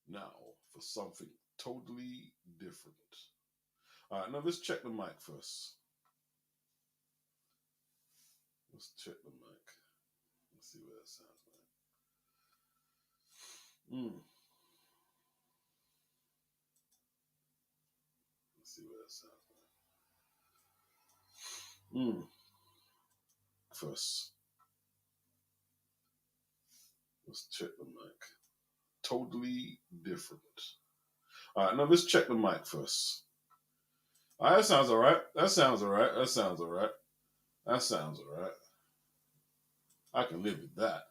Now for something totally different. All right, now let's check the mic first. Let's check the mic. Let's see what that sounds like. Let's see what that sounds like. First, let's check the mic. Totally different. All right, now let's check the mic first. All right, that sounds all right. That sounds all right. That sounds all right. That sounds all right. I can live with that.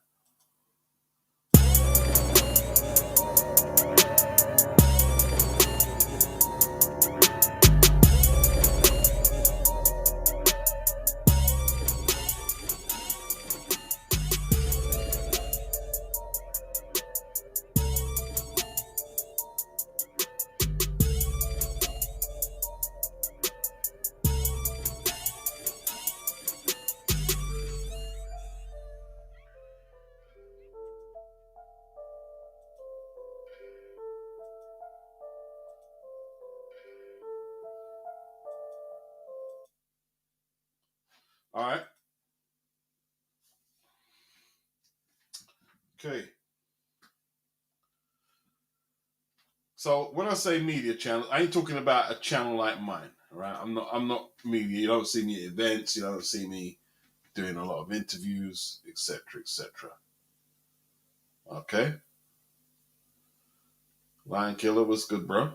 All right. Okay. So when I say media channel, I ain't talking about a channel like mine. All right. I'm not media. You don't see me at events. You don't see me doing a lot of interviews, etc., etc. Okay. Lion Killer was good, bro.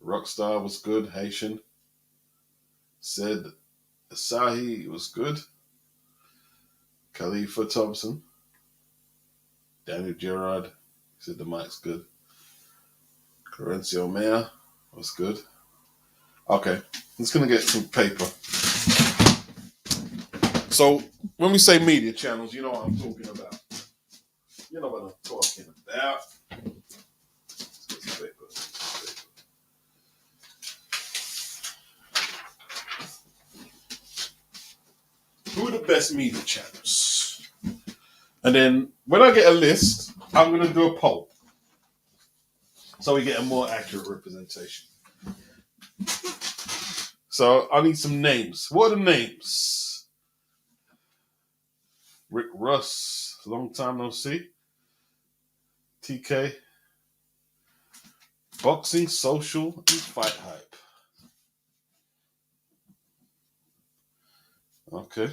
Rockstar was good. Haitian. Said Asahi was good. Khalifa Thompson. Daniel Gerard. Said the mic's good. Corencio Mayer was good. Okay. I'm just going to get some paper. So when we say media channels, you know what I'm talking about. You know what I'm talking about. Let's get some paper. Who are the best media channels? And then when I get a list, I'm going to do a poll. So we get a more accurate representation. So I need some names. What are the names? Rick Russ, long time no see. TK. Boxing, Social, and Fight Hype. Okay.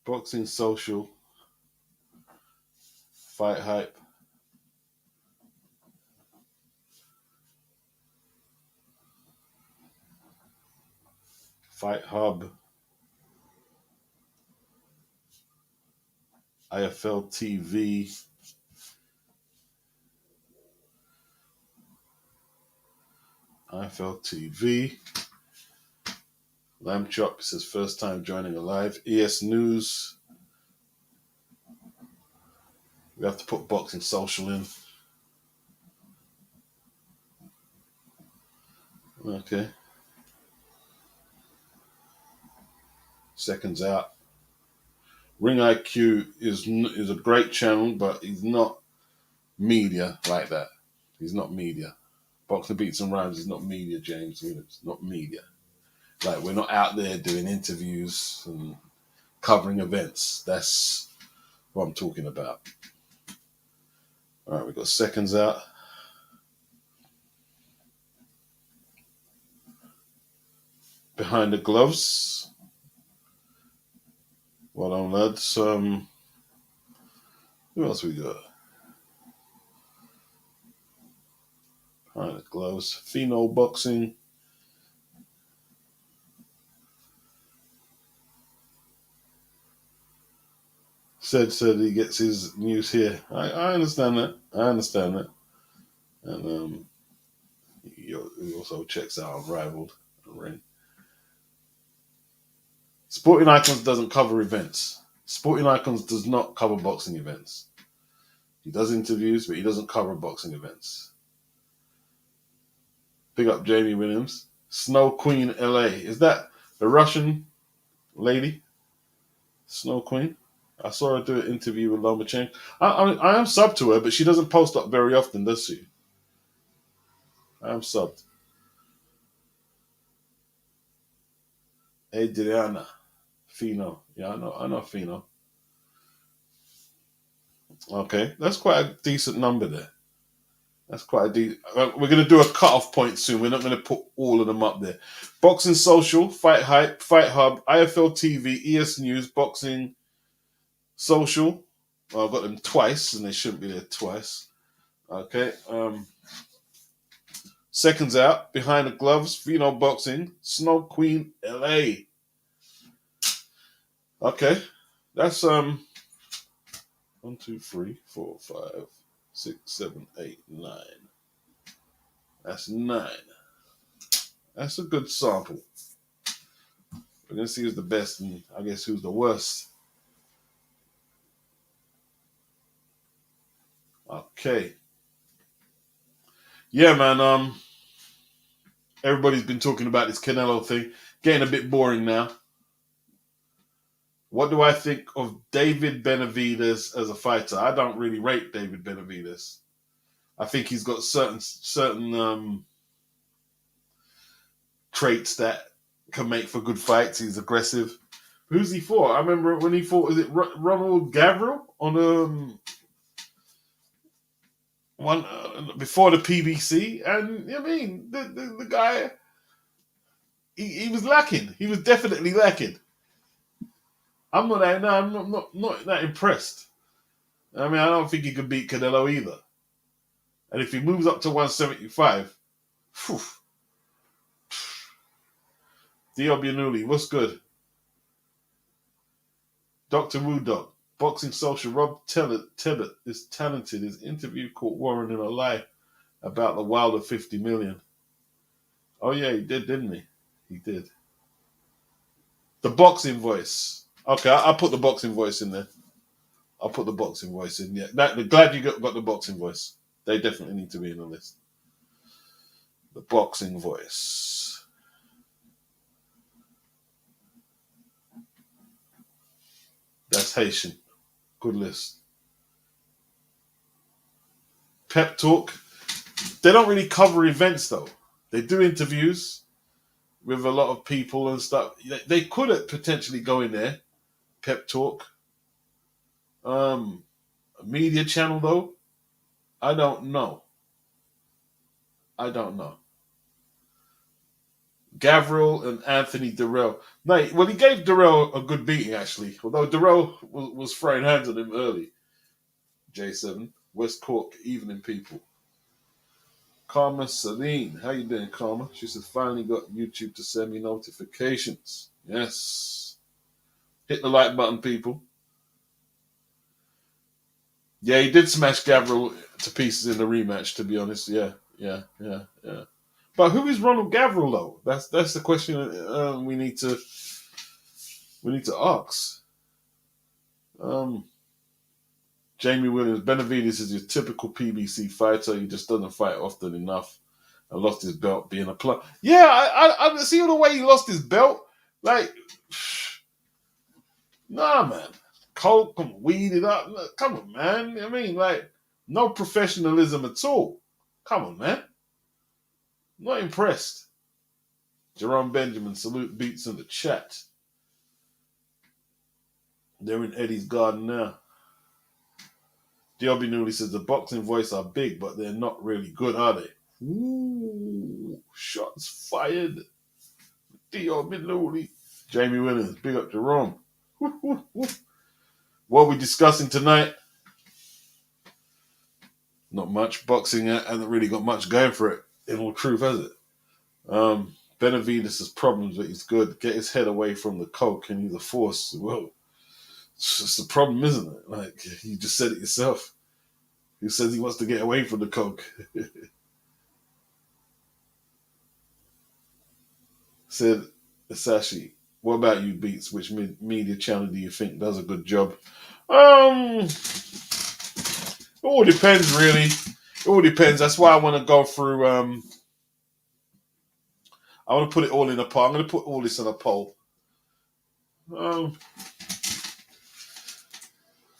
Boxing, Social, Fight Hype. Fight Hub. IFL TV. IFL TV. Lamb Chop says first time joining a live. ES News. We have to put Boxing Social in. Okay. Seconds out. Ring IQ is a great channel, but he's not media like that. He's not media. Boxing Beats and Rhymes is not media, James Williams. Not media. Like, we're not out there doing interviews and covering events. That's what I'm talking about. All right, we've got seconds out. Behind the gloves. Well done, lads. Who else we got? Behind the gloves. Pheno Boxing. Said he gets his news here. I understand that. And he also checks out Unrivaled and Ring. Sporting Icons doesn't cover events. Sporting Icons does not cover boxing events. He does interviews, but he doesn't cover boxing events. Pick up Jamie Williams. Snow Queen LA. Is that the Russian lady? Snow Queen? I saw her do an interview with Lomachenko. I am subbed to her, but she doesn't post up very often, does she? I am subbed. Adriana Fino. Yeah, I know Fino. Okay, that's quite a decent number there. That's quite a decent. We're going to do a cut-off point soon. We're not going to put all of them up there. Boxing Social, Fight Hype, Fight Hub, IFL TV, ES News, Boxing Social. Well, I've got them twice, and they shouldn't be there twice. Okay. Seconds Out, Behind the Gloves, Fino Boxing, Snow Queen, LA. Okay. That's 1, 2, 3, 4, 5, 6, 7, 8, 9. That's 9. That's a good sample. We're gonna see who's the best and I guess who's the worst. Okay. Yeah, man. Everybody's been talking about this Canelo thing. Getting a bit boring now. What do I think of David Benavidez as a fighter? I don't really rate David Benavidez. I think he's got certain traits that can make for good fights. He's aggressive. Who's he for? I remember when he fought. Is it Ronald Gavril on one before the PBC? And I mean, the guy, he was lacking. He was definitely lacking. I'm not that impressed. I mean, I don't think he could beat Canelo either. And if he moves up to 175, phew, Dio Bianulli, what's good? Dr. Woodog, Boxing Social, Rob Tebbett is talented. His interview caught Warren in a lie about the Wilder 50 million. Oh yeah, he did, didn't he? He did. The boxing voice. Okay, I'll put the boxing voice in there. I'll put the boxing voice in. Yeah, glad you got the boxing voice. They definitely need to be in the list. The boxing voice. That's Haitian. Good list. Pep Talk. They don't really cover events though. They do interviews with a lot of people and stuff. They could potentially go in there. Pep Talk. A media channel though. I don't know. Gavril and Anthony Durrell. Mate, well, he gave Durrell a good beating, actually. Although Durrell was throwing hands on him early. J7. West Cork, evening people. Karma Celine. How you doing, Karma? She said, finally got YouTube to send me notifications. Yes. Hit the like button, people. Yeah, he did smash Gavril to pieces in the rematch, to be honest. Yeah. But who is Ronald Gavril though? That's the question we need to ask. Jamie Williams, Benavidez is your typical PBC fighter. He just doesn't fight often enough. And lost his belt being a plug. Yeah, I see the way he lost his belt. Like, nah, man. Coke and weed it up. Come on, man. I mean, like, no professionalism at all. Come on, man. Not impressed. Jerome Benjamin, salute beats in the chat. They're in Eddie's garden now. Diobi Newley says the boxing voice are big, but they're not really good, are they? Ooh, shots fired. Diobi Newley. Jamie Williams, big up Jerome. What are we discussing tonight? Not much. Boxing hasn't really got much going for it, in all truth, has it? Benavidez has problems, but he's good. Get his head away from the coke and he's a force. Well, it's just the problem, isn't it? Like, you just said it yourself. He says he wants to get away from the coke. Said Sashi, what about you, Beats? Which media channel do you think does a good job? It all depends, really. It all depends. That's why I want to go through. I want to put it all in a poll. I'm going to put all this in a poll.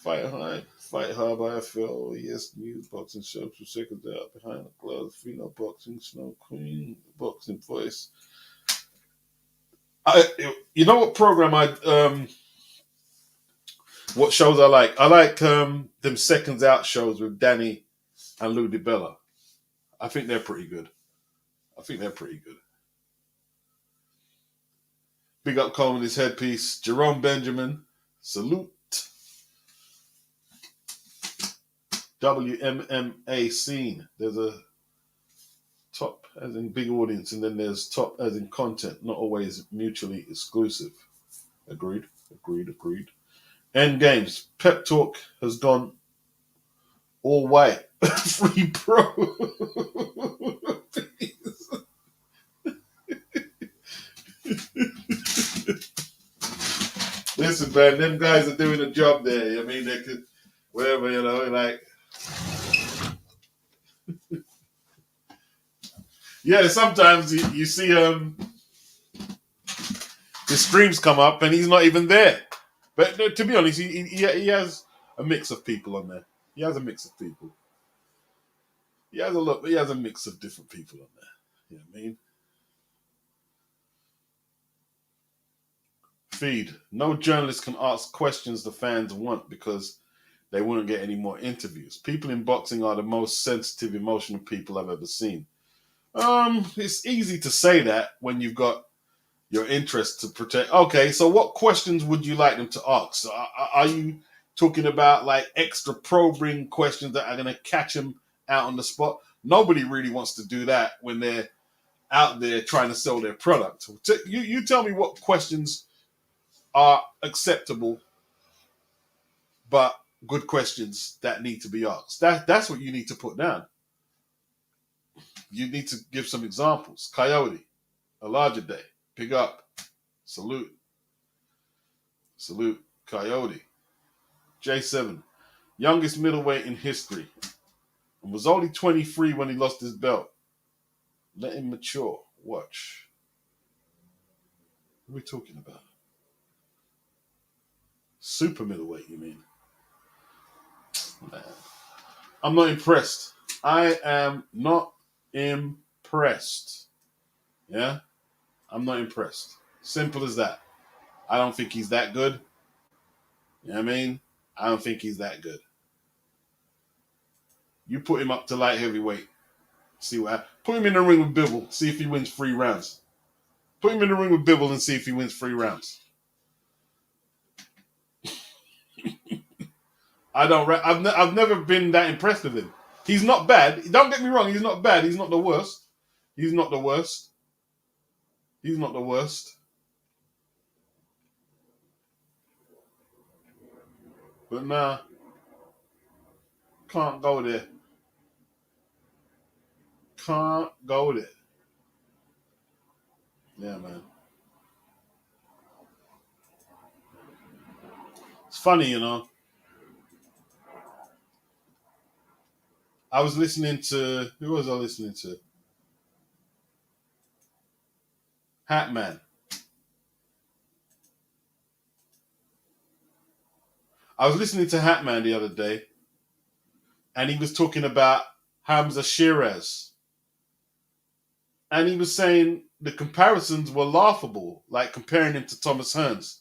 Fight Hub, IFL, yes, News, Boxing Shows for seconds out, Behind the Gloves, Female Boxing, Snow Queen, Boxing Voice. You know what program what shows I like? I like them Seconds Out shows with Danny and Lou DiBella. I think they're pretty good. Big up Coleman, his headpiece. Jerome Benjamin, salute. WMMA scene. There's a top as in big audience, and then there's top as in content, not always mutually exclusive. Agreed. End games. Pep Talk has gone all white. Free pro. Listen, man, them guys are doing a job there. I mean, they could, whatever, like. Yeah, sometimes you see his streams come up and he's not even there. But no, to be honest, he has a mix of people on there. He has a mix of people. He has a mix of different people on there. You know what I mean? Feed. No journalist can ask questions the fans want because they wouldn't get any more interviews. People in boxing are the most sensitive, emotional people I've ever seen. It's easy to say that when you've got your interest to protect. Okay, so what questions would you like them to ask? Are you talking about like extra probing questions that are going to catch them out on the spot? Nobody really wants to do that when they're out there trying to sell their product. You tell me what questions are acceptable, but good questions that need to be asked. That's what you need to put down. You need to give some examples. Coyote, a larger day. Pick up. Salute. Coyote. J7, youngest middleweight in history. And was only 23 when he lost his belt. Let him mature. Watch. What are we talking about? Super middleweight, you mean? Man. I'm not impressed. I am not impressed. Yeah? I'm not impressed. Simple as that. I don't think he's that good. You know what I mean? I don't think he's that good. You put him up to light heavyweight. See what happens. Put him in the ring with Bivol. See if he wins 3 rounds. Put him in the ring with Bivol and see if he wins 3 rounds. I've never been that impressed with him. He's not bad. Don't get me wrong. He's not bad. He's not the worst. But nah, can't go there. Yeah, man. It's funny, I was listening to, who was I listening to? Hatman. I was listening to Hatman the other day, and he was talking about Hamza Shiraz. And he was saying the comparisons were laughable, like comparing him to Thomas Hearns.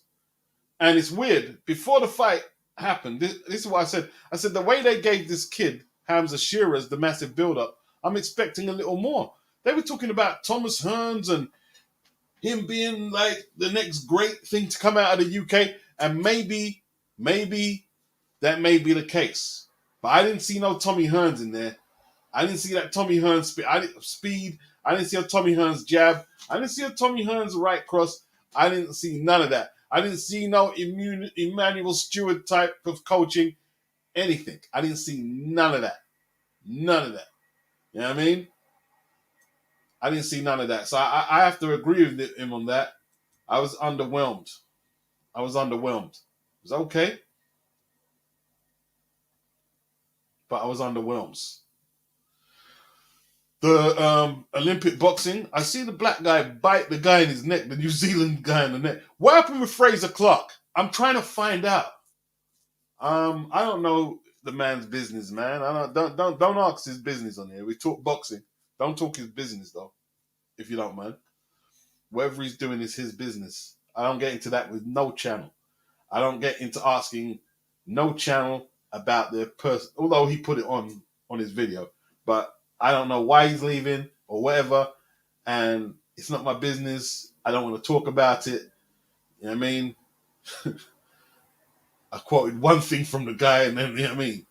And it's weird. Before the fight happened, this is what I said. I said the way they gave this kid, Hamza Shiraz, the massive build-up, I'm expecting a little more. They were talking about Thomas Hearns and him being like the next great thing to come out of the UK. And maybe that may be the case. But I didn't see no Tommy Hearns in there. I didn't see that Tommy Hearns speed. I didn't see a Tommy Hearns jab. I didn't see a Tommy Hearns right cross. I didn't see none of that. I didn't see no Emmanuel Stewart type of coaching, anything. I didn't see none of that. None of that. You know what I mean? I didn't see none of that. So I have to agree with him on that. I was underwhelmed. It was okay, but I was underwhelmed. The Olympic boxing, I see the black guy bite the guy in his neck, the New Zealand guy in the neck. What happened with Fraser Clark? I'm trying to find out. I don't know the man's business, man. I don't ask his business on here. We talk boxing. Don't talk his business though, if you don't mind. Whatever he's doing is his business. I don't get into that with no channel. I don't get into asking no channel about their person, although he put it on his video. But I don't know why he's leaving or whatever, and it's not my business. I don't want to talk about it. You know what I mean? I quoted one thing from the guy, and then you know what I mean,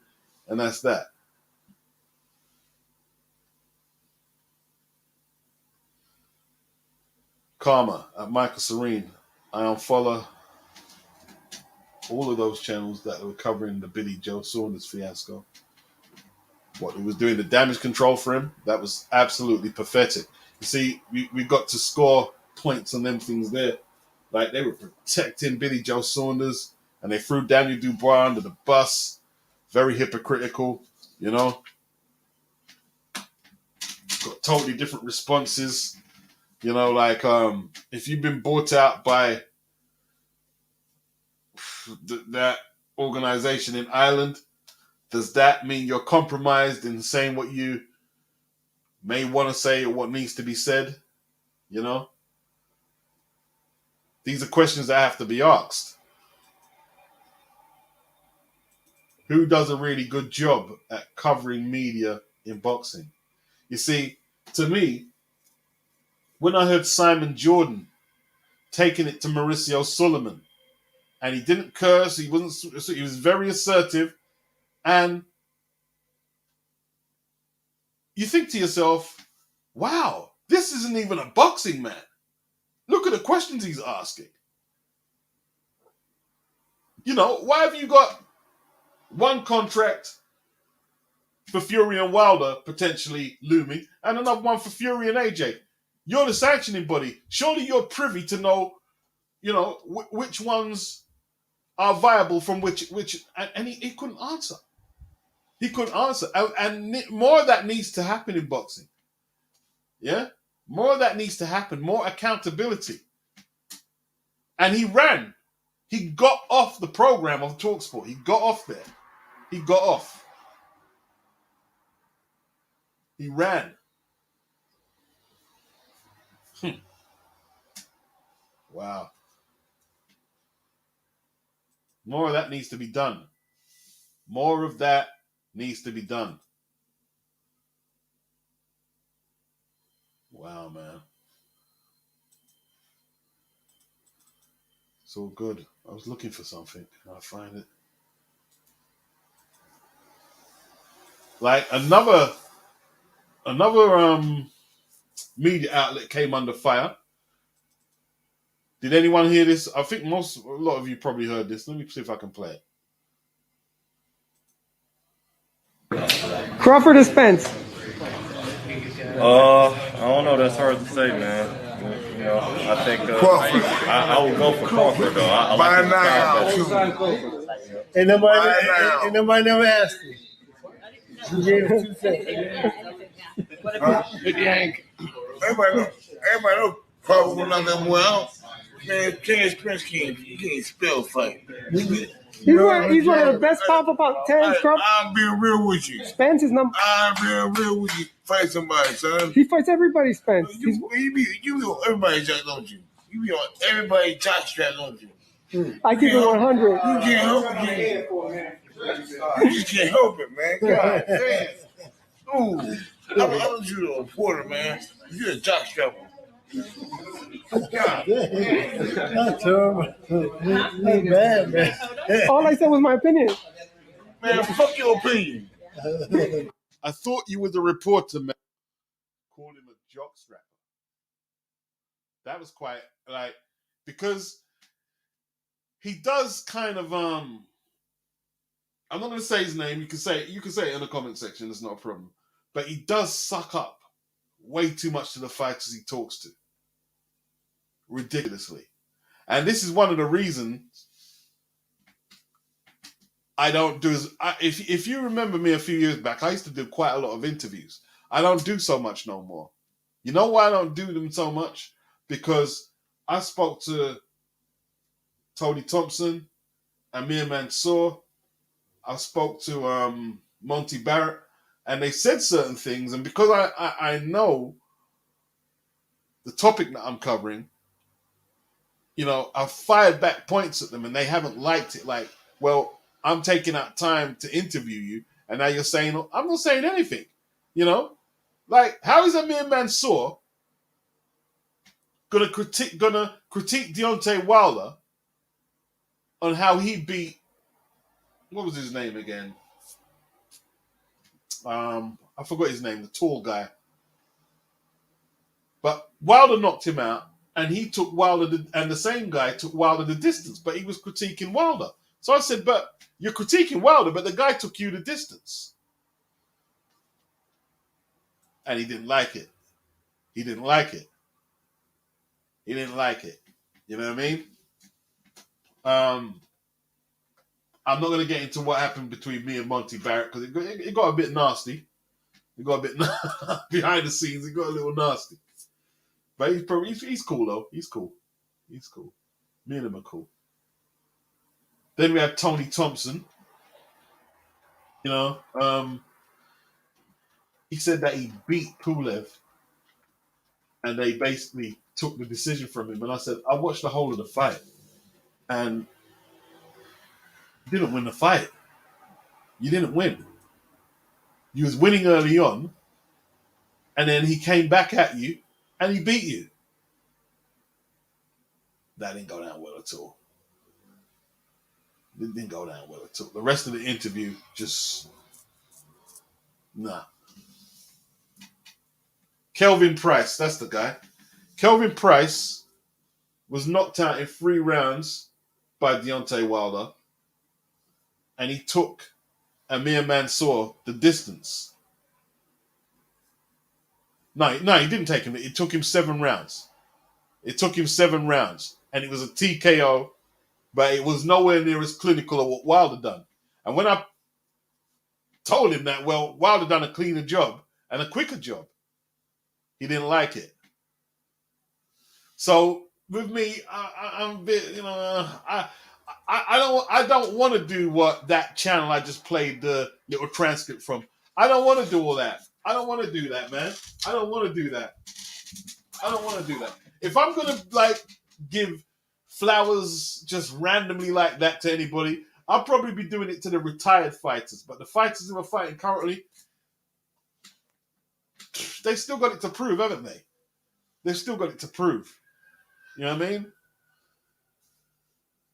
and that's that. Karma at Michael Serene. I unfollow all of those channels that were covering the Billy Joe Saunders fiasco. What he was doing, the damage control for him, that was absolutely pathetic. You see, we got to score points on them things there. Like they were protecting Billy Joe Saunders, and they threw Daniel Dubois under the bus. Very hypocritical, you know. Got totally different responses. You know, like if you've been bought out by that organization in Ireland, does that mean you're compromised in saying what you may want to say or what needs to be said? You know? These are questions that have to be asked. Who does a really good job at covering media in boxing? You see, to me, when I heard Simon Jordan taking it to Mauricio Sulaiman, and he didn't curse, he was very assertive, and you think to yourself, wow, this isn't even a boxing man. Look at the questions he's asking. You know, why have you got one contract for Fury and Wilder potentially looming and another one for Fury and AJ? You're the sanctioning body. Surely you're privy to know, you know, which ones are viable from which and he couldn't answer. He couldn't answer. And more of that needs to happen in boxing. Yeah? More of that needs to happen. More accountability. And he ran. He got off the program of TalkSport. He got off there. He got off. He ran. Wow. More of that needs to be done. More of that needs to be done. Wow, man. It's all good. I was looking for something. I'll find it. Like another media outlet came under fire. Did anyone hear this? I think a lot of you probably heard this. Let me see if I can play it. Crawford or Spence? I don't know. That's hard to say, man. You know, I think I would go for Crawford though. I like his style better. And nobody never asked you. You gave him 2 seconds. Everybody know Crawford will knock that boy out. Man, Terrence Prince can't spell fight. He's one of the best pop-up Terrence Crawford. I'm being real with you. Spence is number. I'm being real with you. Fight somebody, son. He fights everybody, Spence. You be on everybody's jack, don't you? You be on everybody's jock strap, don't you? I keep it 100. You can't help it. You just can't help it, man. God damn. Ooh. I'm gonna you a reporter, man. You're a jock strapper. God. Not terrible. Not bad, man. All I said was my opinion. Man, fuck your opinion. I thought you were the reporter, man. Called him a jock strapper. That was quite like because he does kind of I'm not gonna say his name, you can say it in the comment section, it's not a problem. But he does suck up way too much to the fighters he talks to. Ridiculously. And this is one of the reasons I don't do as if you remember me a few years back, I used to do quite a lot of interviews. I don't do so much no more. You know why I don't do them so much? Because I spoke to Tony Thompson, Amir Mansour, I spoke to Monty Barrett, and they said certain things, and because I know the topic that I'm covering, I've fired back points at them, and they haven't liked it. Like, well, I'm taking out time to interview you, and now you're saying I'm not saying anything. Like, how is Amir Mansour gonna critique Deontay Wilder on how he beat, what was his name again? I forgot his name, the tall guy. But Wilder knocked him out, and he took Wilder, and the same guy took Wilder the distance, but he was critiquing Wilder. So I said, but you're critiquing Wilder, but the guy took you the distance. And he didn't like it. He didn't like it. He didn't like it. You know what I mean? I'm not going to get into what happened between me and Monty Barrett because it got a bit nasty. It got a bit behind the scenes. It got a little nasty. But he's cool though. He's cool. He's cool. Me and him are cool. Then we had Tony Thompson. He said that he beat Pulev, and they basically took the decision from him. And I said, I watched the whole of the fight, and you didn't win the fight. You didn't win. You was winning early on, and then he came back at you, and he beat you. That didn't go down well at all. It didn't go down well at all. The rest of the interview, just, nah. Kelvin Price, that's the guy. Kelvin Price was knocked out in 3 rounds by Deontay Wilder, and he took Amir Mansour the distance. No, he didn't take him. It took him 7 rounds. It took him 7 rounds, and it was a TKO, but it was nowhere near as clinical as what Wilder done. And when I told him that, well, Wilder done a cleaner job and a quicker job, he didn't like it. So with me, I'm a bit, I don't want to do what that channel I just played the little transcript from. I don't want to do all that. I don't want to do that, man. I don't want to do that. I don't want to do that. If I'm gonna give flowers just randomly like that to anybody, I'll probably be doing it to the retired fighters. But the fighters who are fighting currently, they still got it to prove, haven't they? They've still got it to prove. You know what I mean?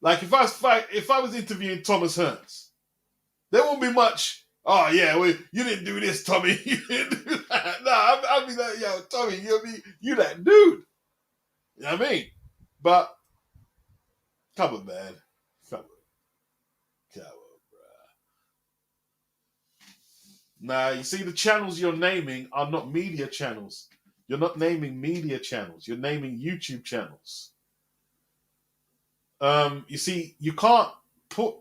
Like if I was interviewing Thomas Hearns, there won't be much. Oh yeah, well, you didn't do this, Tommy. You didn't do that. Nah, I'll be like, yo, Tommy, you that dude. You know what I mean? But come on, man. Come on, bruh. Nah, you see, the channels you're naming are not media channels. You're not naming media channels. You're naming YouTube channels. You see, you can't put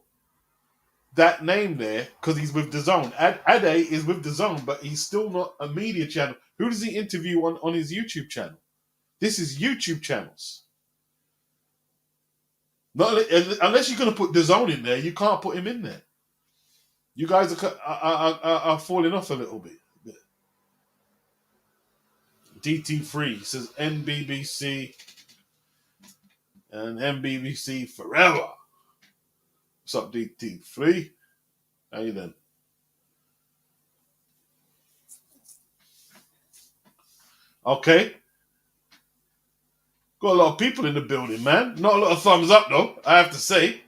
that name there because he's with DAZN. Ade is with DAZN, but he's still not a media channel. Who does he interview on his YouTube channel? This is YouTube channels. Unless you're going to put DAZN in there, you can't put him in there. You guys are falling off a little bit. DT3 says NBBC and MBBC forever. What's up, DT3? How you doing? Okay. Got a lot of people in the building, man. Not a lot of thumbs up, though, I have to say.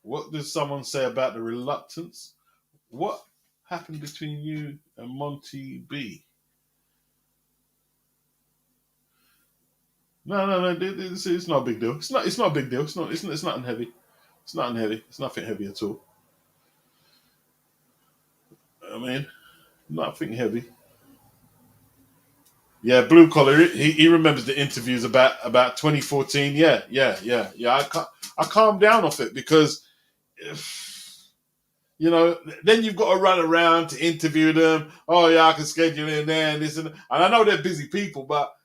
What does someone say about the reluctance? What happened between you and Monty B? No. It's not a big deal. It's not a big deal. It's nothing heavy. It's nothing heavy. It's nothing heavy at all. I mean, nothing heavy. Yeah, Blue Collar. He remembers the interviews about 2014. Yeah. I calmed down off it because You know, then you've got to run around to interview them. Oh, yeah, I can schedule in there and this and that. And I know they're busy people, but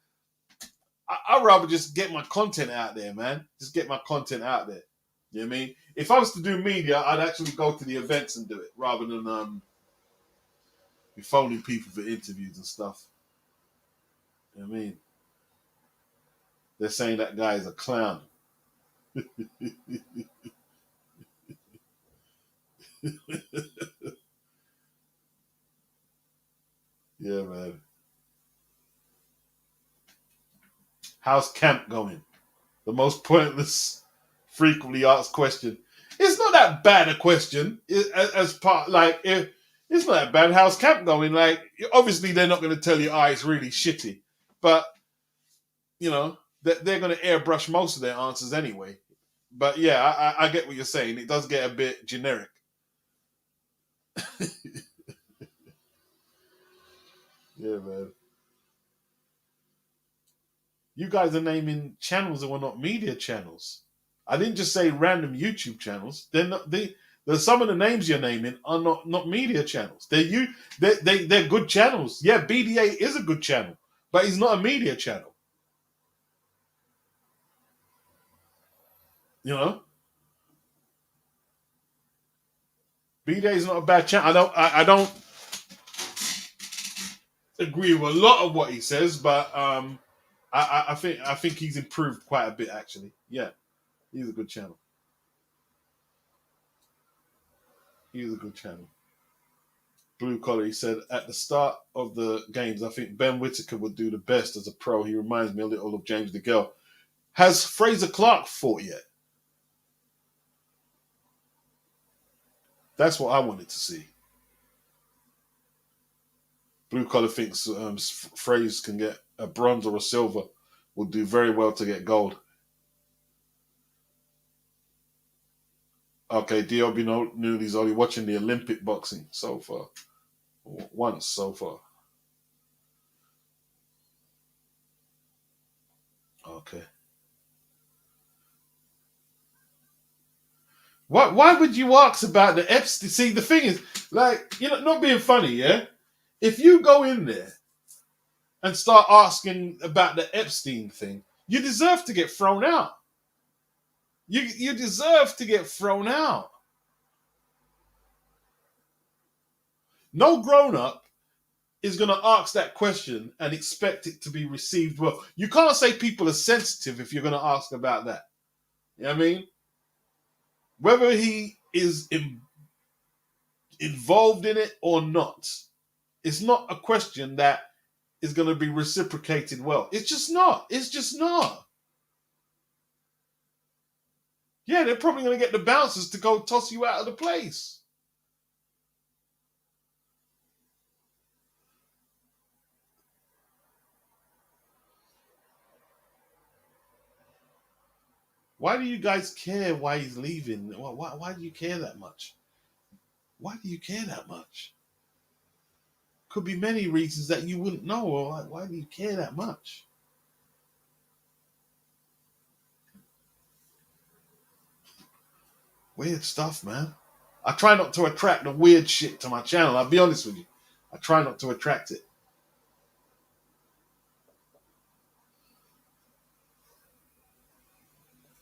I'd rather just get my content out there, man. Just get my content out there. You know what I mean? If I was to do media, I'd actually go to the events and do it rather than be phoning people for interviews and stuff. You know what I mean? They're saying that guy is a clown. Yeah, man. How's camp going? The most pointless, frequently asked question. It's not that bad a question. It's not that bad. How's camp going? Like, obviously they're not going to tell you, it's really shitty. But, you know, they're going to airbrush most of their answers anyway. But yeah, I get what you're saying. It does get a bit generic. Yeah, man. You guys are naming channels that were not media channels. I didn't just say random YouTube channels. They're not. Some of the names you're naming are not media channels. They're good channels. Yeah, BDA is a good channel, but he's not a media channel. You know, BDA is not a bad channel. I don't agree with a lot of what he says, but I think he's improved quite a bit actually. Yeah, he's a good channel. He's a good channel. Blue Collar, he said, at the start of the games, I think Ben Whittaker would do the best as a pro. He reminds me a little of James DeGale. Has Fraser Clark fought yet? That's what I wanted to see. Blue Collar thinks Fraser can get a bronze or a silver. Will do very well to get gold. Okay, DLB Noodle's only watching the Olympic boxing so far. Once so far. Okay. Why would you ask about the Epstein? See, the thing is, like, you know, not being funny, yeah? If you go in there and start asking about the Epstein thing, you deserve to get thrown out. You deserve to get thrown out. No grown-up is going to ask that question and expect it to be received well. You can't say people are sensitive if you're going to ask about that. You know what I mean? Whether he is involved in it or not, it's not a question that is going to be reciprocated well. It's just not. It's just not. Yeah, they're probably going to get the bouncers to go toss you out of the place. Why do you guys care why he's leaving? Why do you care that much? Why do you care that much? Could be many reasons that you wouldn't know. Or why do you care that much? Weird stuff, man. I try not to attract the weird shit to my channel. I'll be honest with you. I try not to attract it.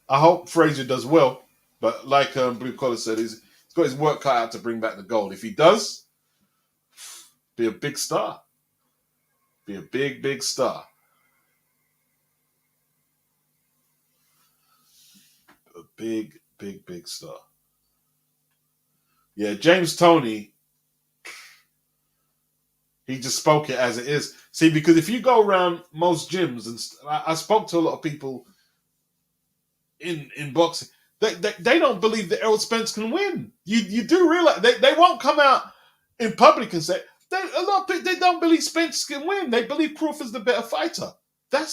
I hope Fraser does well. But like Blue Collar said, he's got his work cut out to bring back the gold. If he does, be a big star. Be a big, big star. A big, big, big star. Yeah, James Toney, he just spoke it as it is. See, because if you go around most gyms, and I spoke to a lot of people in boxing, they don't believe that Errol Spence can win. You do realize they won't come out in public and say a lot of people, they don't believe Spence can win. They believe Crawford's the better fighter. That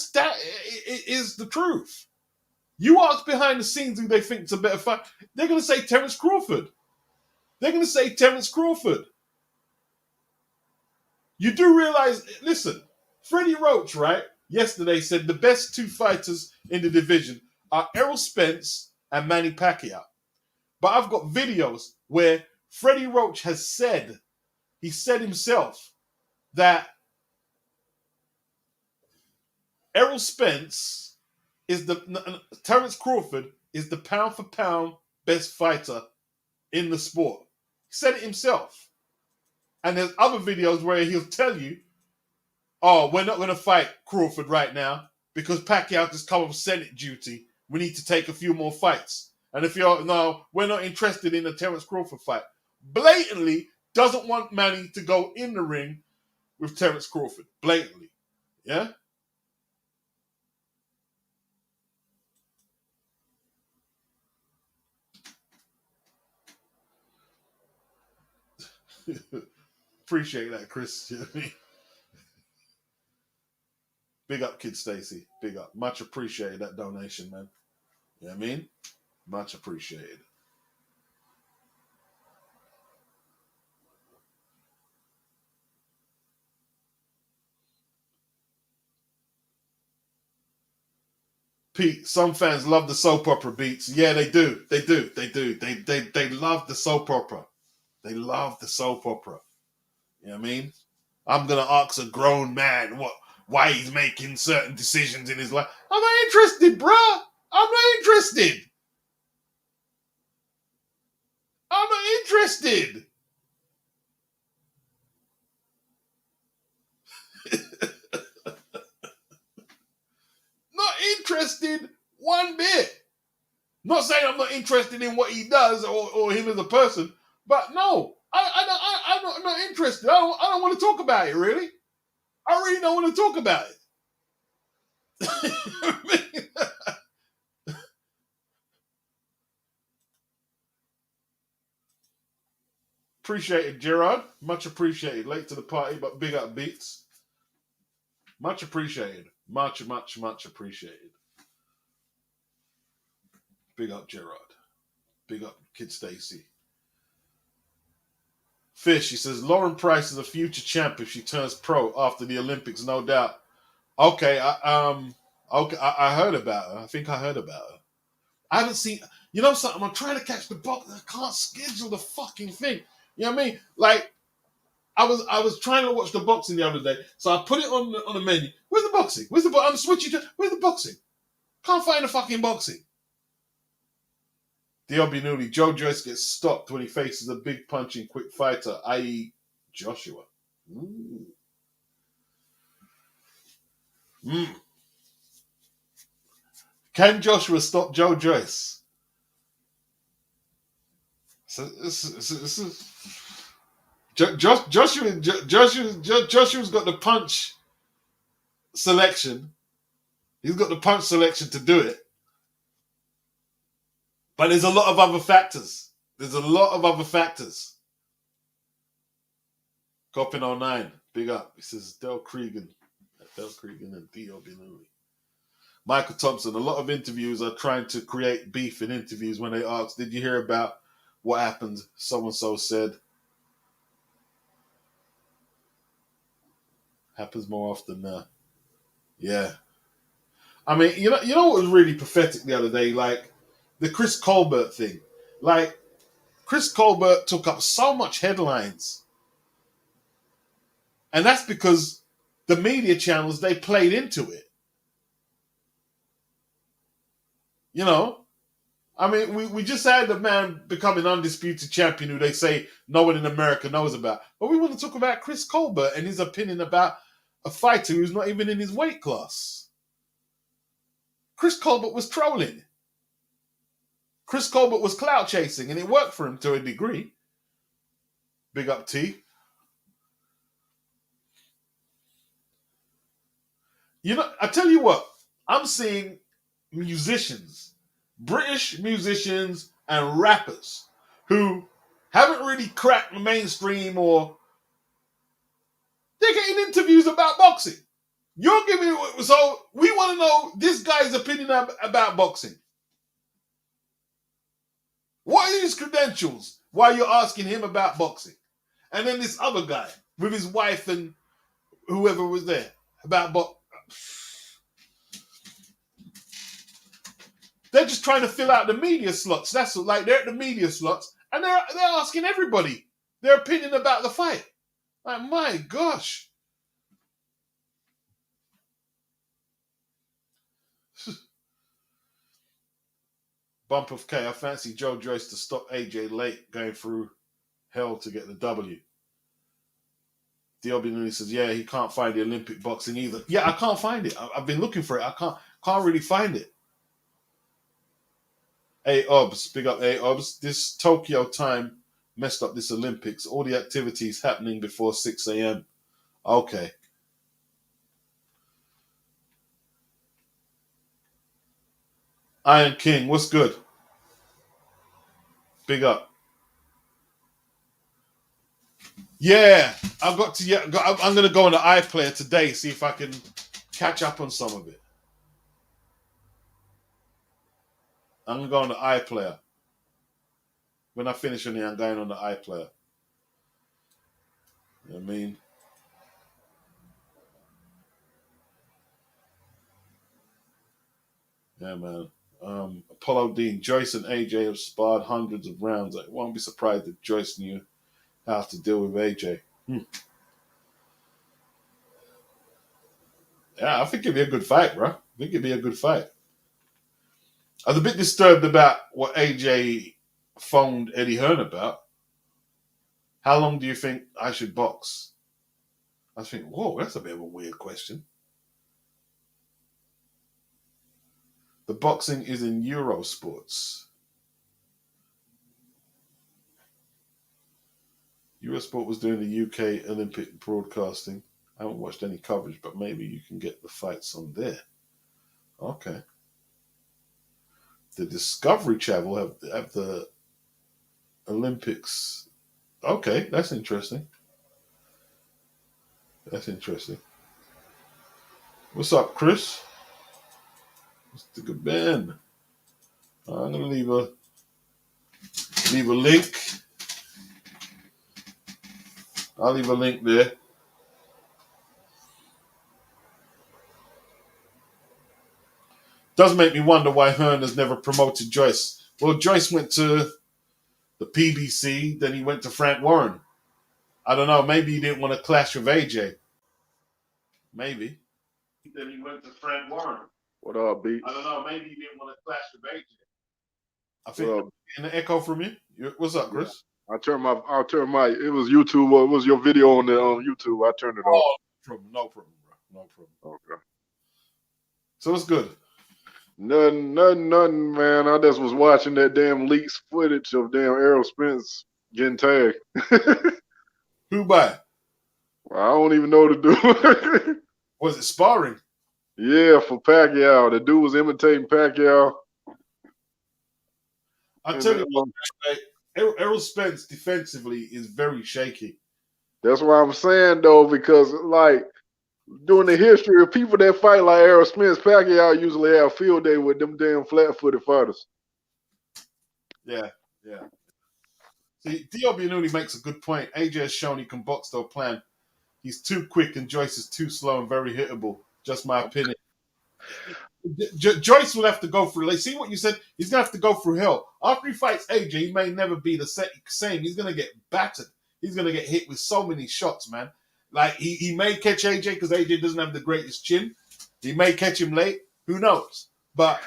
is the truth. You ask behind the scenes who they think is a better fighter, they're going to say Terence Crawford. They're going to say Terence Crawford. You do realize, listen, Freddie Roach, right, yesterday said the best two fighters in the division are Errol Spence and Manny Pacquiao. But I've got videos where Freddie Roach has said, he said himself that Errol Spence is Terence Crawford is the pound for pound best fighter in the sport. He said it himself. And there's other videos where he'll tell you, oh, we're not going to fight Crawford right now because Pacquiao just come off Senate duty. We need to take a few more fights. And if we're not interested in the Terence Crawford fight. Blatantly doesn't want Manny to go in the ring with Terence Crawford. Blatantly. Yeah? Appreciate that, Chris. You know what I mean? Big up, Kid Stacy. Big up. Much appreciated that donation, man. You know what I mean? Much appreciated. Pete, some fans love the soap opera beats. Yeah, they do. They do. They do. They love the soap opera. They love the soap opera. You know what I mean? I'm gonna ask a grown man why he's making certain decisions in his life. I'm not interested, bruh. I'm not interested. I'm not interested. Not interested one bit. Not saying I'm not interested in what he does or him as a person, but no, I'm not interested. I don't want to talk about it, really. I really don't want to talk about it. Appreciated, Gerard. Much appreciated. Late to the party, but big up beats. Much appreciated. Much appreciated. Big up, Gerard. Big up, Kid Stacy. Fish, he says, Lauren Price is a future champ if she turns pro after the Olympics, no doubt. Okay, I heard about her. I think I heard about her. I haven't seen, you know something, I'm trying to catch the box. I can't schedule the fucking thing. You know what I mean? Like, I was trying to watch the boxing the other day, so I put it on the menu. Where's the boxing? I'm switching to, where's the boxing? Can't find the fucking boxing. D.O.B. Newley, Joe Joyce gets stopped when he faces a big punching quick fighter, i.e. Joshua. Can Joshua stop Joe Joyce? So Joshua's got the punch selection. He's got the punch selection to do it. But there's a lot of other factors. Copin 09, big up. He says Del Cregan and D.O.B. Newley. Michael Thompson, a lot of interviews are trying to create beef in interviews when they ask, did you hear about what happened? So-and-so said. Happens more often now. Yeah. I mean, you know what was really pathetic the other day? Like, the Chris Colbert thing. Like, Chris Colbert took up so much headlines. And that's because the media channels, they played into it. You know? I mean, we just had the man becoming undisputed champion who they say no one in America knows about. But we want to talk about Chris Colbert and his opinion about a fighter who's not even in his weight class. Chris Colbert was trolling. Chris Colbert was clout chasing, and it worked for him to a degree. Big up T. You know, I tell you what, I'm seeing musicians, British musicians and rappers who haven't really cracked the mainstream, or they're getting interviews about boxing. You're giving, so we want to know this guy's opinion about boxing. What are his credentials while you're asking him about boxing? And then this other guy with his wife and whoever was there about boxing. They're just trying to fill out the media slots. That's like they're at the media slots And they're asking everybody their opinion about the fight. Like, my gosh. Bump of K. I fancy Joe Joyce to stop AJ late going through hell to get the W. Diobby Nuni says, yeah, he can't find the Olympic boxing either. Yeah, I can't find it. I've been looking for it. I can't really find it. Hey, Obs, big up, hey, Obs. This Tokyo time messed up this Olympics. All the activities happening before 6 a.m. Okay. Iron King, what's good? Big up. Yeah, I've got to. Yeah, I'm going to go on the iPlayer today, see if I can catch up on some of it. I'm going to go on the iPlayer. When I finish on here, I'm going on the iPlayer. You know what I mean? Yeah, man. Apollo Dean, Joyce and AJ have sparred hundreds of rounds. I won't be surprised if Joyce knew how to deal with AJ. Yeah, I think it'd be a good fight, bro. I think it'd be a good fight. I was a bit disturbed about what AJ phoned Eddie Hearn about. How long do you think I should box? I was thinking, whoa, that's a bit of a weird question. The boxing is in Eurosports. Eurosport was doing the UK Olympic broadcasting. I haven't watched any coverage, but maybe you can get the fights on there. Okay. The Discovery Channel have the Olympics. Okay, that's interesting. That's interesting. What's up, Chris? Mr. Good Ben. I'm gonna leave a link. I'll leave a link there. Does make me wonder why Hearn has never promoted Joyce. Well, Joyce went to the PBC, then he went to Frank Warren. I don't know. Maybe he didn't want to clash with AJ. Maybe. Then he went to Frank Warren. What up, B? I don't know. Maybe he didn't want to clash with AJ. I think in the echo from you. What's up, Chris? I'll turn my. It was YouTube. It was your video on the YouTube. I turned it off. No problem, bro. No problem. Okay. So it's good. Nothing, man. I just was watching that damn leaks footage of damn Errol Spence getting tagged. Who by? Well, I don't even know the dude. Was it sparring? Yeah, for Pacquiao. The dude was imitating Pacquiao. I tell you what, Errol Spence defensively is very shaky. That's what I'm saying, though, because, like, during the history of people that fight like Errol Spence, Pacquiao usually have field day with them damn flat-footed fighters. Yeah. See, Diobby Nuni makes a good point. AJ has shown he can box to a plan. He's too quick and Joyce is too slow and very hittable. Just my opinion. Joyce will have to go through. Like, see what you said? He's going to have to go through hell. After he fights AJ, he may never be the same. He's going to get battered. He's going to get hit with so many shots, man. Like, he may catch AJ because AJ doesn't have the greatest chin. He may catch him late. Who knows? But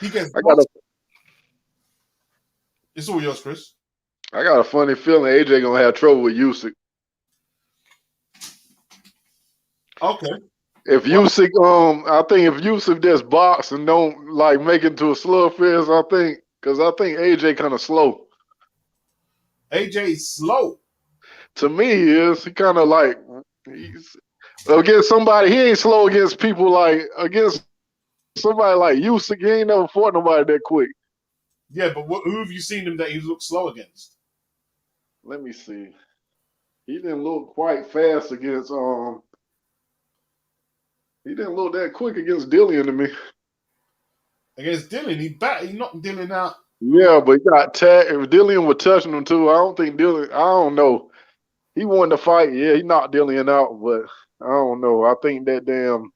he gets... It's all yours, Chris. I got a funny feeling AJ going to have trouble with Usyk. Okay. If Usyk, I think if Usyk just box and don't like make it to a slugfest, I think AJ kind of slow. AJ is slow. To me, he is. He kind of like he's against somebody. He ain't slow against people like against somebody like Usyk. He ain't never fought nobody that quick. Yeah, but who have you seen him that he looked slow against? Let me see. He didn't look quite fast against He didn't look that quick against Dillian to me. Against Dillian, he knocked Dillian out. Yeah, but he got tagged. If Dillian was touching him too, I don't think Dillian. I don't know. He won the fight. Yeah, he knocked Dillian out, but I don't know. I think that damn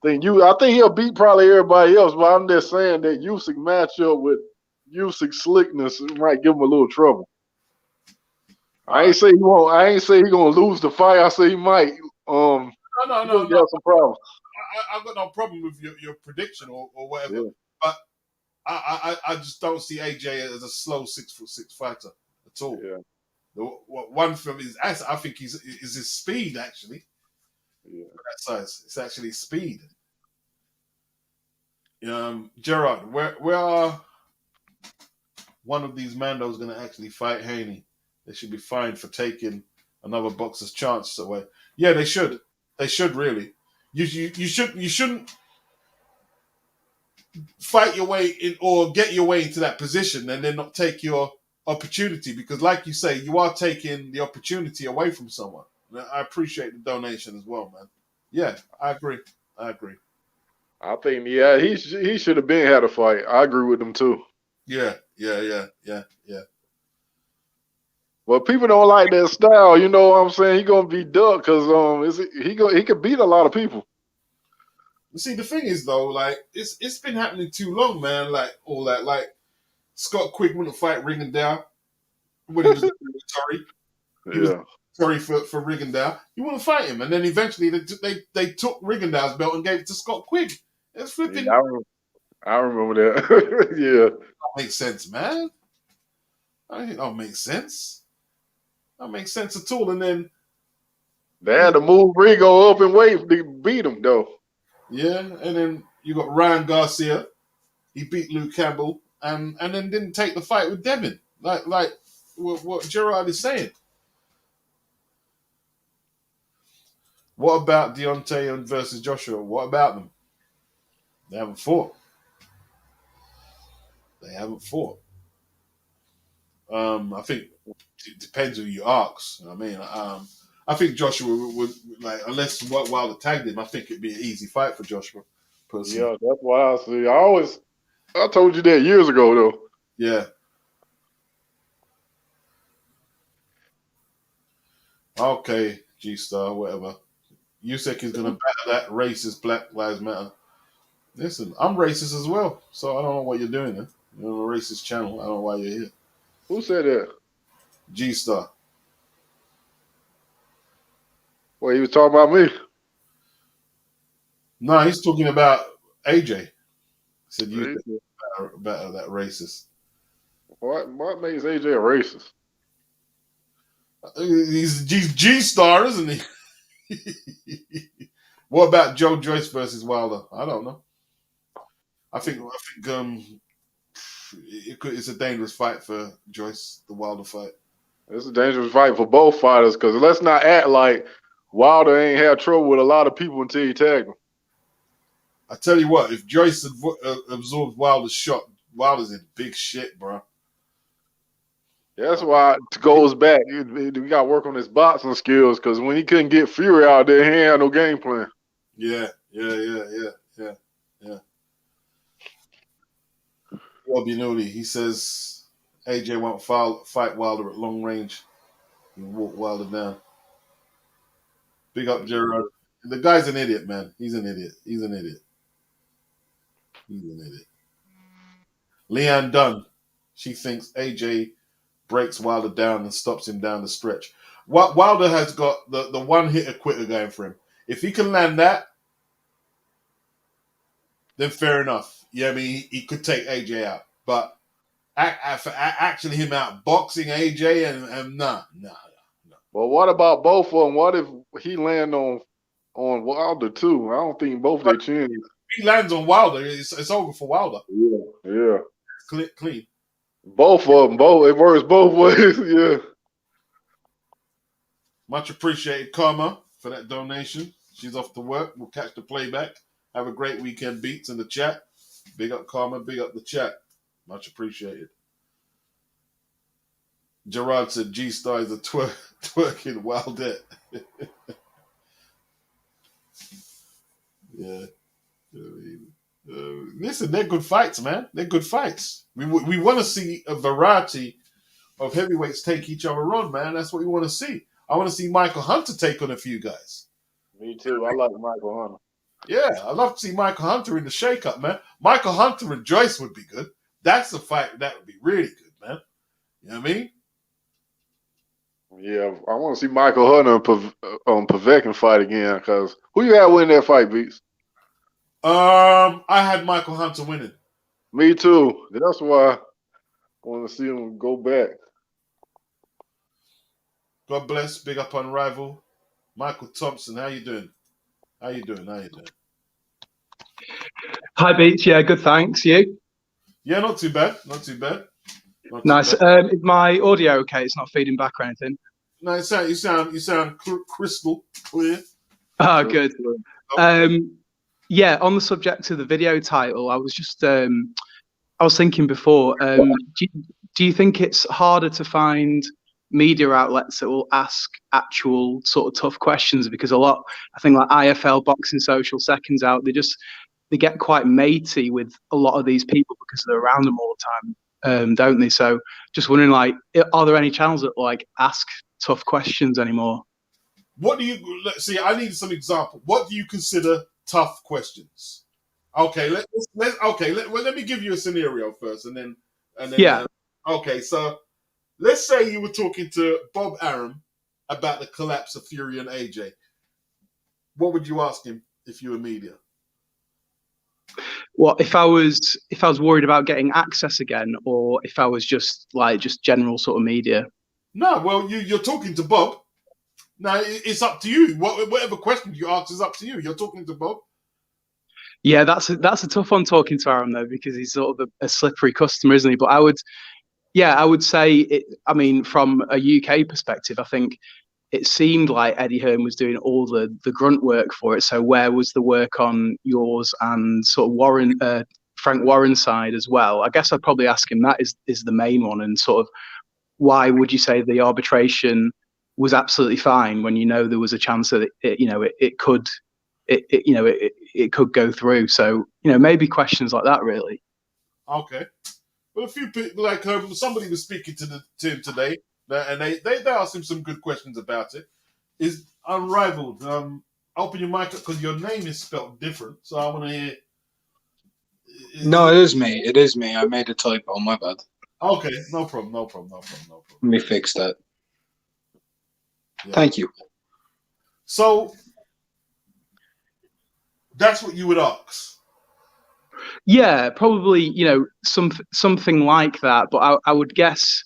thing. I think he'll beat probably everybody else, but I'm just saying that Usyk matchup with Usyk slickness might give him a little trouble. I ain't say he won't. I ain't say he gonna lose the fight. I say he might. No. Got some problems. I've got no problem with your prediction or whatever. Yeah. But I just don't see AJ as a slow 6'6" fighter at all. Yeah. One from his, I think is his speed actually. Yeah. That size, it's actually speed. Gerard, where are one of these Mandos going to actually fight Haney? They should be fined for taking another boxer's chances away. Yeah, they should. They should really. You shouldn't fight your way in or get your way into that position and then not take your opportunity, because like you say, you are taking the opportunity away from someone. I appreciate the donation as well, man. Yeah, I agree. I think he should have been had a fight. I agree with him too. Yeah. But people don't like that style. You know what I'm saying? He gonna be ducked because he could beat a lot of people. See, the thing is though, like it's been happening too long, man. Like all that, like Scott Quigg wouldn't fight Rigondeaux when he was sorry. He was sorry for Rigondeaux. He wouldn't fight him, and then eventually they took Rigondeaux's belt and gave it to Scott Quigg. It's flipping. Yeah, I remember that. Yeah, that makes sense, man. I think that don't make sense. That makes sense at all. And then they had to move Rigo up in weight to beat him, though. Yeah, and then you got Ryan Garcia. He beat Luke Campbell, and then didn't take the fight with Devin. Like what Gerard is saying. What about Deontay versus Joshua? What about them? They haven't fought. I think it depends who you ask. I mean, I think Joshua would like, unless Wilder tagged him, I think it'd be an easy fight for Joshua. Personally. Yeah, that's why I see. I told you that years ago, though. Yeah. Okay, G-Star, whatever. Usyk is going to battle that racist Black Lives Matter. Listen, I'm racist as well, so I don't know what you're doing there. You're on a racist channel. I don't know why you're here. Who said that? G-Star. Well, he was talking about me. No, he's talking about AJ. He said you battle that racist. What makes AJ a racist? He's G-Star, isn't he? What about Joe Joyce versus Wilder? I don't know. I think it's a dangerous fight for Joyce, the Wilder fight. It's a dangerous fight for both fighters because let's not act like Wilder ain't had trouble with a lot of people until he tagged him. I tell you what, if Joyce absorbs Wilder's shot, Wilder's in big shit, bro. That's why it goes back. We got to work on his boxing skills because when he couldn't get Fury out there, he ain't had no game plan. Yeah. Rob Yanuli, he says AJ won't fight Wilder at long range. He can walk Wilder down. Big up Gerard. The guy's an idiot, man. He's an idiot. Leanne Dunn, she thinks AJ breaks Wilder down and stops him down the stretch. Wilder has got the one-hitter quitter going for him. If he can land that, then fair enough. Yeah, I mean, he could take AJ out. But for actually him out boxing AJ, and nah. Well, what about both of them? What if he land on Wilder, too? I don't think both their chins. If he lands on Wilder, it's over for Wilder. Yeah. Clean. Both of them. It works both ways. Yeah. Much appreciated, Karma, for that donation. She's off to work. We'll catch the playback. Have a great weekend, Beats, in the chat. Big up, Karma. Big up the chat. Much appreciated. Gerard said G-Star is a twerking Wildette. Yeah. Listen, they're good fights, man. They're good fights. We want to see a variety of heavyweights take each other on, man. That's what we want to see. I want to see Michael Hunter take on a few guys. Me too. I like Michael Hunter. Yeah, I'd love to see Michael Hunter in the shake-up, man. Michael Hunter and Joyce would be good. That's a fight that would be really good, man. You know what I mean? Yeah, I want to see Michael Hunter and Povetkin fight again. Because who you had win that fight, Beats? I had Michael Hunter winning. Me too. That's why I want to see him go back. God bless. Big up on Rival. Michael Thompson, how you doing? How you doing? Hi, Beats. Yeah, good. Thanks. You? Yeah, not too bad. Not too bad. Nice. Is my audio okay? It's not feeding back or anything. No, you sound crystal clear. Oh, good. Yeah, on the subject of the video title, I was just I was thinking before. Do you think it's harder to find media outlets that will ask actual sort of tough questions? Because I think like IFL Boxing Social Seconds Out, they get quite matey with a lot of these people because they're around them all the time, don't they? So just wondering, like, are there any channels that like ask tough questions anymore? What do you let's see? I need some example. What do you consider tough questions? Okay, let me give you a scenario first, and then yeah. Okay, so let's say you were talking to Bob Arum about the collapse of Fury and AJ. What would you ask him if you were media? Well, if I was worried about getting access again, or if I was just general sort of media. No, well, you're talking to Bob. Now it's up to you. Whatever question you ask is up to you. You're talking to Bob. Yeah, that's a tough one talking to Aaron though, because he's sort of a slippery customer, isn't he? But I would say it. I mean, from a UK perspective, I think it seemed like Eddie Hearn was doing all the grunt work for it. So where was the work on yours and sort of Frank Warren's side as well? I guess I'd probably ask him that is the main one, and sort of why would you say the arbitration was absolutely fine when you know there was a chance that it could go through. So maybe questions like that really. Okay. Well, a few people like somebody was speaking to him today, and they asked him some good questions about it. Is Unrivaled? Open your mic up because your name is spelled different, so I want to hear. No, it is me. It is me. I made a typo. My bad. Okay, no problem. Let me fix that. Yeah. Thank you. So that's what you would ask. Yeah, probably, something like that. But I would guess,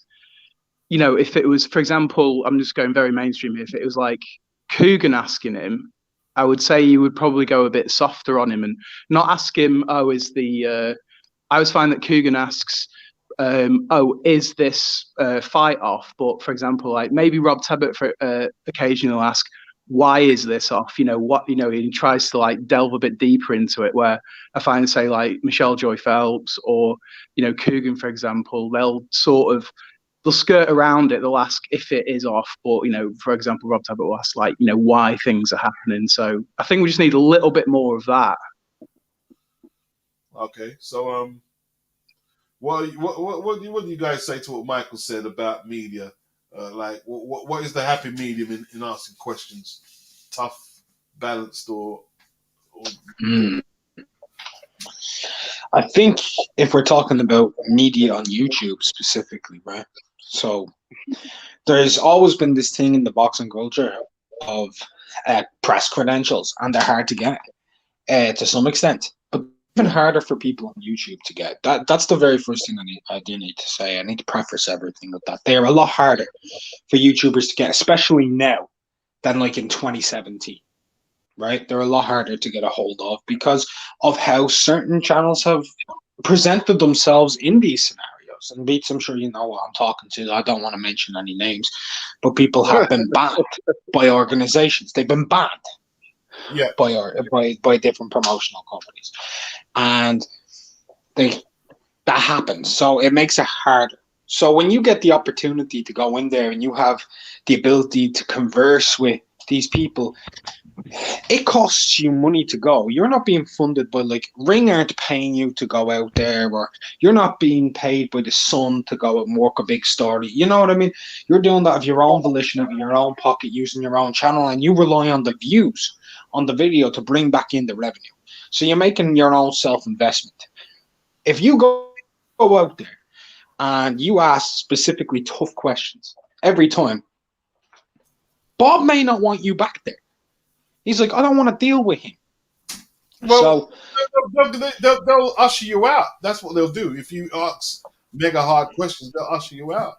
if it was, for example, I'm just going very mainstream here. If it was like Coogan asking him, I would say you would probably go a bit softer on him and not ask him, I always find that Coogan asks, is this fight off? But for example, like maybe Rob Tebbett occasionally will ask, why is this off? He tries to like delve a bit deeper into it, where I find, say, like Michelle Joy Phelps or, Coogan, for example, they'll skirt around it. They'll ask if it is off. But, for example, Rob Tebbett will ask like, why things are happening. So I think we just need a little bit more of that. Okay. So, what do you guys say to what Michael said about media? Like, what is the happy medium in asking questions? Tough, balanced, or... I think if we're talking about media on YouTube specifically, right? So there's always been this thing in the boxing culture of press credentials, and they're hard to get to some extent. But even harder for people on YouTube to get. That's the very first thing I do need to say. I need to preface everything with that. They're a lot harder for YouTubers to get, especially now, than like in 2017, right? They're a lot harder to get a hold of because of how certain channels have presented themselves in these scenarios. And Beats, I'm sure you know what I'm talking to. I don't want to mention any names, but people have been banned by organizations. They've been banned. Yeah, by different promotional companies, and that happens. So it makes it harder. So when you get the opportunity to go in there and you have the ability to converse with these people, it costs you money to go. You're not being funded by, like, Ring aren't paying you to go out there, or you're not being paid by the Sun to go out and work a big story. You know what I mean? You're doing that of your own volition, of your own pocket, using your own channel, and you rely on the views on the video to bring back in the revenue. So you're making your own self-investment. If you go go out there and you ask specifically tough questions every time, Bob may not want you back there. He's like, I don't want to deal with him. Well, they'll usher you out. That's what they'll do. If you ask mega hard questions, they'll usher you out.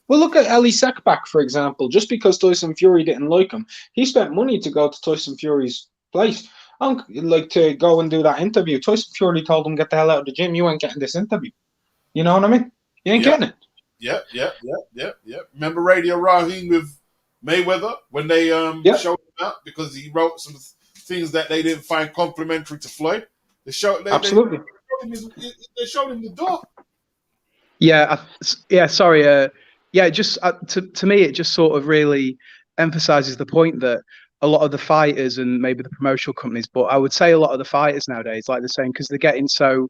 Well, look at Ellie Seckbach, for example. Just because Tyson Fury didn't like him, he spent money to go to Tyson Fury's place. Like to go and do that interview. Tyson Fury told him, get the hell out of the gym. You ain't getting this interview. You know what I mean? You ain't getting it. Yep. Remember Radio Raheem with Mayweather when they showed him out because he wrote some things that they didn't find complimentary to Floyd? Absolutely. They showed him the door. Sorry. Just to me, it just sort of really emphasizes the point that a lot of the fighters and maybe the promotional companies, but I would say a lot of the fighters nowadays, like they're saying, because they're getting so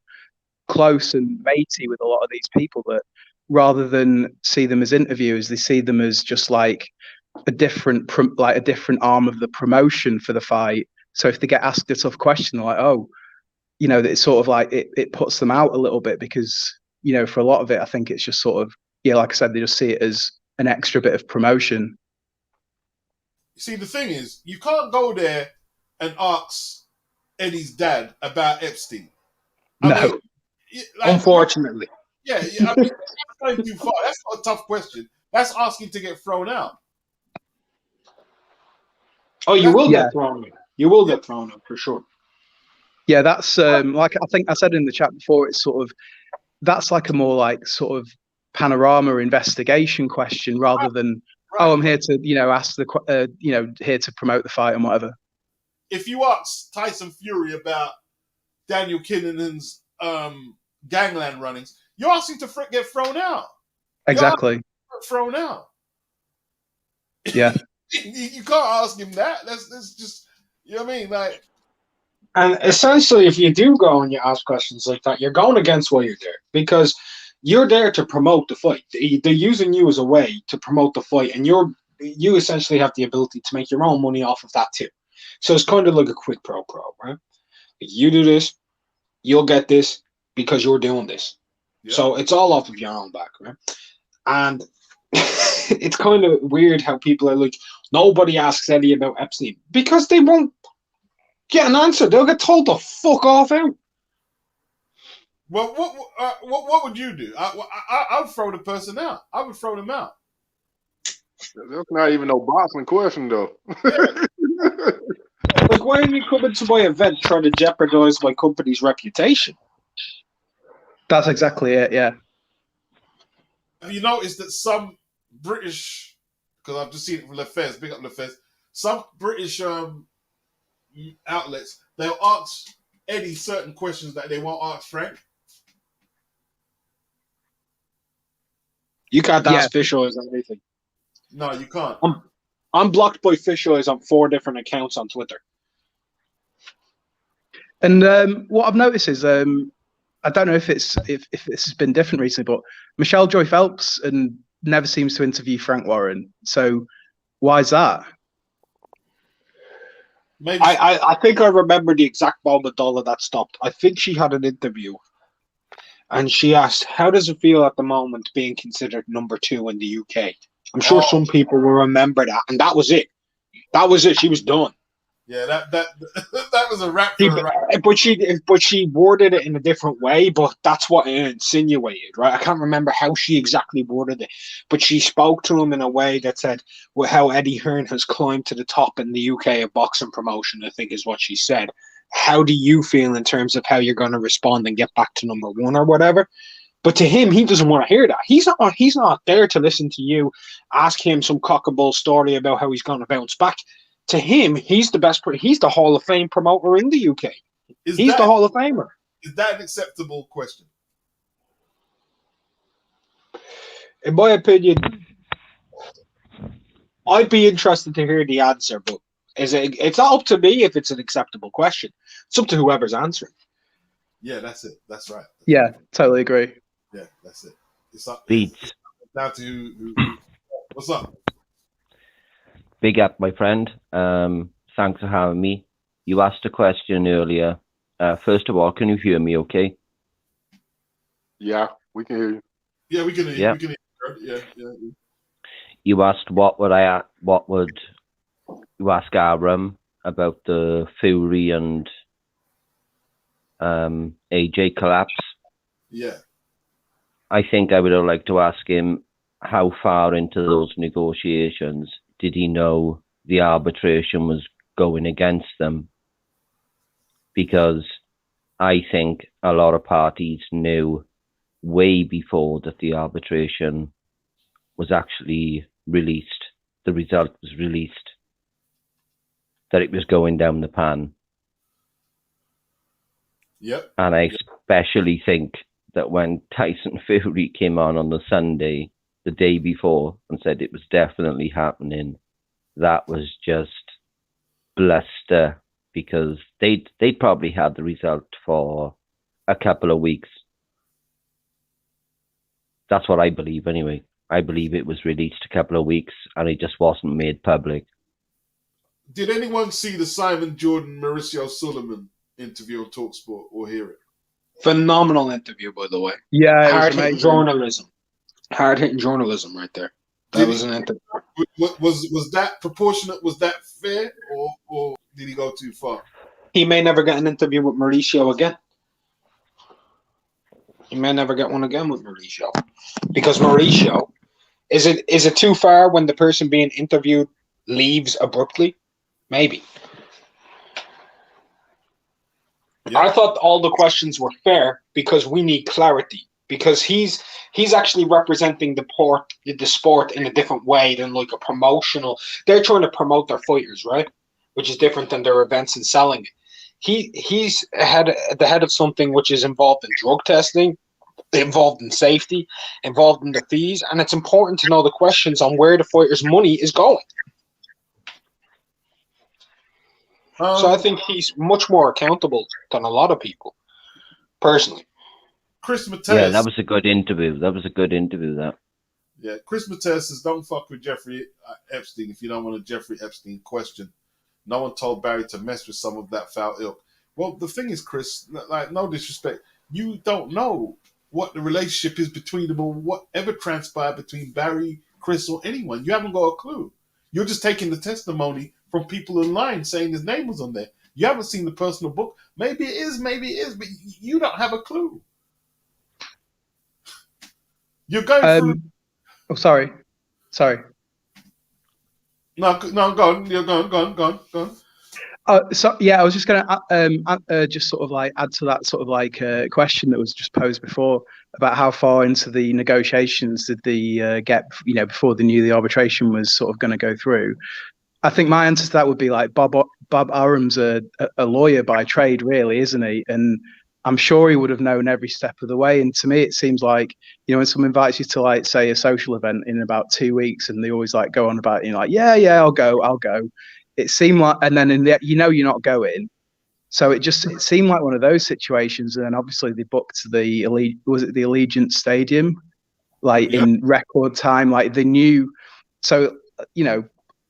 close and matey with a lot of these people that rather than see them as interviewers, they see them as just like a different arm of the promotion for the fight. So if they get asked a tough question, they're like, oh, you know, it's sort of like it puts them out a little bit because, you know, for a lot of it, I think it's just sort of, like I said, they just see it as an extra bit of promotion. See, the thing is, you can't go there and ask Eddie's dad about Epstein. No. Unfortunately. Yeah, I mean, that's going too far. That's not a tough question. That's asking to get thrown out. Oh, you will get thrown out. You will get thrown out for sure. Yeah, that's like I think I said in the chat before. It's sort of that's like a more like sort of panorama investigation question rather than I'm here to ask the here to promote the fight and whatever. If you ask Tyson Fury about Daniel Kinnan's gangland runnings, you're asking to get thrown out. Exactly. Thrown out. Yeah. You can't ask him that. That's just, you know what I mean? Like, and essentially, if you do go and you ask questions like that, you're going against why you're there because you're there to promote the fight. They're using you as a way to promote the fight, and you essentially have the ability to make your own money off of that too. So it's kind of like a quid pro quo, right? You do this, you'll get this because you're doing this. Yeah. So it's all off of your own back, right? And it's kind of weird how people are like, nobody asks Eddie about Epstein because they won't get an answer. They'll get told to fuck off out. Well, what would you do? I would throw the person out. I would throw them out. That's not even no boxing question, though. Like, why are you coming to my event trying to jeopardize my company's reputation? That's exactly it, yeah. Have you noticed that some British, because I've just seen it from Lefez, big up Lefez, some British outlets, they'll ask Eddie certain questions that they won't ask Frank? You can't ask fish oils on anything. No, you can't. I'm blocked by fish oils on 4 different accounts on Twitter. And what I've noticed is, I don't know if this has been different recently, but Michelle Joy Phelps never seems to interview Frank Warren. So why is that? Maybe I think I remember the exact moment all of that stopped. I think she had an interview and she asked, how does it feel at the moment being considered number 2 in the UK? I'm sure some people will remember that. And that was it. That was it. She was done. Yeah, that was a wrap for her. But she worded it in a different way, but that's what it insinuated, right? I can't remember how she exactly worded it, but she spoke to him in a way that said, well, how Eddie Hearn has climbed to the top in the UK of boxing promotion, I think is what she said. How do you feel in terms of how you're going to respond and get back to number 1 or whatever? But to him, he doesn't want to hear that. He's not there to listen to you, ask him some cock and bull story about how he's going to bounce back. To him, he's the best. He's the Hall of Fame promoter in the UK. He's the Hall of Famer. Is that an acceptable question? In my opinion, I'd be interested to hear the answer, but it's not up to me if it's an acceptable question. It's up to whoever's answering. Yeah, that's it. That's right. Yeah, totally agree. Yeah, that's it. It's up. Beats. It's down to who. What's up? Big up, my friend. Thanks for having me. You asked a question earlier. First of all, can you hear me okay? Yeah. We can hear you. Yeah, we can hear you. Yeah. We can hear you. Yeah. You asked what would you ask Aram about the Fury and AJ collapse? Yeah. I think I would have liked to ask him how far into those negotiations did he know the arbitration was going against them? Because I think a lot of parties knew way before that the arbitration was actually released, the result was released, that it was going down the pan. Yep. And I especially think that when Tyson Fury came on the Sunday, the day before, and said it was definitely happening, that was just bluster, because they'd probably had the result for a couple of weeks. That's what I believe anyway. I believe it was released a couple of weeks and it just wasn't made public. Did anyone see the Simon Jordan Mauricio Sullivan interview on TalkSport or hear it? Phenomenal interview, by the way. Yeah, it was Hard-hitting amazing. journalism. Hard-hitting journalism right there. That was an interview. Was that proportionate? Was that fair, or did he go too far? He may never get an interview with Mauricio again. He may never get one again with Mauricio. Because Mauricio, is it too far when the person being interviewed leaves abruptly? Maybe. Yeah. I thought all the questions were fair because we need clarity. Because he's actually representing the sport in a different way than like a promotional. They're trying to promote their fighters, right? Which is different than their events and selling it. He's at the head of something which is involved in drug testing, involved in safety, involved in the fees, and it's important to know the questions on where the fighter's money is going. So I think he's much more accountable than a lot of people, personally. Chris Mathias. Yeah, that was a good interview. That. Yeah, Chris Mathias says, don't fuck with Jeffrey Epstein if you don't want a Jeffrey Epstein question. No one told Barry to mess with some of that foul ilk. Well, the thing is, Chris, like, no disrespect, you don't know what the relationship is between them or whatever transpired between Barry, Chris, or anyone. You haven't got a clue. You're just taking the testimony from people online saying his name was on there. You haven't seen the personal book. Maybe it is, but you don't have a clue. You're going through... Oh, sorry. No, go on. You're go on. So yeah, I was just going to just sort of like add to that sort of like question that was just posed before about how far into the negotiations did they get, before they knew the arbitration was sort of going to go through. I think my answer to that would be like Bob Aram's a lawyer by trade, really, isn't he? And I'm sure he would have known every step of the way. And to me, it seems like, when someone invites you to, like, say, a social event in about 2 weeks, and they always like go on about, like, yeah, I'll go. It seemed like, and then you're not going. So it seemed like one of those situations. And then obviously they booked the Allegiant Stadium, like in record time, like they knew. So,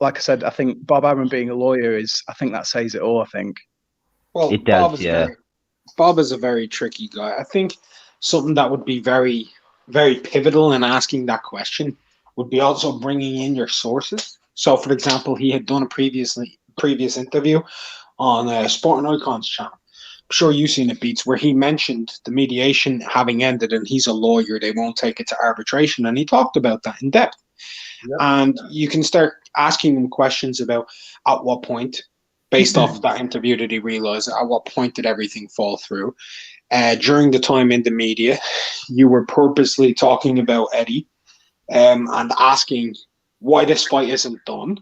like I said, I think Bob Arum being a lawyer I think that says it all, I think. Well, it does, Bob is a very tricky guy. I think something that would be very, very pivotal in asking that question would be also bringing in your sources. So, for example, he had done a previous interview on Sporting Icons channel. I'm sure you've seen it, Beats, where he mentioned the mediation having ended and he's a lawyer. They won't take it to arbitration. And he talked about that in depth. Yep. And you can start asking him questions about at what point, based off of that interview, did he realize at what point did everything fall through? During the time in the media, you were purposely talking about Eddie and asking why this fight isn't done.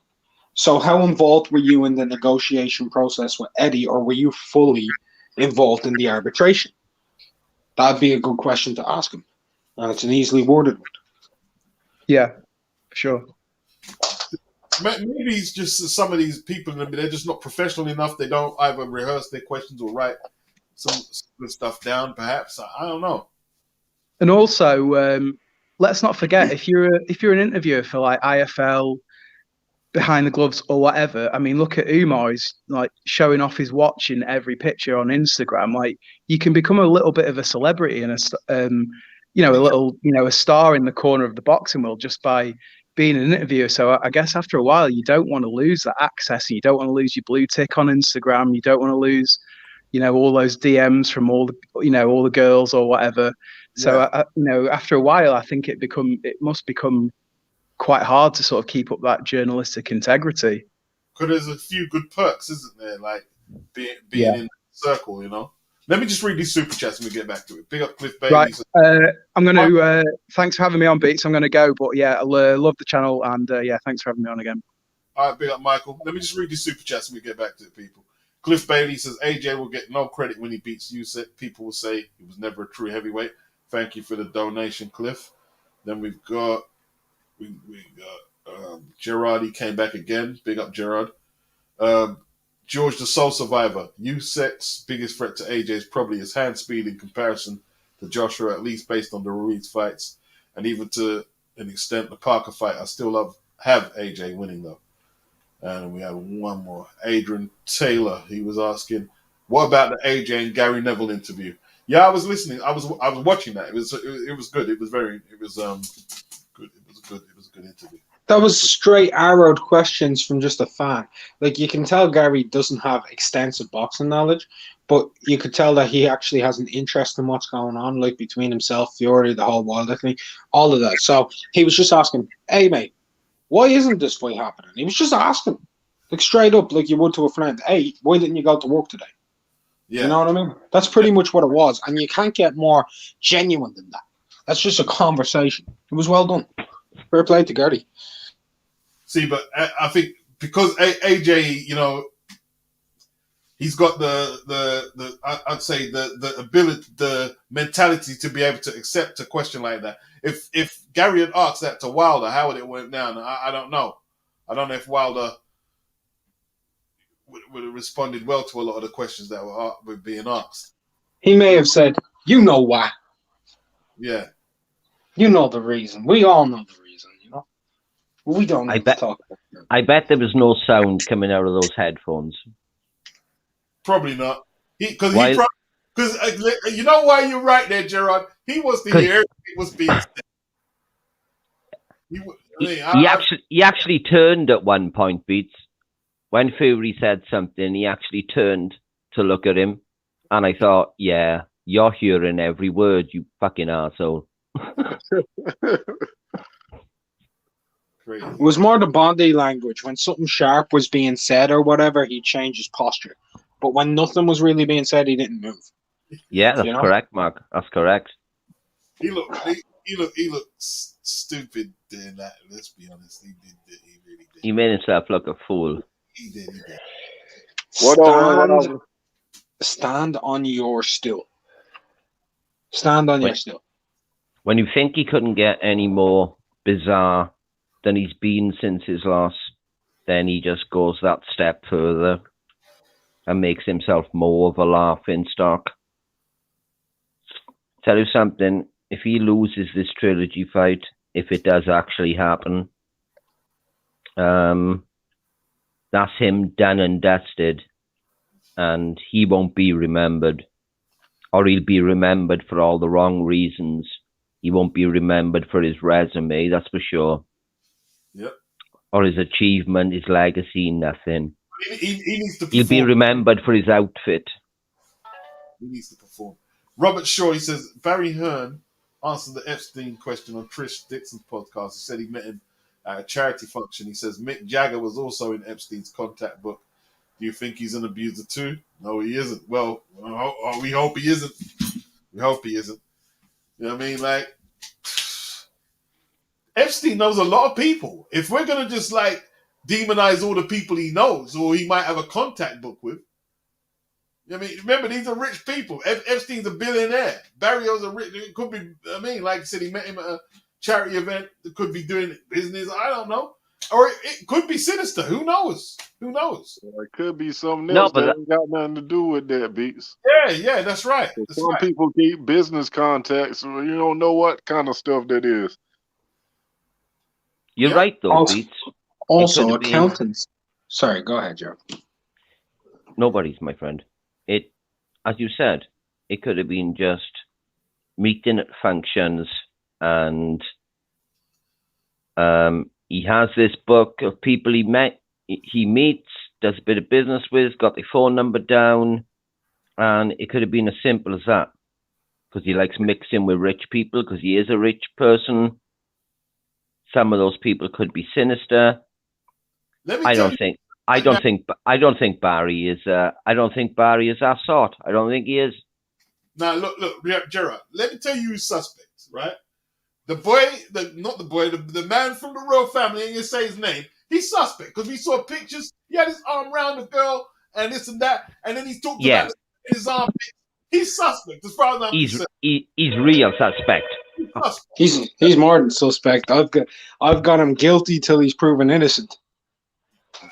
So how involved were you in the negotiation process with Eddie, or were you fully involved in the arbitration? That'd be a good question to ask him. And it's an easily worded one. Yeah, for sure. Maybe it's just some of these people, they're just not professional enough. They don't either rehearse their questions or write some good stuff down, perhaps. I don't know. And also, let's not forget, if you're an interviewer for like IFL, Behind the Gloves or whatever, I mean, look at Umar. He's like showing off his watch in every picture on Instagram. Like, you can become a little bit of a celebrity a little, a star in the corner of the boxing world just by being an interviewer. So I guess after a while, you don't want to lose that access, and you don't want to lose your blue tick on Instagram. You don't want to lose, all those DMs from all the girls or whatever. So after a while, I think it must become quite hard to sort of keep up that journalistic integrity. Because there's a few good perks, isn't there? Like being in the circle, Let me just read these super chats and we get back to it. Big up Cliff Bailey. Right. I'm going to, thanks for having me on, Beats. I'm going to go, but yeah, I love the channel, and thanks for having me on again. All right, big up Michael. Let me just read these super chats and we get back to it, people. Cliff Bailey says, AJ will get no credit when he beats Usyk. People will say he was never a true heavyweight. Thank you for the donation, Cliff. Then we've got, Gerard. He came back again. Big up Gerard. George the Soul Survivor. Usyk's biggest threat to AJ is probably his hand speed in comparison to Joshua, at least based on the Ruiz fights, and even to an extent the Parker fight. I still have AJ winning though. And we have one more. Adrian Taylor. He was asking, what about the AJ and Gary Neville interview? Yeah, I was listening. I was watching that. It was good. It was good. It was a good interview. That was straight arrowed questions from just a fan. Like, you can tell Gary doesn't have extensive boxing knowledge, but you could tell that he actually has an interest in what's going on, like between himself, Fury, the whole Wilder thing, all of that. So he was just asking, hey, mate, why isn't this fight happening? He was just asking, like straight up, like you would to a friend, hey, why didn't you go to work today? Yeah. You know what I mean? That's pretty much what it was. And you can't get more genuine than that. That's just a conversation. It was well done. Fair play to Gary. See, but I think because AJ, he's got I'd say the ability, the mentality to be able to accept a question like that. If Gary had asked that to Wilder, how would it went down? I don't know. I don't know if Wilder would have responded well to a lot of the questions that were being asked. He may have said, "You know why." Yeah. You know the reason. We all know the reason, We don't need to talk about it. I bet there was no sound coming out of those headphones. Probably not. Because you know why you're right there, Gerard? He wants to hear everything was being said. He actually turned at one point, Beats. When Fury said something, he actually turned to look at him. And I thought, yeah, you're hearing every word, you fucking arsehole. It was more the body language. When something sharp was being said or whatever, he'd change his posture. But when nothing was really being said, he didn't move. Yeah, that's correct, Mark. That's correct. He looked stupid doing that. Let's be honest. He really did. He made himself look a fool. He did. Stand on your stool. Stand on your stool. When you think he couldn't get any more bizarre than he's been since his loss, then he just goes that step further and makes himself more of a laughing stock. Tell you something, if he loses this trilogy fight, if it does actually happen, that's him done and dusted, and he won't be remembered, or he'll be remembered for all the wrong reasons. He won't be remembered for his resume, that's for sure. Yep. Or his achievement, his legacy, nothing. He needs to perform. He'll be remembered for his outfit. He needs to perform. Robert Shaw, he says, Barry Hearn answered the Epstein question on Trish Dixon's podcast. He said he met him at a charity function. He says Mick Jagger was also in Epstein's contact book. Do you think he's an abuser too? No, he isn't. Well, we hope he isn't. We hope he isn't. You know what I mean? Like, Epstein knows a lot of people. If we're going to just like demonize all the people he knows or he might have a contact book with, I mean, remember, these are rich people. Epstein's a billionaire. Barrio's a rich, it could be, like I said, he met him at a charity event. It could be doing business. I don't know. Or it could be sinister. Who knows? Who knows? Well, it could be something else that ain't got nothing to do with that, Beats. Yeah, that's right. Some people keep business contacts, so you don't know what kind of stuff that is. You're right, though, Beats. Also, accountants. Sorry, go ahead, Joe. Nobody's, my friend. As you said, it could have been just meeting at functions, and he has this book of people he meets, does a bit of business with, got their phone number down, and it could have been as simple as that, because he likes mixing with rich people, because he is a rich person. Some of those people could be sinister. I don't think Barry is that sort. I don't think he is. Now look, Gerard. Let me tell you who's suspects, right? The boy, the man from the royal family. And you say his name. He's suspect because we saw pictures. He had his arm around the girl and this and that, and then he talked about his arm. He's suspect as far as I'm concerned. He's real suspect. He's more than suspect. I've got him guilty till he's proven innocent.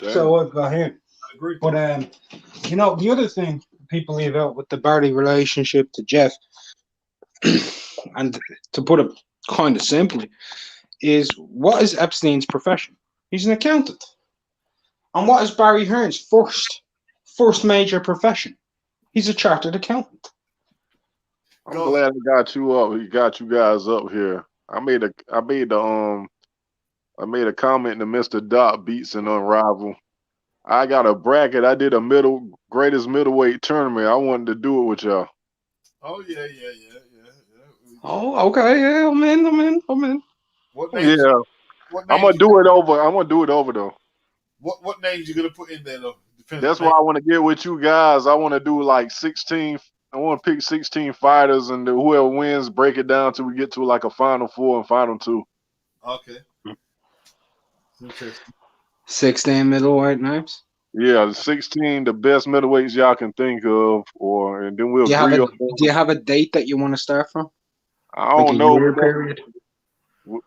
Damn. So I've got him. I agree. But the other thing people leave out with the Barry relationship to Jeff, and to put it kind of simply, is what is Epstein's profession? He's an accountant. And what is Barry Hearn's first major profession? He's a chartered accountant. I'm glad he got you up. He got you guys up here. I made a comment to Mr. Doc Beats and Unrivaled. I got a bracket. I did a greatest middleweight tournament. I wanted to do it with y'all. Oh yeah. Oh, okay, yeah, I'm in. What names? Yeah. I'm gonna do it over though. What names you gonna put in there though? That's why I want to get with you guys. I want to do like 16. I want to pick 16 fighters, and whoever wins, break it down till we get to like a final 4 and final 2. Okay. Interesting. 16 middleweight names. Yeah, 16 the best middleweights y'all can think of, and then we'll. Do you have a date that you want to start from? I don't know. Period.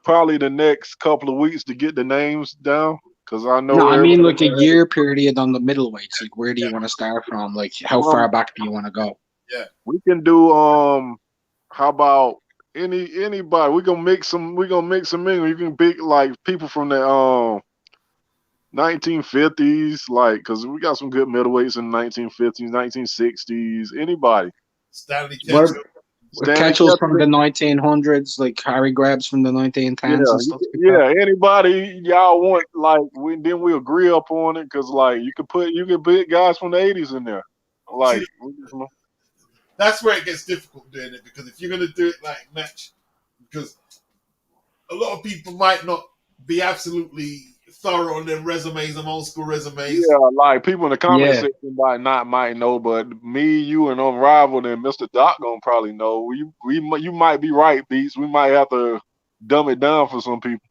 Probably the next couple of weeks to get the names down, because I know. No, I mean like a year period on the middleweights. Like, where do you want to start from? Like, how far back do you want to go? Yeah, we can do. How about anybody? We're gonna mix them in. You can pick like people from the 1950s, like, because we got some good middleweights in the 1950s, 1960s. Anybody? Stanley Ketchel. Ketchel's from the 1900s, like Harry Grabs from the 1910s and stuff. Yeah, anybody y'all want, like, then we agree up on it, because like you can put guys from the 80s in there, like. That's where it gets difficult doing it, because if you're gonna do it like match, because a lot of people might not be absolutely thorough on their resumes, them old school resumes. Yeah, like people in the comment section might know, but me, you, and Unrivaled and Mr. Doc gonna probably know. You might be right, Beats. We might have to dumb it down for some people.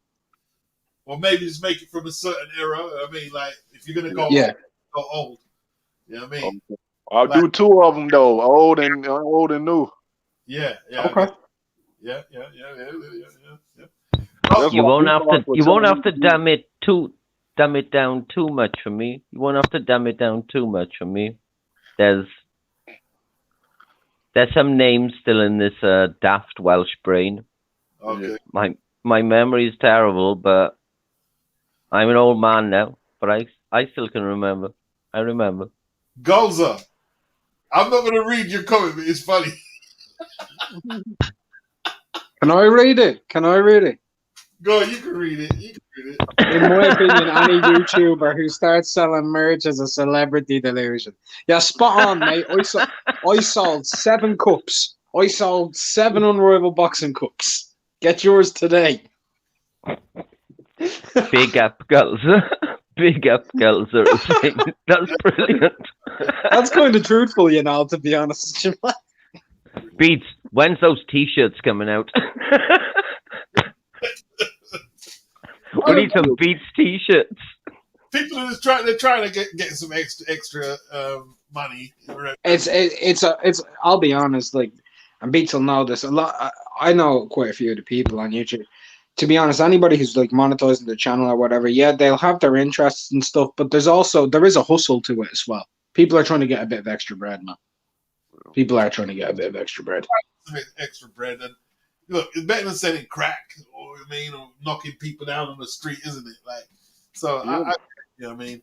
Or maybe just make it from a certain era. I mean, like if you're gonna go old, you know what I mean? Okay. I'll do 2 of them though, old and new. Yeah. Okay. Yeah. You won't have to dumb it down too much for me. You won't have to dumb it down too much for me. There's some names still in this daft Welsh brain. Okay. My memory is terrible, but I'm an old man now. But I still can remember. I remember. Golza. I'm not going to read your comment, but it's funny. Can I read it? Go, you can read it. In my opinion, any YouTuber who starts selling merch is a celebrity delusion. Yeah, spot on, mate. I sold 7 cups. I sold 7 Unrivaled boxing cups. Get yours today. Big up, girls. Big up, girls. That's brilliant. That's kind of truthful, you know, to be honest with you. Beats, when's those T-shirts coming out? We need some Beats T-shirts. People are just trying to get some extra money. It's I'll be honest, like, and Beats will know this a lot. I know quite a few of the people on YouTube. To be honest, anybody who's like monetizing their channel or whatever, yeah, they'll have their interests and stuff, but there is a hustle to it as well. People are trying to get a bit of extra bread, man. People are trying to get a bit of extra bread. Extra bread, and look, it's better than selling crack, or knocking people down on the street, isn't it? Like, so you know what I mean.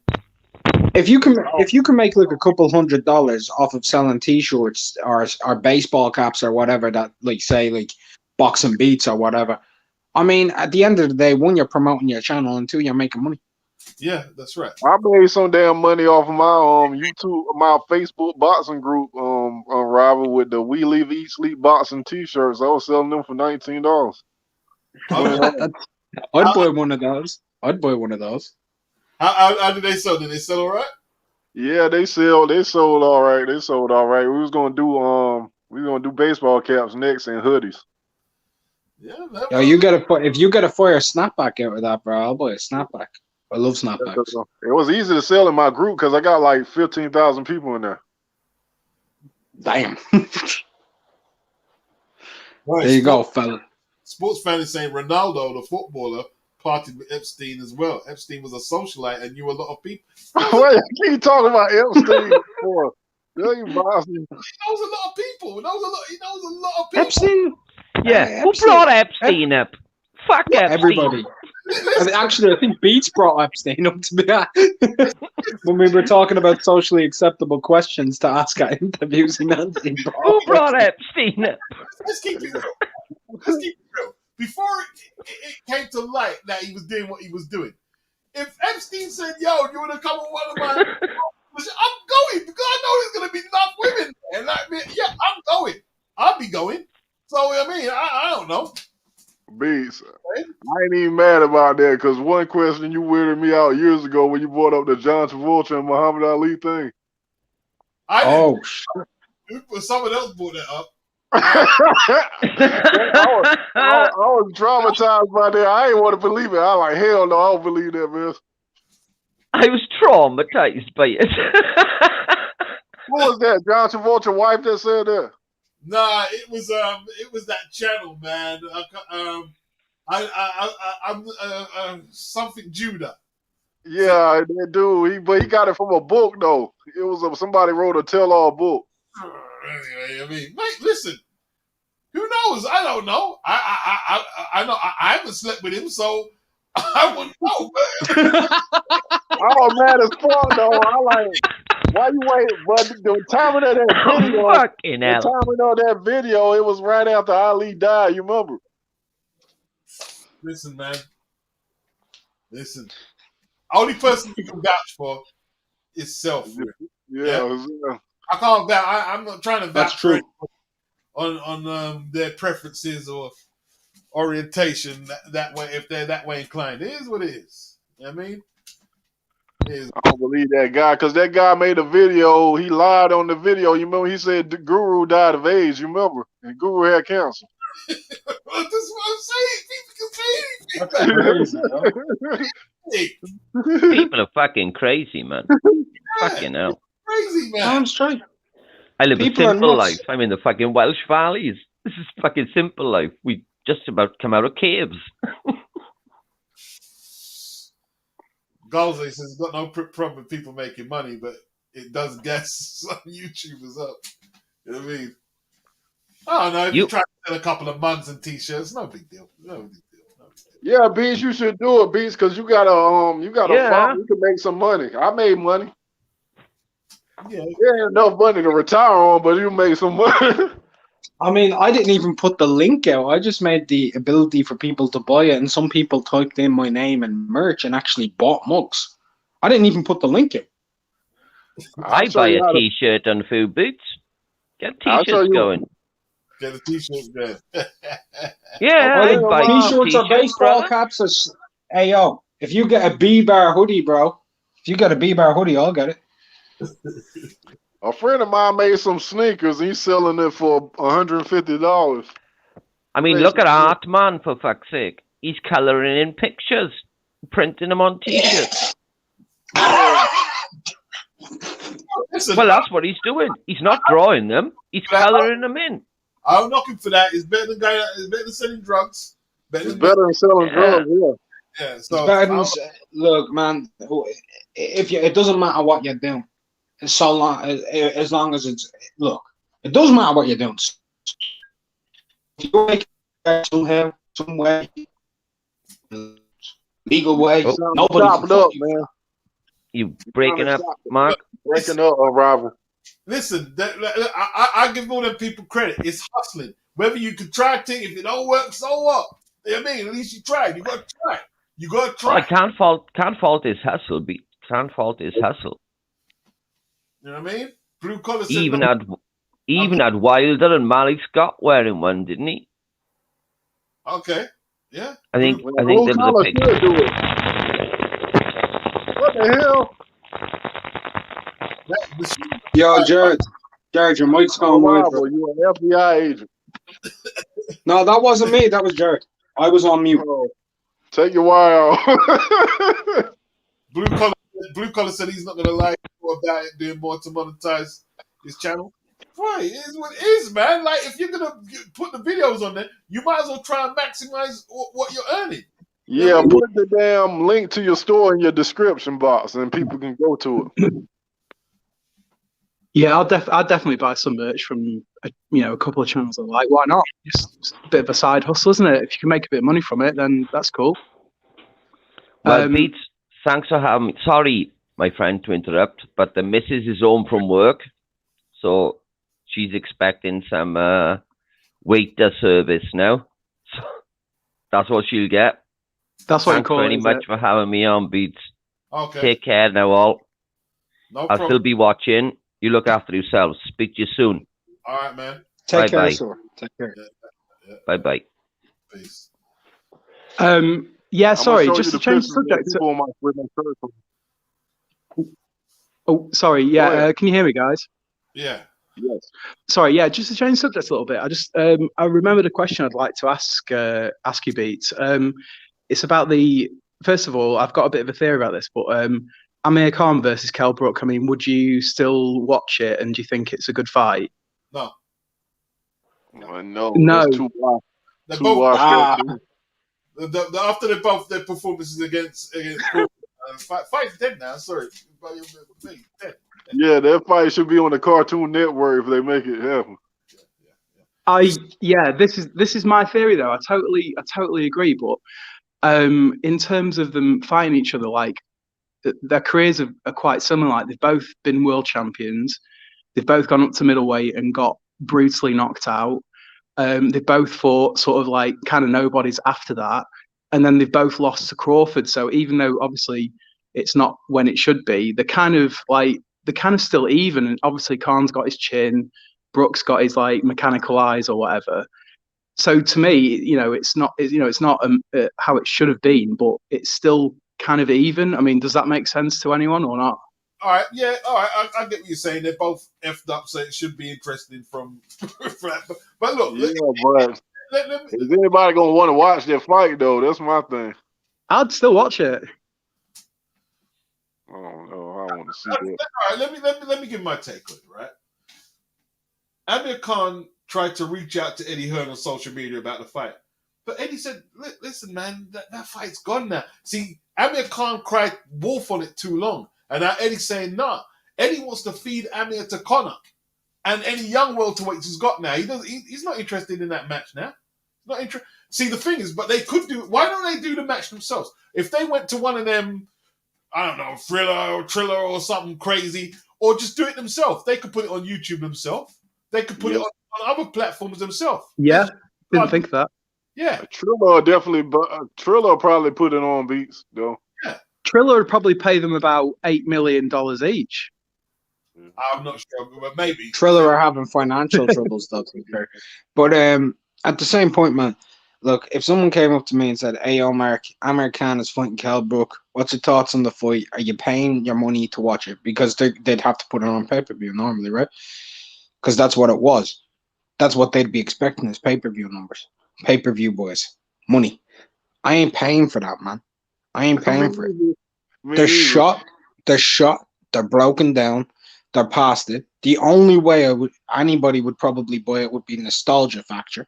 if you can make like a couple $100 off of selling T-shirts or baseball caps or whatever that like say like Boxing Beats or whatever, I mean at the end of the day, one, you're promoting your channel, and two, you're making money. Yeah, that's right. I made some damn money off of my YouTube, my Facebook boxing group, rival with the We Live Eat Sleep boxing T-shirts. I was selling them for $19. I'd buy one of those. I'd buy one of those. How did they sell? Did they sell all right? Yeah, they sold all right. They sold all right. We was gonna do baseball caps next and hoodies. Yeah, Yo, if you get a fire snapback out of that, bro, I'll buy a snapback. I love snapbacks. It was easy to sell in my group because I got like 15,000 people in there. Damn. Right, there you go, fella. Sports fan is saying Ronaldo, the footballer, partied with Epstein as well. Epstein was a socialite and knew a lot of people. What are you talking about Epstein for? You Boston. He knows a lot of people. He knows a lot of people. Epstein? Yeah. Who brought Epstein up? Fuck Epstein. Everybody. Actually, I think Beats brought Epstein up to be honest. When we were talking about socially acceptable questions to ask at interviews. Who brought Epstein up? Let's keep it real. Before it came to light that he was doing what he was doing, if Epstein said, "Yo, you want to come on one of my," I'm going because I know there's gonna be enough women, and yeah, I'm going. I'll be going. So I mean, I don't know. Beats. I ain't even mad about that because one question you weirded me out years ago when you brought up the John Travolta and Muhammad Ali thing. Someone else brought that up. I was traumatized by that. I didn't want to believe it. I was like, hell no, I don't believe that, man. I was traumatized by it. Who was that? John Travolta's wife that said that? Nah, it was that channel, man. I'm something Judah. Yeah, that dude. But he got it from a book though. It was somebody wrote a tell-all book. Anyway, I mean, mate, listen. Who knows? I don't know. I know I haven't slept with him, so I wouldn't know. I was mad as fuck though. I like. Why you wait? But the timing of that video, that video, it was right after Ali died. You remember? Listen, man. Listen. Only person you can vouch for is self. Yeah. I can't vouch. I'm not trying to vouch. That's true. On their preferences or orientation that way. If they're that way inclined, it is what it is. You know what I mean? I don't believe that guy because that guy made a video. He lied on the video. You remember? He said the Guru died of AIDS. You remember? And Guru had cancer. That's what I'm saying. People can say anything. People are fucking crazy, man. Fucking hell. Crazy, man. I'm straight. I live a simple life. I'm in the fucking Welsh valleys. This is fucking simple life. We just about come out of caves. Golsey says he's got no problem with people making money, but it does gas some YouTubers up. You know what I mean? I don't know. If you try to sell a couple of mugs and T-shirts, no big deal. No big deal. Yeah, Beats, you should do it, Beats, because you got a you can make some money. I made money. Yeah, there ain't enough money to retire on, but you make some money. I mean, I didn't even put the link out. I just made the ability for people to buy it, and some people typed in my name and merch and actually bought mugs. I didn't even put the link out. I buy a T-shirt and food boots. Get T-shirts going. Get a T-shirt going. Yeah, I buy T-shirts or baseball caps. Hey, yo, if you get a B-Bar hoodie, bro, if you get a B-Bar hoodie, I'll get it. A friend of mine made some sneakers. He's selling it for $150. I mean, look at Art Man, for fuck's sake. He's colouring in pictures, printing them on T-shirts. Well, that's what he's doing. He's not drawing them. He's colouring them in. I'm knocking for that. It's better than selling drugs. It's better than selling drugs, yeah. Yeah. So look, man. It doesn't matter what you're doing. So long as it's it doesn't matter what you're doing. If you make it somehow, some way, legal way, nobody can up, man. You breaking up, Mark? Breaking up, rival. Listen, I give all them people credit. It's hustling. Whether you can try things, if it don't work, so what? You know what I mean? At least you tried. You got to try. You got to try. I can't fault his hustle. Can't fault his hustle. You know what I mean? Blue collar. Even had Wilder and Malik Scott wearing one, didn't he? Okay. Yeah. I think there was a picture. What the hell? Yo, Jared, your mic's going wide, bro. You an FBI agent? No, that wasn't me. That was Jared. I was on mute. Take your wire off. Blue collar said he's not going to lie about it, doing more to monetize his channel. Boy, it is what it is, man. Like, if you're going to put the videos on there, you might as well try and maximize what you're earning. Yeah, put the damn link to your store in your description box, and people can go to it. Yeah, I'll definitely buy some merch from a couple of channels I like. Why not? It's a bit of a side hustle, isn't it? If you can make a bit of money from it, then that's cool. Well, Pete, thanks for having me. Sorry, my friend, to interrupt, but the missus is home from work, so she's expecting some waiter service now. So that's what she'll get. That's what Thanks you call very it. much for having me on, Beats. Okay. Take care now, all. No I'll problem. still be watching. You look after yourselves. Speak to you soon. All right, man. Take care, Bye-bye. sir. Take care. Yeah. Bye-bye. Peace. Yeah, sorry, I'm gonna show just you to change the pictures of subject. people on my Twitter circle. Oh, sorry. Go Yeah, ahead. can you hear me, guys? Yeah. Yes. Sorry, yeah, just to change the subject a little bit. I just I remembered a question I'd like to ask you, Beats. It's about first of all, I've got a bit of a theory about this, but Amir Khan versus Kell Brook. I mean, would you still watch it, and do you think it's a good fight? No. No. No. That's too wild. They're Too both wild. after their performances against fight's dead now. Sorry, dead. Yeah, that fight should be on the Cartoon Network if they make it happen. This is my theory though. I totally agree. But in terms of them fighting each other, like their careers are quite similar. Like they've both been world champions. They've both gone up to middleweight and got brutally knocked out. They both fought sort of like kind of nobodies after that, and then they've both lost to Crawford. So even though obviously it's not when it should be, they're kind of still even. And obviously Khan's got his chin, Brooks got his like mechanical eyes or whatever. So to me, it's not how it should have been, but it's still kind of even. I mean, does that make sense to anyone or not? All right, yeah, all right. I get what you're saying. They're both effed up, so it should be interesting from. But look, Yeah, but is anybody gonna want to watch that fight though? That's my thing. I'd still watch it. I don't know. I don't want to see that. all right, let me give my take on it. Right, Amir Khan tried to reach out to Eddie Hearn on social media about the fight, but Eddie said, "Listen, man, that fight's gone now." See, Amir Khan cried wolf on it too long. And now Eddie's saying, nah. Eddie wants to feed Amir to Conor. And any young welterweights he's got now, he's not interested in that match now. Not interested. See, the thing is, but they could do it. Why don't they do the match themselves? If they went to one of them, I don't know, Triller or something crazy, or just do it themselves. They could put it on YouTube themselves. They could put it on other platforms themselves. Yeah, didn't think that. Yeah. Triller probably put it on Beats though. Triller would probably pay them about $8 million each. I'm not sure, but maybe. Triller are having financial troubles, though, to be fair. But at the same point, man, look, if someone came up to me and said, hey, Amir Khan is fighting Kell Brook, what's your thoughts on the fight? Are you paying your money to watch it? Because they'd have to put it on pay-per-view normally, right? Because that's what it was. That's what they'd be expecting is pay-per-view numbers. Pay-per-view, boys. Money. I ain't paying for that, man. I ain't paying for it. They're shot. They're broken down. They're past it. The only way anybody would probably buy it would be nostalgia factor,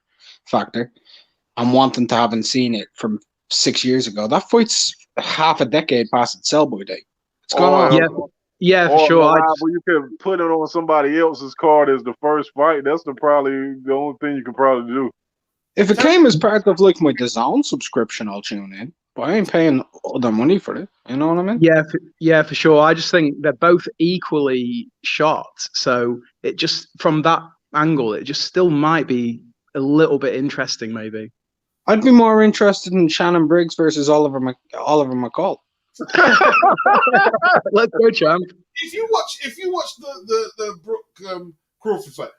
and wanting to haven't seen it from 6 years ago. That fight's half a decade past its sell-by date. It's gone on. Yeah, for sure. You can put it on somebody else's card as the first fight. That's probably the only thing you can probably do. If it came as part of like my DAZN subscription, I'll tune in. But I ain't paying other money for it. You know what I mean? Yeah, for sure. I just think they're both equally shot. So it just, from that angle, it just still might be a little bit interesting, maybe. I'd be more interested in Shannon Briggs versus Oliver McCall. Let's go, champ. If you watch the Brooke Crawford fight,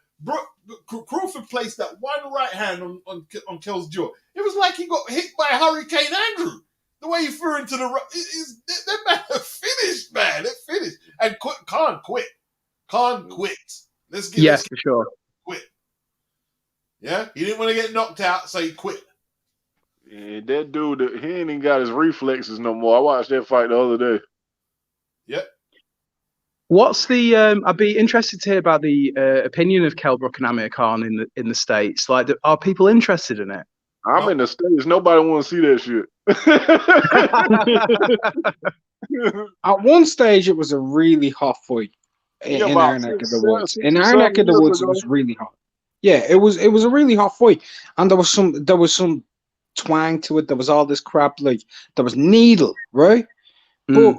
Crawford placed that one right hand on Kell's jaw. It was like he got hit by Hurricane Andrew. The way he threw into the that man finished, man. It finished. And Khan quit. Yes, for sure. Quit. Yeah, he didn't want to get knocked out, so he quit. Yeah, that dude, he ain't even got his reflexes no more. I watched that fight the other day. Yep. What's the? I'd be interested to hear about the opinion of Kell Brook and Amir Khan in the States. Like, are people interested in it? I'm in the States. Nobody want to see that shit. At one stage, it was a really hot fight in our neck of the woods. In our neck of the woods, it was really hot. Yeah, it was a really hot fight, and there was some twang to it. There was all this crap, like there was needle, right? But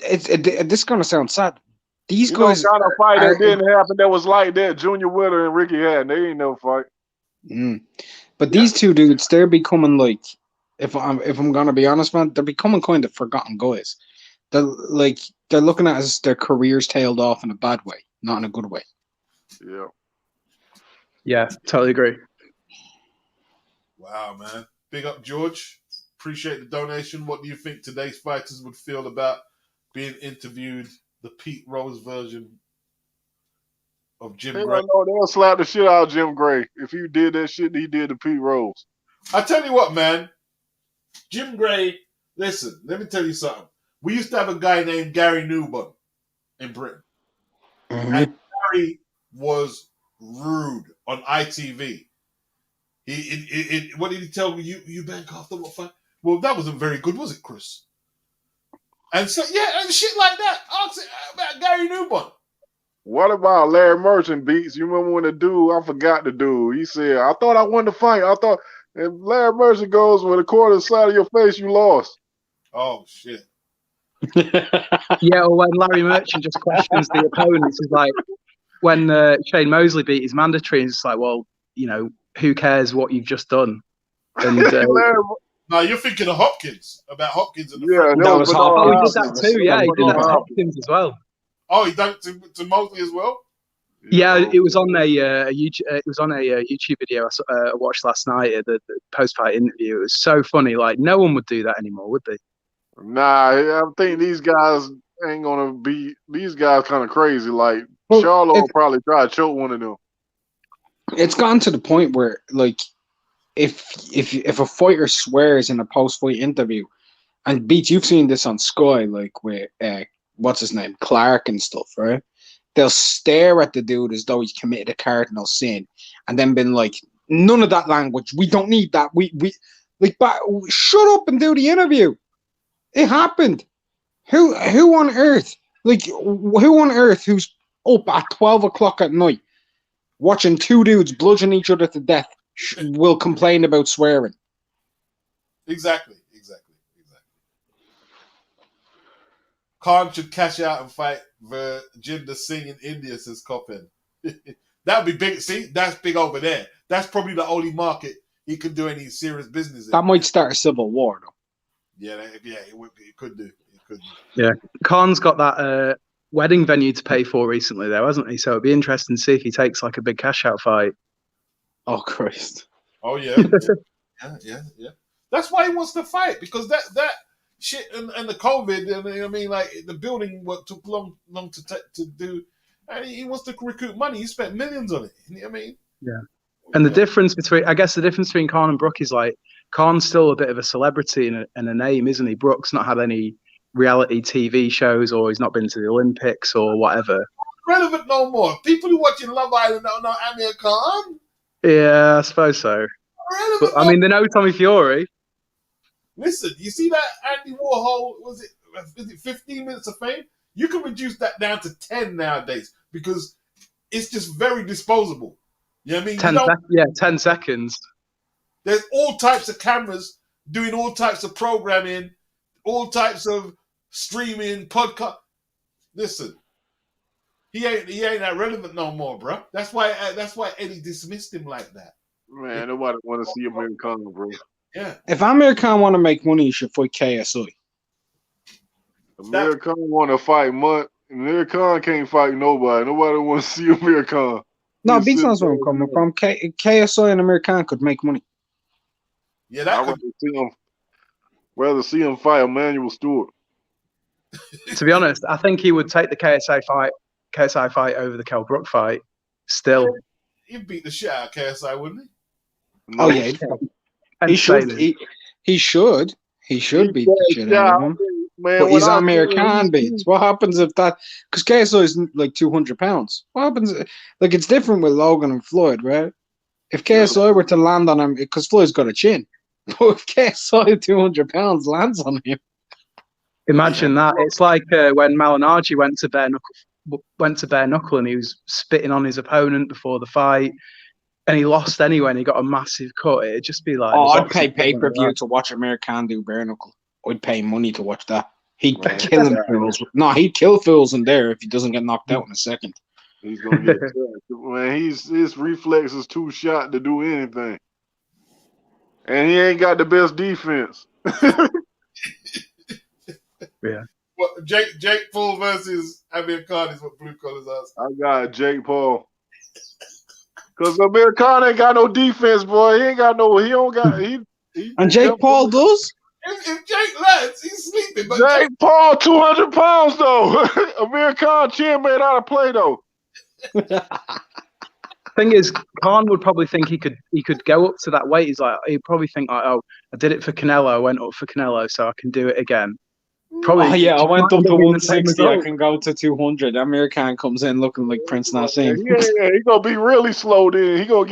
this is gonna sound sad. These guys got a fight that didn't happen that was like that. Junior Witter and Ricky Hatton, they ain't no fight. But these two dudes, they're becoming like, if I'm gonna be honest, man, they're becoming kind of forgotten guys. They're looking at as their careers tailed off in a bad way, not in a good way. Yeah. Yeah, totally agree. Wow, man. Big up, George. Appreciate the donation. What do you think today's fighters would feel about being interviewed, the Pete Rose version of Jim Gray? They'll slap the shit out of Jim Gray. If he did that shit he did to Pete Rose. I tell you what, man. Jim Gray, listen, let me tell you something. We used to have a guy named Gary Newbon in Britain. And Gary was rude on ITV. What did he tell me? You bank after what fight? Well, that wasn't very good, was it, Chris? And so, yeah, and shit like that. Ask about Gary Newbon. What about Larry Merchant beats? You remember when the dude, I forgot the dude, he said, I thought I won the fight. And Larry Merchant goes, with a quarter of the side of your face, you lost. Oh, shit. Yeah, or when Larry Merchant just questions the opponents, it's like when Shane Mosley beat his mandatory, and it's like, well, you know, who cares what you've just done? And no, you're thinking of Hopkins, about Hopkins. And that was Hopkins. Oh, he did that too. Yeah, he did that to Hopkins as well. Oh, he done it to Mosley as well. Yeah, it was on a YouTube. It was on a YouTube video I watched last night. The post-fight interview. It was so funny. Like, no one would do that anymore, would they? Nah, I think these guys ain't gonna be. These guys kind of crazy. Like, Charlo will probably try to choke one of them. It's gotten to the point where, like, if a fighter swears in a post-fight interview, and Beats, you've seen this on Sky, like with what's his name, Clark and stuff, right? They'll stare at the dude as though he's committed a cardinal sin, and then been like, none of that language. We don't need that. We like, shut up and do the interview. It happened. Who on earth? Like, who on earth who's up at 12 o'clock at night watching two dudes bludgeon each other to death will complain about swearing? Exactly. Khan should cash out and fight Jinder Singh in India, says Coppin. That would be big. See, that's big over there. That's probably the only market he could do any serious business in. That might start a civil war, though. Yeah, it could do. Yeah, Khan's got that wedding venue to pay for recently, though, hasn't he? So it'd be interesting to see if he takes like a big cash out fight. Oh Christ! Oh yeah, yeah. That's why he wants to fight, because that shit and the COVID, and I mean, like, the building work took long to do, and he wants to recoup money. He spent millions on it. You know what I mean? Yeah. And the difference between Khan and Brook is, like, Khan's still a bit of a celebrity and a name, isn't he? Brook's not had any reality TV shows, or he's not been to the Olympics or whatever. Relevant no more. People who watching Love Island don't know Amir Khan. Yeah, I suppose so. But, I mean, they know Tommy Fury. Listen, you see that Andy Warhol, was it 15 minutes of fame? You can reduce that down to 10 nowadays, because it's just very disposable. You know what I mean? 10 seconds. There's all types of cameras doing all types of programming, all types of streaming, podcast. Listen, he ain't that relevant no more, bro. That's why Eddie dismissed him like that. Man, nobody want to see Amir Khan, bro. Yeah. If Amir Khan want to make money, he should fight KSI. Amir Khan want to fight Amir Khan can't fight nobody. Nobody want to see Amir Khan. No, beats not where I'm coming from. KSI and Amir Khan could make money. Yeah, that I'd rather see him fight Emmanuel Stewart. To be honest, I think he would take the KSI fight over the Kell Brook fight. Still, he'd beat the shit out of KSI, wouldn't he? No, oh yeah, he should. He should beat the shit out of him. Man, but he's Amir Khan beats. What happens if that? Because KSI is like 200 pounds. What happens? Like it's different with Logan and Floyd, right? If KSI were to land on him, because Floyd's got a chin, but if KSI 200 pounds lands on him, imagine that. It's like when Malignaggi went to bare knuckle and he was spitting on his opponent before the fight, and he lost anyway, and he got a massive cut. It'd just be like, I'd pay pay-per-view to watch Amir Khan do bare knuckle. I'd pay money to watch that. He'd kill him fools. No, he'd kill fools in there if he doesn't get knocked out in a second. He's gonna get man. His reflex is too shot to do anything, and he ain't got the best defense. Yeah. Well, Jake Paul versus Amir Khan is what Blue Collars asked. I got Jake Paul. Cause Amir Khan ain't got no defense, boy. He don't got. And Jake Paul does. If Jake lands, he's sleeping. But Jake Paul, 200 pounds though. Amir Khan chin made out of play though. Thing is, Khan would probably think he could go up to that weight. He'd probably think like, oh, I did it for Canelo. I went up for Canelo, so I can do it again. Probably. Oh yeah, I went up to 160. I can go to 200. Amir Khan comes in looking like Prince Nassim. Yeah, he gonna be really slow. Then he gonna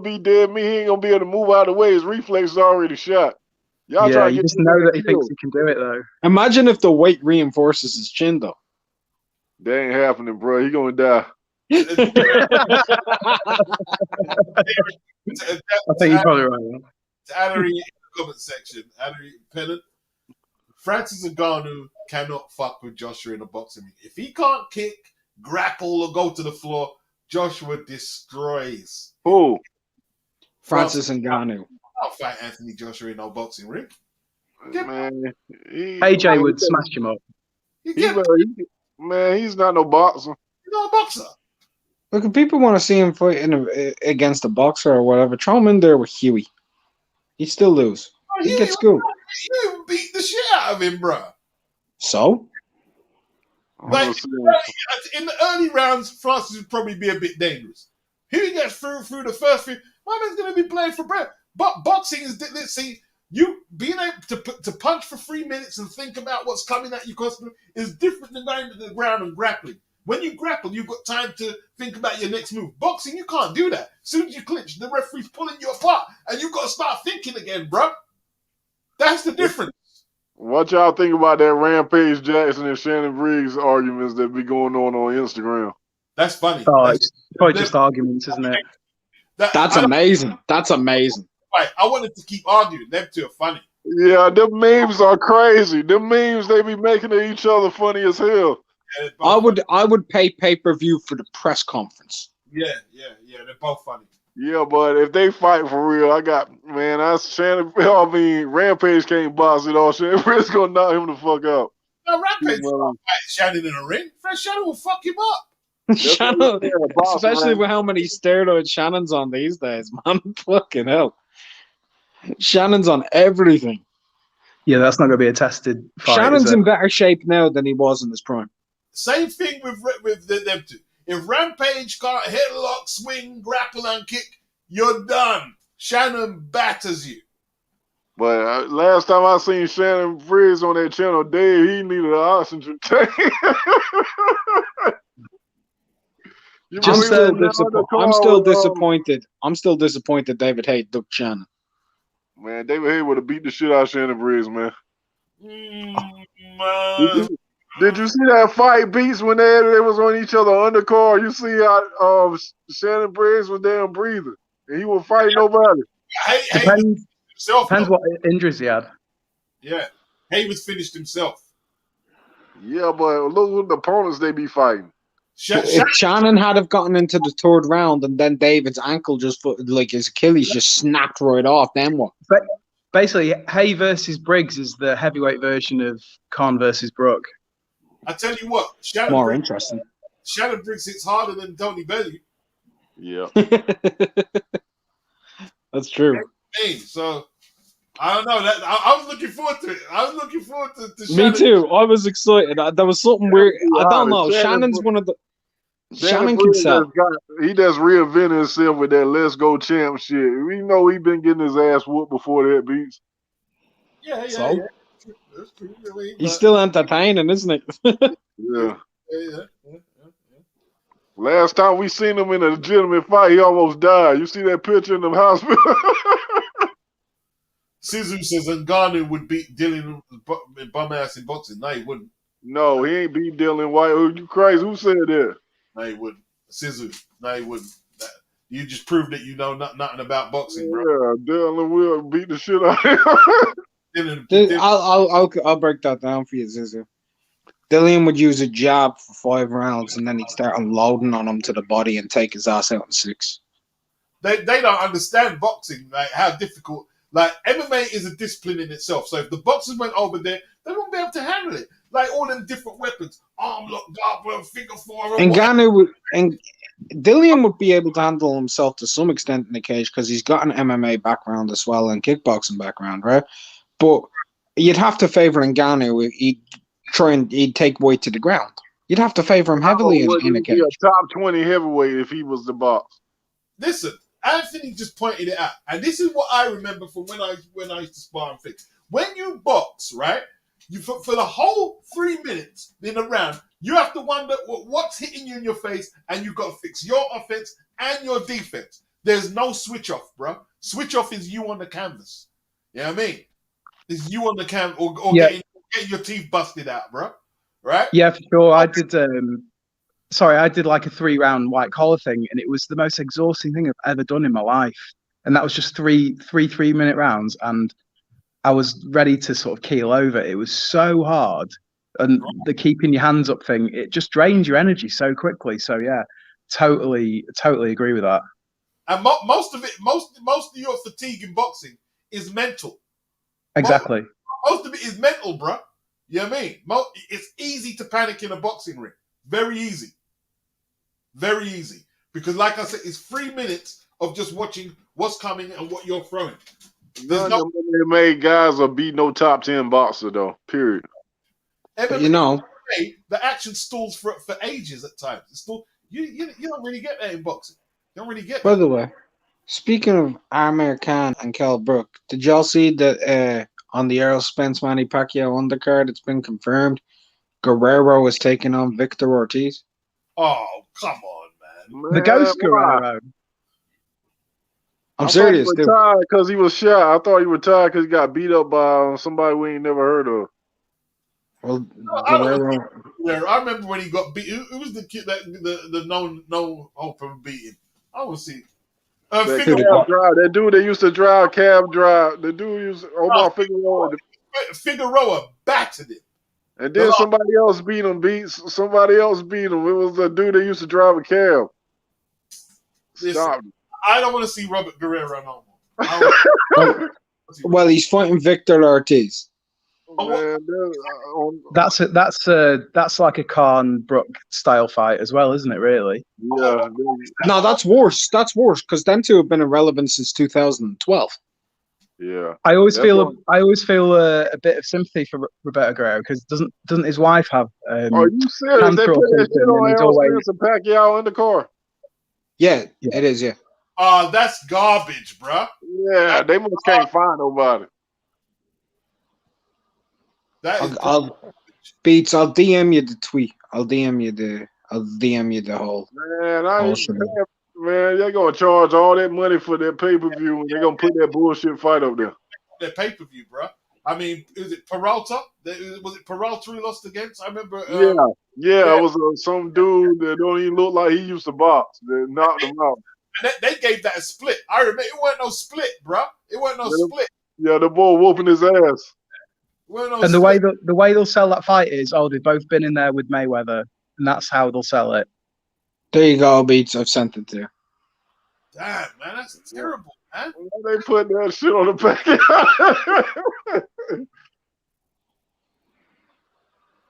be dead. He ain't gonna be able to move out of the way. His reflex is already shot. Y'all try to get just know that he thinks he can do it though. Imagine if the weight reinforces his chin though. That ain't happening, bro. He gonna die. I think you're probably right. Addery in the comment section, Addery Pennant. Francis Ngannou cannot fuck with Joshua in a boxing ring. If he can't kick, grapple, or go to the floor, Joshua destroys. Who? Francis Ngannou. I'll fight Anthony Joshua in no boxing ring. Man, AJ would smash him up. Man, he's not no boxer. He's not a boxer. Look, if people want to see him fight against a boxer or whatever, throw him in there with Huey. He'd still lose. He gets schooled. You beat the shit out of him, bro. So? Like, in the early rounds, Francis would probably be a bit dangerous. Huey gets through the first few. My man's going to be playing for bread. But boxing is, let's see, you being able to punch for 3 minutes and think about what's coming at you is different than going to the ground and grappling. When you grapple, you've got time to think about your next move. Boxing, you can't do that. As soon as you clinch, the referee's pulling you apart, and you've got to start thinking again, bro. That's the difference. What y'all think about that Rampage Jackson and Shannon Briggs arguments that be going on Instagram? That's funny. Oh, it's probably just arguments, isn't it? That's amazing. That's amazing. Right, I wanted to keep arguing. Them two are funny. Yeah, them memes are crazy. Them memes they be making at each other funny as hell. Yeah, I would pay pay-per-view for the press conference. Yeah, they're both funny. Yeah, but if they fight for real, Rampage can't box it all. Shannon Briggs gonna knock him the fuck out. No, Rampage will fight Shannon in a ring. Shannon will fuck him up. Shannon, especially with how many steroids Shannon's on these days, man. Fucking hell. Shannon's on everything. Yeah, that's not going to be a tested fight. Shannon's in better shape now than he was in his prime. Same thing with them two. If Rampage can't headlock, swing, grapple, and kick, you're done. Shannon batters you. But last time I seen Shannon Briggs on that channel, Dave, he needed an oxygen tank. I'm still disappointed. I'm still disappointed David Haye took Shannon. Man, David Haye would have beat the shit out of Shannon Briggs, man. Did you see that fight beats when they was on each other undercard? You see how Shannon Briggs was damn breathing, and he was fighting nobody. himself. Depends what injuries he had. Yeah, Hayworth finished himself. Yeah, but look what the opponents they be fighting. If Shannon had have gotten into the third round and then David's ankle like his Achilles just snapped right off, then what? But basically, Hay versus Briggs is the heavyweight version of Khan versus Brook. I tell you what, More interesting. Shannon Briggs hits harder than Tony Bellew. Yeah. That's true. Hey, so I don't know. I was looking forward to it. I was looking forward to Me Shannon. too. I was excited. There was something weird. I don't know. Shannon's one of the. Shannon can sell. He just reinvented himself with that "Let's Go Champ" shit. We know he been getting his ass whooped before that beats. Yeah. That's true. Really, He's still entertaining, isn't he? Yeah. Yeah. Last time we seen him in a legitimate fight, he almost died. You see that picture in the hospital? Sizu says Ngannou would beat Dylan bum ass in boxing. No, he wouldn't. No, he ain't beat Dylan White. Are you crazy? Who said that? No, he wouldn't. Sizu. No, he wouldn't. You just proved that you know nothing about boxing, bro. Yeah, Dylan will beat the shit out of him. I'll break that down for you, Zizu. Dillian would use a jab for 5 rounds and then he'd start unloading on him to the body and take his ass out in 6. They don't understand boxing, like how difficult. Like MMA is a discipline in itself. So if the boxers went over there, they won't be able to handle it. Like all them different weapons, arm lock, guard, figure four. And Dillian would be able to handle himself to some extent in the cage because he's got an MMA background as well and kickboxing background, right? But you'd have to favor Ngannou. He'd take weight to the ground. You'd have to favor him heavily in a cage. A top 20 heavyweight if he was the box. Listen, Anthony just pointed it out, and this is what I remember from when I used to spar and fix. When you box, right, you for the whole 3 minutes in a round, you have to wonder what's hitting you in your face, and you've got to fix your offense and your defense. There's no switch off, bro. Switch off is you on the canvas. You know what I mean? It's you on the canvas or getting your teeth busted out, bro. Right? Yeah, for sure. I did like a 3-round white collar thing, and it was the most exhausting thing I've ever done in my life. And that was just three 3-minute rounds, and I was ready to sort of keel over. It was so hard, and the keeping your hands up thing, it just drains your energy so quickly. So yeah, totally agree with that. And most of your fatigue in boxing is mental. Exactly. Most of it is mental, bro. You know what I mean? It's easy to panic in a boxing ring. Very easy. Very easy. Because like I said, it's 3 minutes of just watching what's coming and what you're throwing. None of them made guys or beat no top 10 boxer though. Period. But you know, the action stalls for ages at times. It's still you don't really get that in boxing. You don't really get that. By the way, speaking of Amir Khan and Kell Brook, did y'all see that on the Errol Spence Manny Pacquiao undercard, it's been confirmed Guerrero is taking on Victor Ortiz? Oh, come on, man. The Ghost Guerrero. I'm serious, dude. He retired because he was shot. I thought he retired because he got beat up by somebody we ain't never heard of. Well, I remember when he got beat. Who was the kid that the no hope of beating? I want to see. That dude that used to drive cab drive. The dude used Omar Figueroa. Figueroa battered it. And then somebody else beat him. Somebody else beat him. It was the dude that used to drive a cab. Stop. I don't want to see Robert Guerrero no more. Well, he's fighting Victor Ortiz. That's like a Khan Brook style fight as well, isn't it? Really? Yeah. No, that's worse. That's worse because them two have been irrelevant since 2012. Yeah. I always feel a bit of sympathy for Roberto Guerrero because doesn't his wife have? Are you serious? They put that shit on Errol Spence and Pacquiao in the car. Yeah, it is. Yeah. That's garbage, bro. Yeah, they must can't find nobody. I'll DM you the tweet. I'll DM you the whole. Man, they're gonna charge all that money for that pay-per-view and they're gonna put that bullshit fight up there. That pay-per-view, bro. I mean, is it Peralta? Was it Peralta he lost against? I remember. Yeah. It was some dude that don't even look like he used to box. That knocked him out. And they gave that a split. I remember it wasn't no split, bro. It wasn't no split. Yeah, the boy whooping his ass. And the way they'll sell that fight is, they've both been in there with Mayweather, and that's how they'll sell it. There you go, Beats. I've sent it to you. Damn, man, that's terrible, man. Why they put that shit on the back?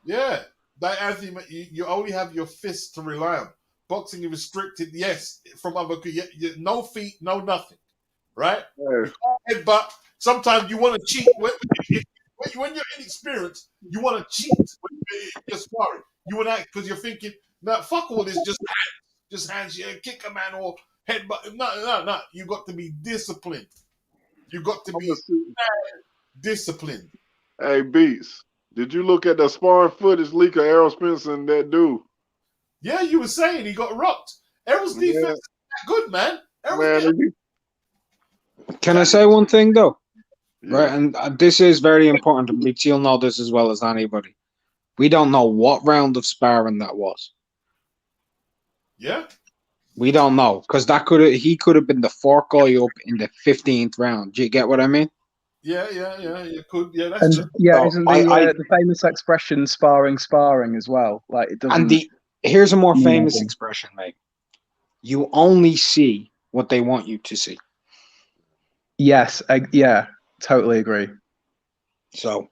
Yeah, like Anthony, you only have your fists to rely on. Boxing is restricted, yes, from other, no feet, no nothing, right? Yeah. But sometimes you want to cheat. When you're inexperienced, you want to cheat when you're sparring. You want to, because you're thinking, nah, fuck all this, just hands, yeah, kick a man or headbutt. No. You got to be disciplined. You got to be disciplined. Hey, Beats, did you look at the sparring footage leak of Errol Spence and that dude? Yeah, you were saying he got rocked. Errol's defense is good, man. Can I say one thing though? Yeah. Right, and this is very important. And Beats, you'll know this as well as anybody. We don't know what round of sparring that was. Yeah. We don't know because he could have been the fourth guy up in the 15th round. Do you get what I mean? Yeah. You could. Yeah, that's true. Yeah, isn't the famous expression sparring as well? Like it doesn't. And here's a more famous expression, mate. You only see what they want you to see. Yes, totally agree. So,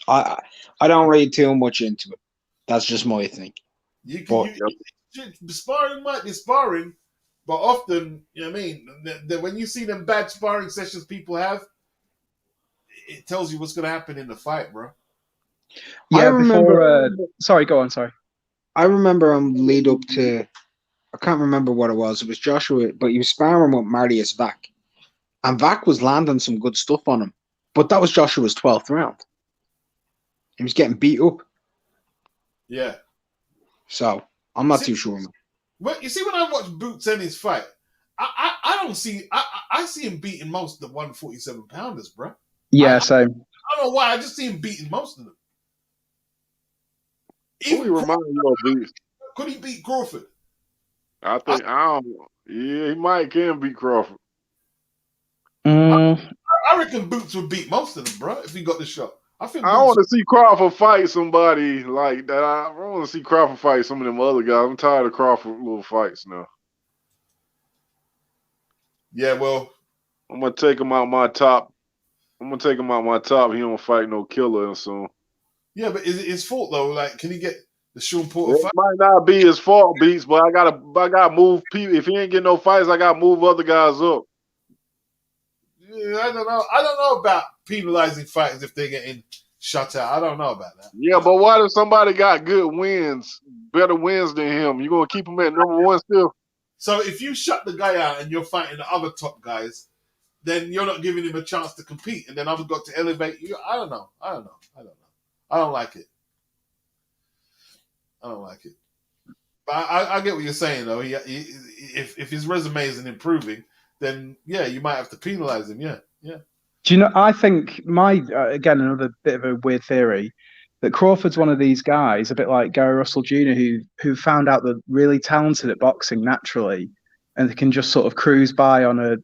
I don't read too much into it. That's just my thing. Sparring might be sparring, but often, you know what I mean, when you see them bad sparring sessions people have, it tells you what's going to happen in the fight, bro. Yeah, I remember. Sorry, go on. Sorry. I remember lead up to, I can't remember what it was. It was Joshua, but he was sparring with Marius Vac. And Vac was landing some good stuff on him. But that was Joshua's 12th round. He was getting beat up. Yeah. So, I'm not too sure, man. Well, you see, when I watch Boots and his fight, I don't see, I see him beating most of the 147-pounders, bro. Yeah, same. I don't know why. I just see him beating most of them. Who he remind you of Beats? Could he beat Crawford? I think, he might can beat Crawford. I reckon Boots would beat most of them, bro, if he got the shot. I want to see Crawford fight somebody like that. I want to see Crawford fight some of them other guys. I'm tired of Crawford little fights now. Yeah, well, I'm gonna take him out my top. He don't fight no killer soon. Yeah, but is it his fault though? Like, can he get the Sean Porter fight? It might not be his fault, Beats, but I gotta move people. If he ain't getting no fights, I gotta move other guys up. Yeah, I don't know about penalizing fighters if they're getting shut out. I don't know about that. Yeah, but what if somebody got good wins, better wins than him? You gonna keep him at number one still? So if you shut the guy out and you're fighting the other top guys, then you're not giving him a chance to compete, and then I've got to elevate you. I don't know. I don't like it. But I get what you're saying, though. If his resume isn't improving, then yeah, you might have to penalize him. Yeah. Do you know? I think again, another bit of a weird theory, that Crawford's one of these guys, a bit like Gary Russell Jr., who found out they're really talented at boxing naturally, and they can just sort of cruise by on a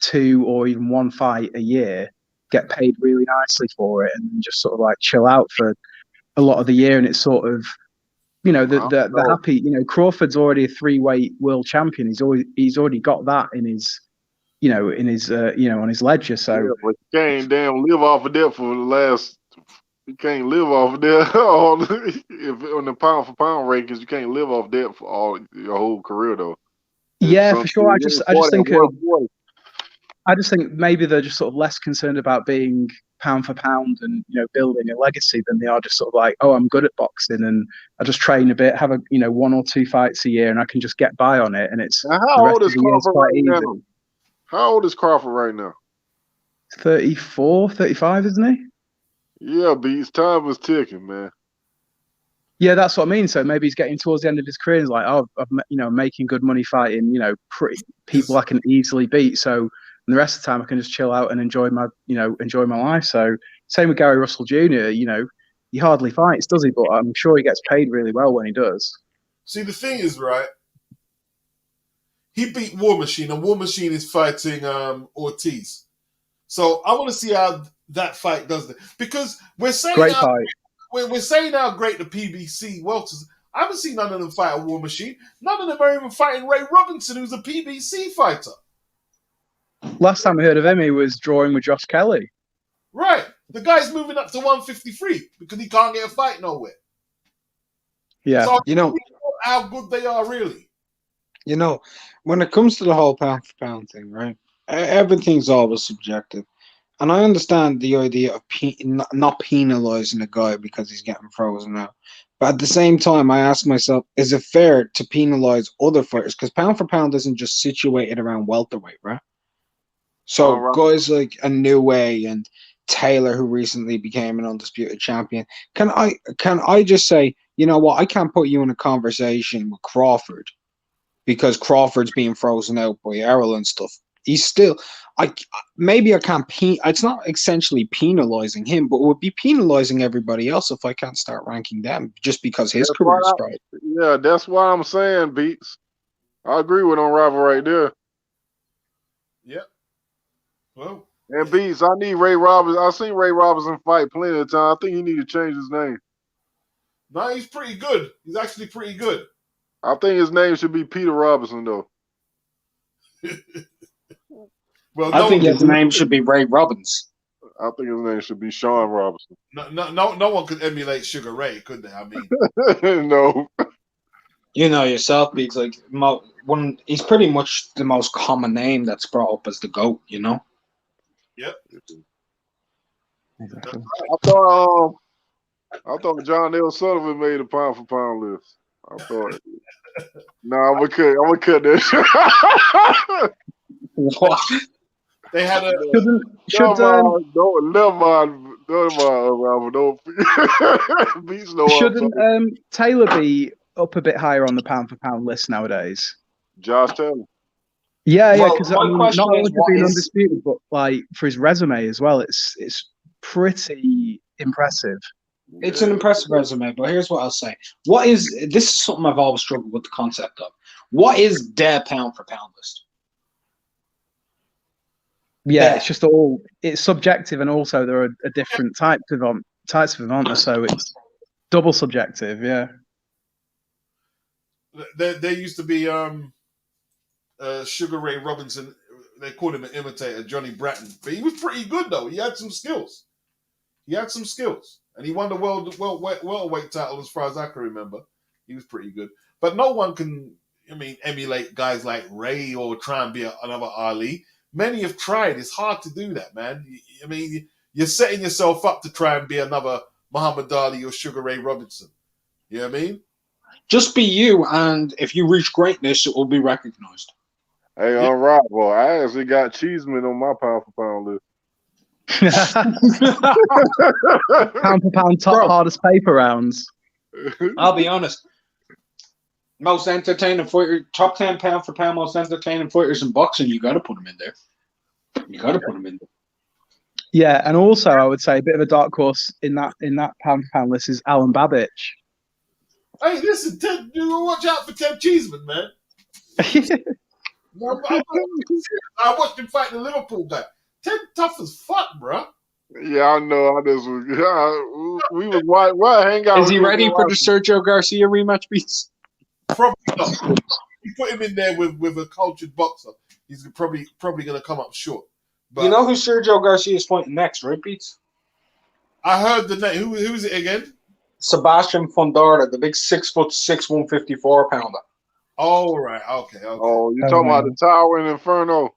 2 or even 1 fight a year, get paid really nicely for it, and just sort of like chill out for a lot of the year, and it's sort of the happy. Crawford's already a 3-weight world champion. He's already got that in his. On his ledger. So yeah, but you can't live off of that for the last. You can't live off of that if on the pound for pound rankings. You can't live off that for all your whole career, though. Yeah, for sure. I just think maybe they're just sort of less concerned about being pound for pound and building a legacy than they are just sort of like, oh, I'm good at boxing and I just train a bit, have 1 or 2 fights a year, and I can just get by on it. And it's now, how old is Crawford right now? How old is Crawford right now? 34, 35, isn't he? Yeah, Beats. Time is ticking, man. Yeah, that's what I mean. So maybe he's getting towards the end of his career. He's like, oh, I'm making good money fighting, people I can easily beat. So the rest of the time I can just chill out and enjoy my life. So same with Gary Russell Jr. He hardly fights, does he? But I'm sure he gets paid really well when he does. See, the thing is, right? He beat War Machine, and War Machine is fighting Ortiz. So I want to see how that fight does it, because we're saying Great fight. we're saying how great the PBC welters. I haven't seen none of them fight a War Machine. None of them are even fighting Ray Robinson, who's a PBC fighter. Last time I heard of him, he was drawing with Josh Kelly. Right. The guy's moving up to 153 because he can't get a fight nowhere. Yeah. So You know, how good they are, really. you know, when it comes to the whole pound for pound thing, right? Everything's always subjective. And I understand the idea of not penalizing a guy because he's getting frozen out. But at the same time, I ask myself, is it fair to penalize other fighters? Because pound for pound isn't just situated around welterweight, right? So right. guys like Inoue and Taylor, who recently became an undisputed champion, can I just say, you know what, I can't put you in a conversation with Crawford because Crawford's being frozen out by Errol and stuff. He's still, maybe I can't. It's not essentially penalizing him, but it would be penalizing everybody else if I can't start ranking them just because his career is bright. Yeah, that's why I'm saying, Beats. I agree with on Rival right there. Yep. Well, And Beats, I need Ray Robinson. I've seen Ray Robinson fight plenty of time. I think he need to change his name. no, he's pretty good. He's actually pretty good. I think his name should be Peter Robinson, though. Well, I think his name should be Ray Robbins. I think his name should be Sean Robinson. No one could emulate Sugar Ray, could they? I mean, No. You know yourself, Beats. Like he's pretty much the most common name that's brought up as the GOAT. You know. yep. I thought John L. Sullivan made a pound for pound list. I thought. No, I'm gonna cut that. What? They had a never mind, Robert. Don't Beats no. Shouldn't Taylor be up a bit higher on the pound for pound list nowadays? Josh Taylor. Yeah, Well, because my question not only is, for what being is- undisputed, but like for his resume as well, it's pretty impressive. It's an impressive resume, but here's what I'll say. This is something I've always struggled with the concept of. What is their pound for pound list? Yeah, it's subjective, and also there are a different types of them, aren't there? So it's double subjective. Yeah. There used to be Sugar Ray Robinson. They called him an imitator, Johnny Bratton, but he was pretty good though. He had some skills. And he won the welterweight title as far as I can remember. He was pretty good, but no one can, emulate guys like Ray or try and be another Ali. Many have tried. It's hard to do that, man. You're setting yourself up to try and be another Muhammad Ali or Sugar Ray Robinson. You know what I mean? Just be you, and if you reach greatness, it will be recognized. Hey, all right, boy. I actually got Cheeseman on my pound for pound list. Pound for pound, hardest paper rounds. I'll be honest. Most entertaining fighter, top 10 pound for pound, most entertaining fighters in boxing. You got to put them in there. Yeah, and also I would say a bit of a dark horse in that pound for pound list is Alan Babich. Hey, listen, Ted, you watch out for Ted Cheeseman, man. I watched him fight the Liverpool guy. Ted tough as fuck, bro. Yeah, I know. We was why hang out. Is he ready for the Sergio Garcia rematch, Beats? Probably not. You put him in there with a cultured boxer, he's probably going to come up short. But You know who Sergio Garcia is fighting next, right, Beats? I heard the name. Who is it again? Sebastian Fondarda, the big 6'6", 154 pounder. Oh, right. Okay. Oh, you talking about the Tower in Inferno?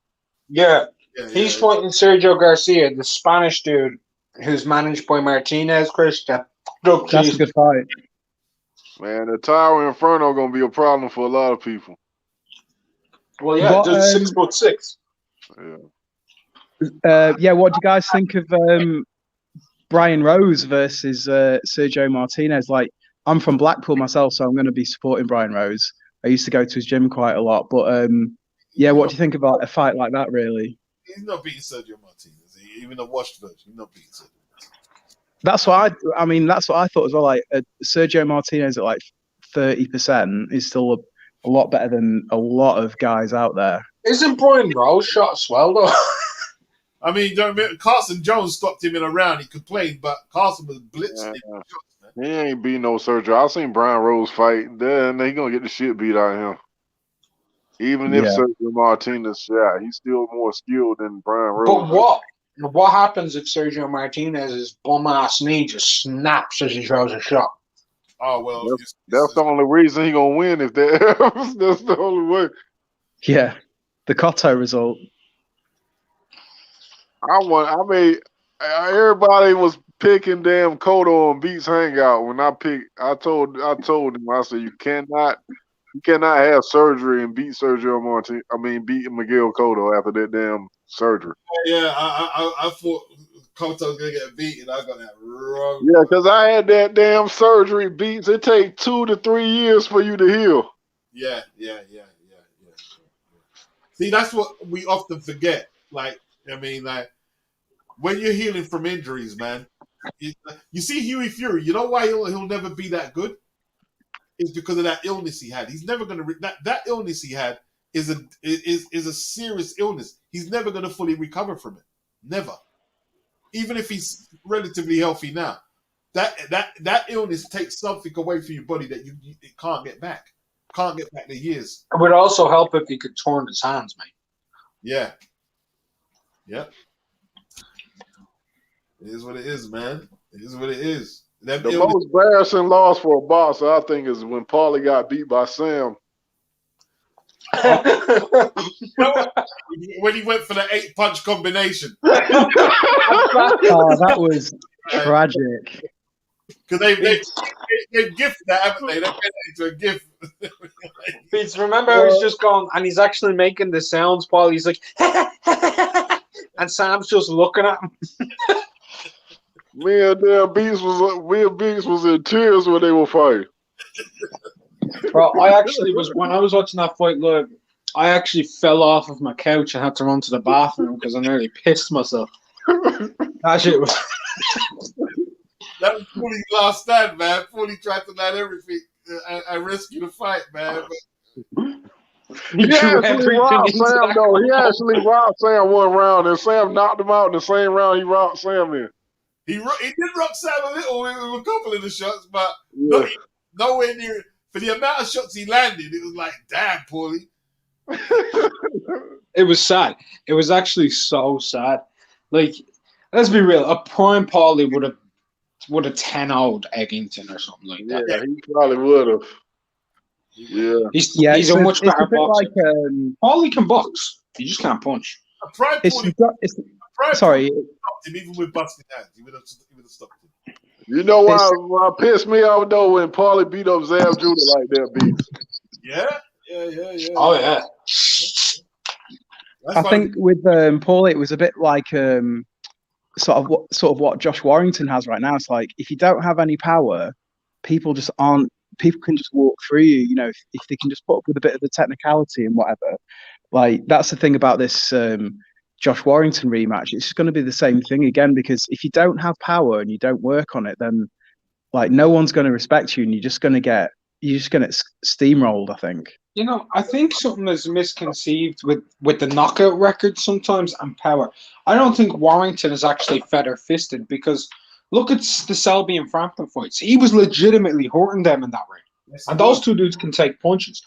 Yeah. Yeah, He's fighting Sergio Garcia, the Spanish dude who's managed by Martinez, Chris. That's That's a good fight. Man, the Tower Inferno gonna be a problem for a lot of people. Well, yeah, What, dude's 6'6". Yeah. What do you guys think of Brian Rose versus Sergio Martinez? Like, I'm from Blackpool myself, so I'm going to be supporting Brian Rose. I used to go to his gym quite a lot, but what do you think about a fight like that? Really, he's not beating Sergio Martinez. Even a washed version, he's not beating Sergio. that's what I thought as well. Like Sergio Martinez at like 30% is still a lot better than a lot of guys out there. Isn't Brian Rose shot as well, though? I mean, don't remember, Carson Jones stopped him in a round. He complained, but Carson was blitzing him. He ain't beat no surgery. I seen Brian Rose fight. Then he gonna get the shit beat out of him. Even if Sergio Martinez shot, he's still more skilled than Brian Rose. But what happens if Sergio Martinez's bum ass knee just snaps as he throws a shot? Oh well, that's the only reason he gonna win. If that's the only way. Yeah, the Cotto result. Everybody was picking damn Cotto on Beats Hangout. When I told him, I said you cannot have surgery and beat Sergio Martinez. I mean, beat Miguel Cotto after that damn surgery. Yeah, I thought Cotto was gonna get beaten. I got that wrong. Yeah, because I had that damn surgery. Beats. It takes 2 to 3 years for you to heal. Yeah. See, that's what we often forget. Like, I mean, like when you're healing from injuries, man. You see Huey Fury. You know why he'll never be that good? It's because of that illness he had. He's never gonna that illness he had is a serious illness. He's never gonna fully recover from it. Never. Even if he's relatively healthy now, that illness takes something away from your body that it can't get back. Can't get back the years. It would also help if he could torn his hands, mate. Yeah. Yep. It is what it is, man. It is what it is. The most embarrassing loss for a boxer, I think, is when Paulie got beat by Sam. When he went for the 8-punch combination. Oh, that was tragic. Because they've gifted that, haven't they? They've made it into a gift. Beats, remember how he's just going, and he's actually making the sounds, Paul. He's like, and Sam's just looking at him. Me and Beats was in tears when they were fighting. Bro, when I was watching that fight live, I actually fell off of my couch and had to run to the bathroom because I nearly pissed myself. That shit was. That was Paulie's last stand, man. Paulie tried to land everything and rescue the fight, man. He actually robbed Sam, though. He actually robbed Sam one round, and Sam knocked him out in the same round he robbed Sam in. He did rock Sam a little with a couple of the shots, but nowhere near. For the amount of shots he landed, it was like, damn, Paulie. It was sad. It was actually so sad. Like, let's be real. A prime Paulie would have 10-0'd Eggington or something like that. Yeah, he probably would have. Yeah. He's a much better boxer. Like, Paulie can box. He just can't punch. A prime Paulie. Sorry. Stopped him even with busted hands. He would have stopped him. You know why pissed me off though when Paulie beat up Zab Judah like that, Beats. Yeah. Oh yeah. I think with Paulie, it was a bit like sort of what Josh Warrington has right now. It's like if you don't have any power, people can just walk through you. You know, if they can just put up with a bit of the technicality and whatever. Like that's the thing about this Josh Warrington rematch. It's going to be the same thing again because if you don't have power and you don't work on it, then like no one's going to respect you, and you're just going to get steamrolled. I think. You know, I think something is misconceived with the knockout record sometimes and power. I don't think Warrington is actually feather fisted because look at the Selby and Frampton fights. He was legitimately hurting them in that ring, and those two dudes can take punches.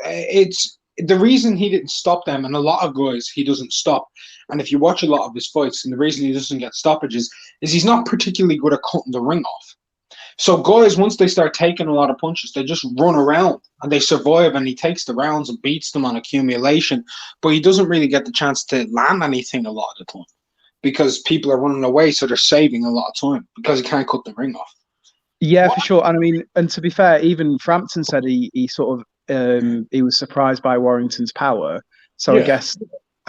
It's the reason he didn't stop them, and a lot of guys he doesn't stop. And if you watch a lot of his fights, and the reason he doesn't get stoppages is he's not particularly good at cutting the ring off. So guys, once they start taking a lot of punches, they just run around and they survive, and he takes the rounds and beats them on accumulation. But he doesn't really get the chance to land anything a lot of the time because people are running away, so they're saving a lot of time because he can't cut the ring off. Yeah, for sure. And I mean, and to be fair, even Frampton said he sort of he was surprised by Warrington's power. So I guess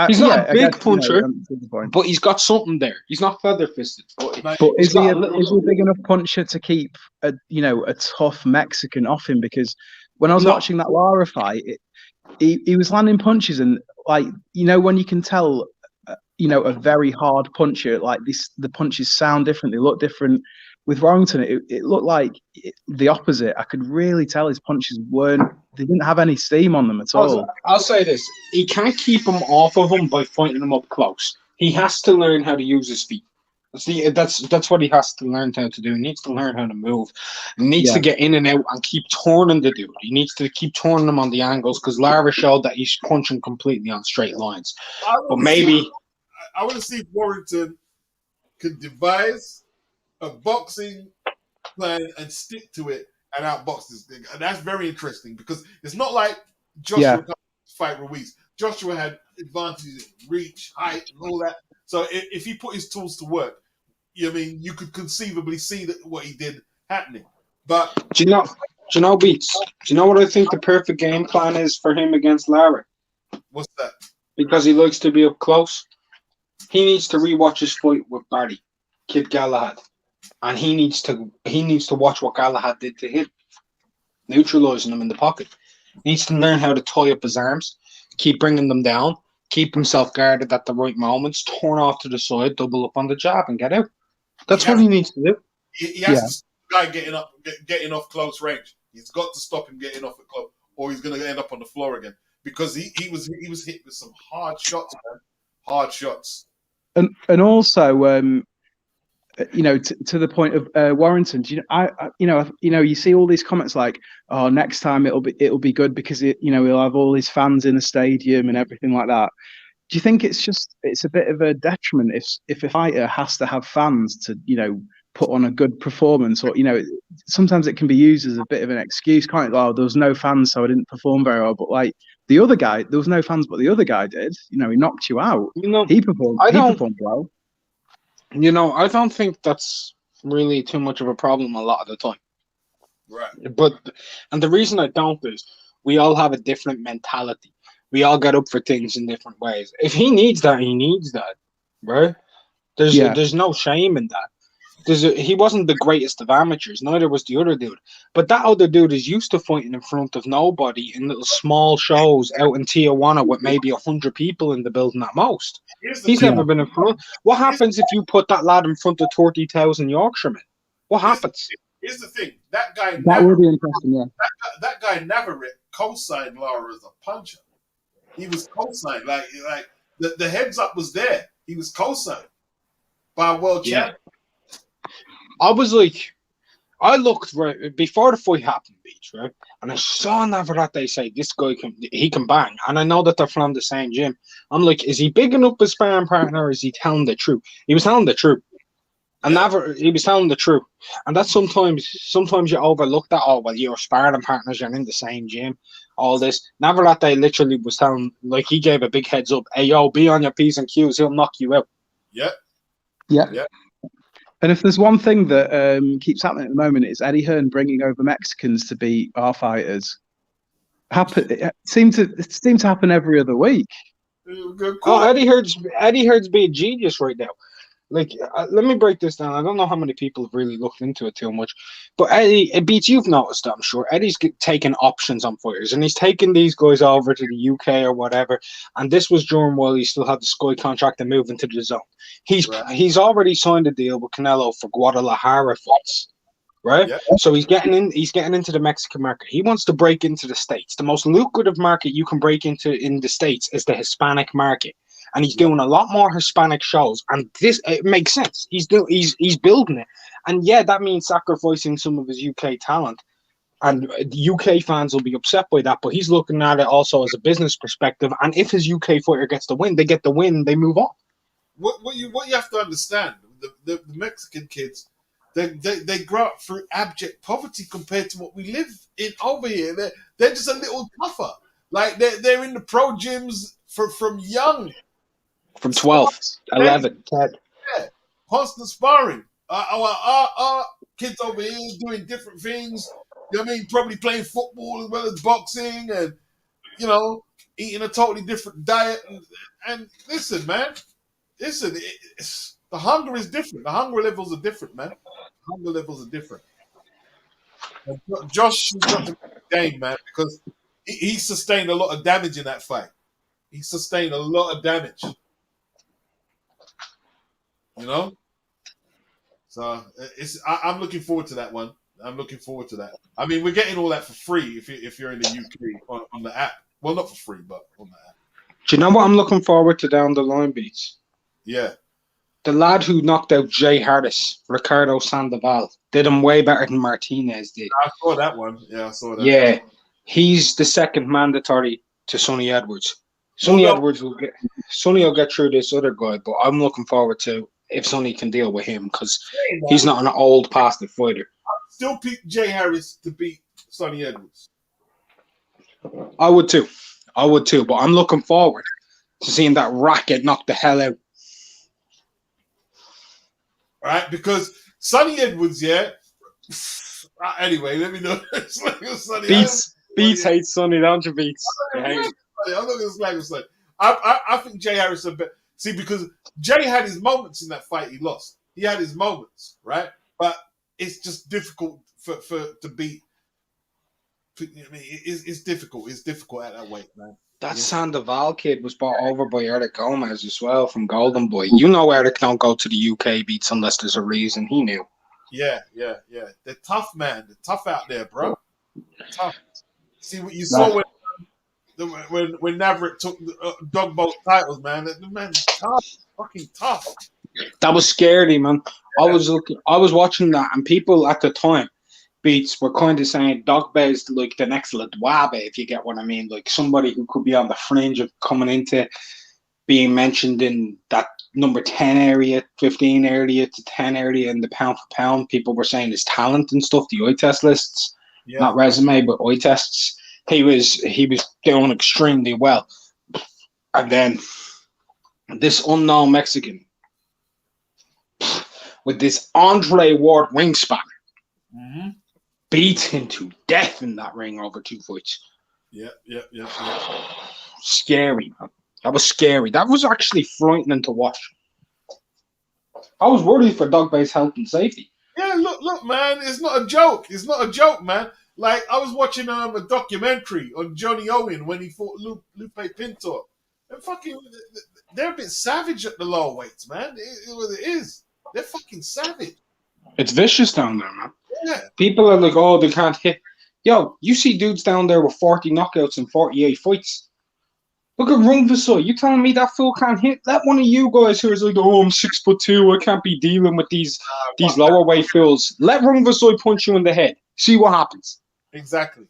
he's not a big puncher, but he's got something there. He's not feather fisted. But is he a big enough puncher to keep a tough Mexican off him? Because when I was watching that Lara fight, he was landing punches, and like when you can tell a very hard puncher like this, the punches sound different, they look different. With Warrington, it looked like the opposite. I could really tell his punches they didn't have any steam on them at all. I'll say this. He can't keep him off of him by fighting him up close. He has to learn how to use his feet. That's what he has to learn how to do. He needs to learn how to move. He needs to get in and out and keep turning the dude. He needs to keep turning him on the angles because Lara showed that he's punching completely on straight lines. But maybe I want to see if Warrington could devise a boxing plan and stick to it and outbox this thing. And that's very interesting because it's not like Joshua fight Ruiz. Joshua had advantages, reach, height, and all that. So if he put his tools to work, you could conceivably see that what he did happening. But do you know, Beats? Do you know what I think the perfect game plan is for him against Lara? What's that? Because he likes to be up close. He needs to rewatch his fight with Barry, Kid Galahad, and he needs to watch what Galahad did to him, neutralizing him in the pocket. He needs to learn how to tie up his arms, keep bringing them down, keep himself guarded at the right moments, turn off to the side, double up on the jab, and get out. That's what he needs to do. He has to stop the guy getting off close range. He's got to stop him getting off at close, or he's going to end up on the floor again. Because he was hit with some hard shots, man. Hard shots. And also, to the point of Warrington, you see all these comments like, "Oh, next time it'll be good because he'll have all his fans in the stadium and everything like that." Do you think it's a bit of a detriment if a fighter has to have fans to put on a good performance, or sometimes it can be used as a bit of an excuse, can't it? Oh, there was no fans, so I didn't perform very well. But like the other guy, there was no fans, but the other guy did. He knocked you out. He performed. He performed well. I don't think that's really too much of a problem a lot of the time. Right. And the reason I don't is we all have a different mentality. We all get up for things in different ways. If he needs that, he needs that, right? There's no shame in that. He wasn't the greatest of amateurs, neither was the other dude. But that other dude is used to fighting in front of nobody in little small shows out in Tijuana with maybe 100 people in the building at most. He's never been in front. What happens if you put that lad in front of 30,000 Yorkshiremen? What happens? Here's the thing. That guy would be interesting, yeah. That guy never co-signed Lara as a puncher. He was co-signed. Like the heads up was there. He was co-signed by a world champion. I was like, I looked right before the fight happened, Beach, right? And I saw Navarrete say this guy can bang. And I know that they're from the same gym. I'm like, is he bigging up his sparring partner or is he telling the truth? He was telling the truth. And he was telling the truth. And that's sometimes you overlook that. Oh, well, your sparring partners are in the same gym. All this. Navarrete literally was telling, like, he gave a big heads up. Hey, yo, be on your P's and Q's. He'll knock you out. Yeah. And if there's one thing that keeps happening at the moment, it's Eddie Hearn bringing over Mexicans to beat our fighters. It seemed to happen every other week. Oh, Eddie Hearn's being genius right now. Like, let me break this down. I don't know how many people have really looked into it too much, but Eddie, Beats, you've noticed that, I'm sure. Eddie's taking options on fighters, and he's taking these guys over to the UK or whatever. And this was during while he still had the Sky contract and moving to the zone. He's already signed a deal with Canelo for Guadalajara fights, right? Yeah. So he's getting into the Mexican market. He wants to break into the States. The most lucrative market you can break into in the States is the Hispanic market. And he's doing a lot more Hispanic shows, and it makes sense. He's building it, and yeah, that means sacrificing some of his UK talent, and the UK fans will be upset by that. But he's looking at it also as a business perspective, and if his UK fighter gets the win, they get the win, they move on. What you have to understand, the Mexican kids, they grow up through abject poverty compared to what we live in over here. They're just a little tougher. Like they're in the pro gyms from young. From 12, 11, 10. Yeah, constant sparring. Our kids over here doing different things. You know what I mean? Probably playing football as well as boxing and, eating a totally different diet. And listen, man. Listen, the hunger is different. The hunger levels are different, man. The hunger levels are different. And Josh has got the game, man, because he sustained a lot of damage in that fight. He sustained a lot of damage. So I'm looking forward to that one. I'm looking forward to that. I mean, we're getting all that for free if you're in the UK on the app. Well, not for free, but on the app. Do you know what I'm looking forward to down the line, Beats? Yeah. The lad who knocked out Jay Harris, Ricardo Sandoval, did him way better than Martinez did. I saw that one. Yeah, I saw that. Yeah, he's the second mandatory to Sonny Edwards. Sonny Edwards will get through this other guy, but I'm looking forward to if Sonny can deal with him because he's not an old past the fighter. Still pick Jay Harris to beat Sonny Edwards. I would too, but I'm looking forward to seeing that racket knock the hell out. Right, because Sonny Edwards, yeah. Anyway, let me know. Beats hates Sonny, don't you, Beats? I'm not going to slag him, Sonny. I think Jay Harris a bit. See, because Jay had his moments in that fight he lost. He had his moments, right? But it's just difficult to beat. I mean, it's difficult. It's difficult at that weight, man. That Sandoval kid was bought over by Eric Gomez as well from Golden Boy. You know Eric don't go to the UK beats unless there's a reason. He knew. Yeah. They're tough, man. They're tough out there, bro. Tough. See what you saw when Maverick took dog boat titles, man. The man's tough, fucking tough. That was scary, man. I was watching that, and people at the time, beats were kind of saying Dogba is like the next Ladwabe, if you get what I mean. Like somebody who could be on the fringe of coming into being mentioned in that number 10 area, 15 area to 10 area in the pound for pound. People were saying his talent and stuff, the eye test lists, not resume, but eye tests. He was doing extremely well. And then this unknown Mexican with this Andre Ward wingspan beat him to death in that ring over 2 fights. Yeah. Scary, man. That was scary. That was actually frightening to watch. I was worried for Dogbay's health and safety. Yeah, look, man. It's not a joke. It's not a joke, man. Like, I was watching a documentary on Johnny Owen when he fought Lupe Pintor. And they're a bit savage at the lower weights, man. It is. They're fucking savage. It's vicious down there, man. Yeah. People are like, oh, they can't hit. Yo, you see dudes down there with 40 knockouts and 48 fights. Look at Rung Vissoy. You telling me that fool can't hit? Let one of you guys who is like, oh, I'm 6'2", I can't be dealing with these lower weight fools. Let Rung Vissoy punch you in the head. See what happens. Exactly.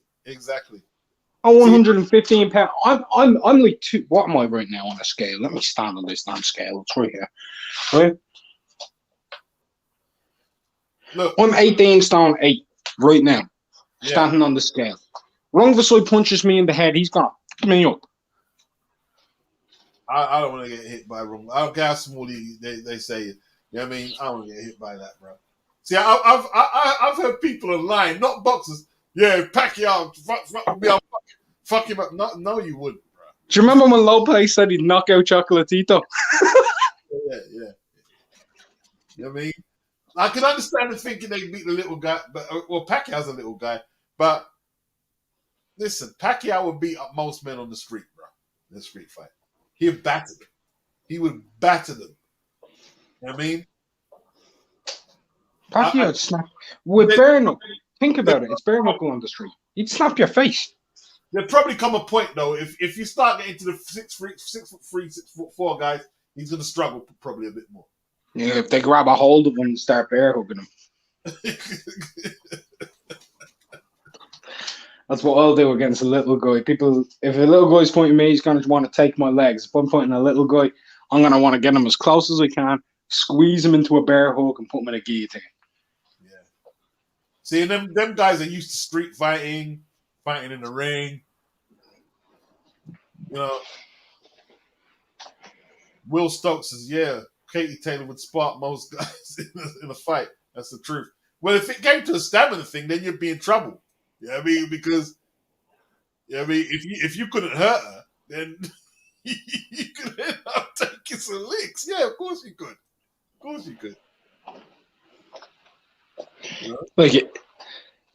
I'm 115 pounds. I'm like two. What am I right now on a scale? Let me stand on this damn scale. It's right here. Right. Look, I'm 18 stone 8 right now, standing on the scale. Rung Vissoy punches me in the head. He's gonna pick me up. I don't want to get hit by Rung. I don't care how small they say it. You know what I mean? I don't want to get hit by that, bro. See, I've heard people online, not boxers. Yeah, Pacquiao, fuck him up. No, you wouldn't, bro. Do you remember when Lopez said he'd knock out Chocolatito? Yeah. You know what I mean? I can understand the thinking they beat the little guy, but Pacquiao's a little guy. But listen, Pacquiao would beat up most men on the street, bro. In a street fight, he'd batter them. He would batter them. You know what I mean? Pacquiao snap with bare knuckle. Think about it. It's bare knuckle on the street. He'd snap your face. There'd probably come a point though, if you start getting to the 6'3", 6'4" guys, he's gonna struggle probably a bit more. Yeah, if they grab a hold of him and start bear hugging him. That's what I'll do against a little guy. People, if a little guy's pointing me, he's going to want to take my legs. If I'm pointing a little guy, I'm going to want to get him as close as I can, squeeze him into a bear hug, and put him in a guillotine. Yeah. See, them guys are used to street fighting in the ring. You know, Will Stokes says, yeah, Katie Taylor would spark most guys in a fight. That's the truth. Well, if it came to a stamina thing, then you'd be in trouble. You know what I mean? Because, you know what I mean? If you couldn't hurt her, then you could end up taking some licks. Yeah, of course you could. Of course you could. You know?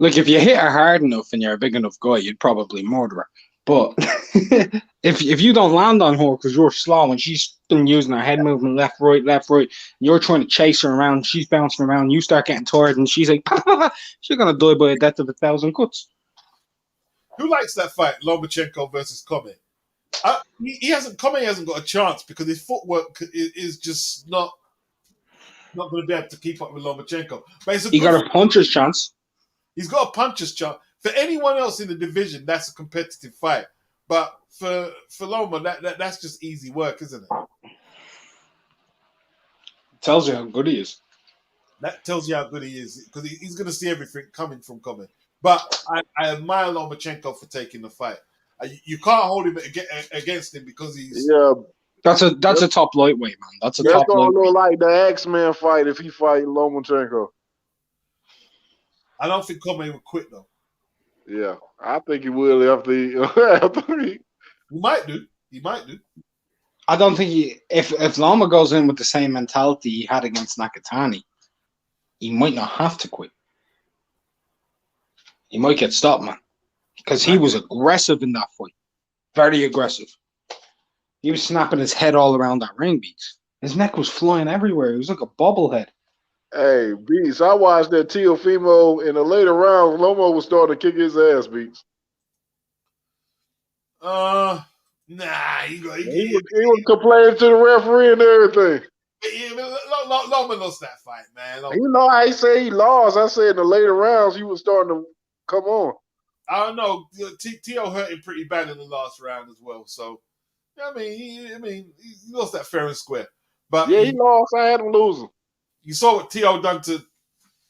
Look, if you hit her hard enough and you're a big enough guy, you'd probably murder her. But if you don't land on her because you're slow and she's been using her head movement left, right, and you're trying to chase her around, she's bouncing around, you start getting tired, and she's like, she's going to die by a death of 1,000 cuts. Who likes that fight, Lomachenko versus Comet? He hasn't. Comey hasn't got a chance because his footwork is just not going to be able to keep up with Lomachenko. But he got a puncher's chance. He's got a puncher's chance. For anyone else in the division, that's a competitive fight. But for Loma, that's just easy work, isn't it? Tells you how good he is. That tells you how good he is because he's going to see everything coming from Comey. But I admire Lomachenko for taking the fight. You can't hold him against him because he's That's a top lightweight, man. That's top gonna lightweight. look like the X-Men fight if he fight Lomachenko. I don't think Comey would quit though. Yeah, I think he will after he. He might do. I don't think if Loma goes in with the same mentality he had against Nakatani, he might not have to quit. He might get stopped, man. Because he was aggressive in that fight. Very aggressive. He was snapping his head all around that ring, Beats. His neck was flying everywhere. He was like a bobblehead. Hey, Beats, I watched that Teofimo in the later rounds. Loma was starting to kick his ass, Beats. Nah, he was complaining to the referee and everything. Loma lost that fight, man. You know, I say he lost. I said in the later rounds he was starting to come on. I don't know. Tio hurt him pretty bad in the last round as well. So, I mean, he lost that fair and square. But yeah, he lost. I had him losing. You saw what Tio done to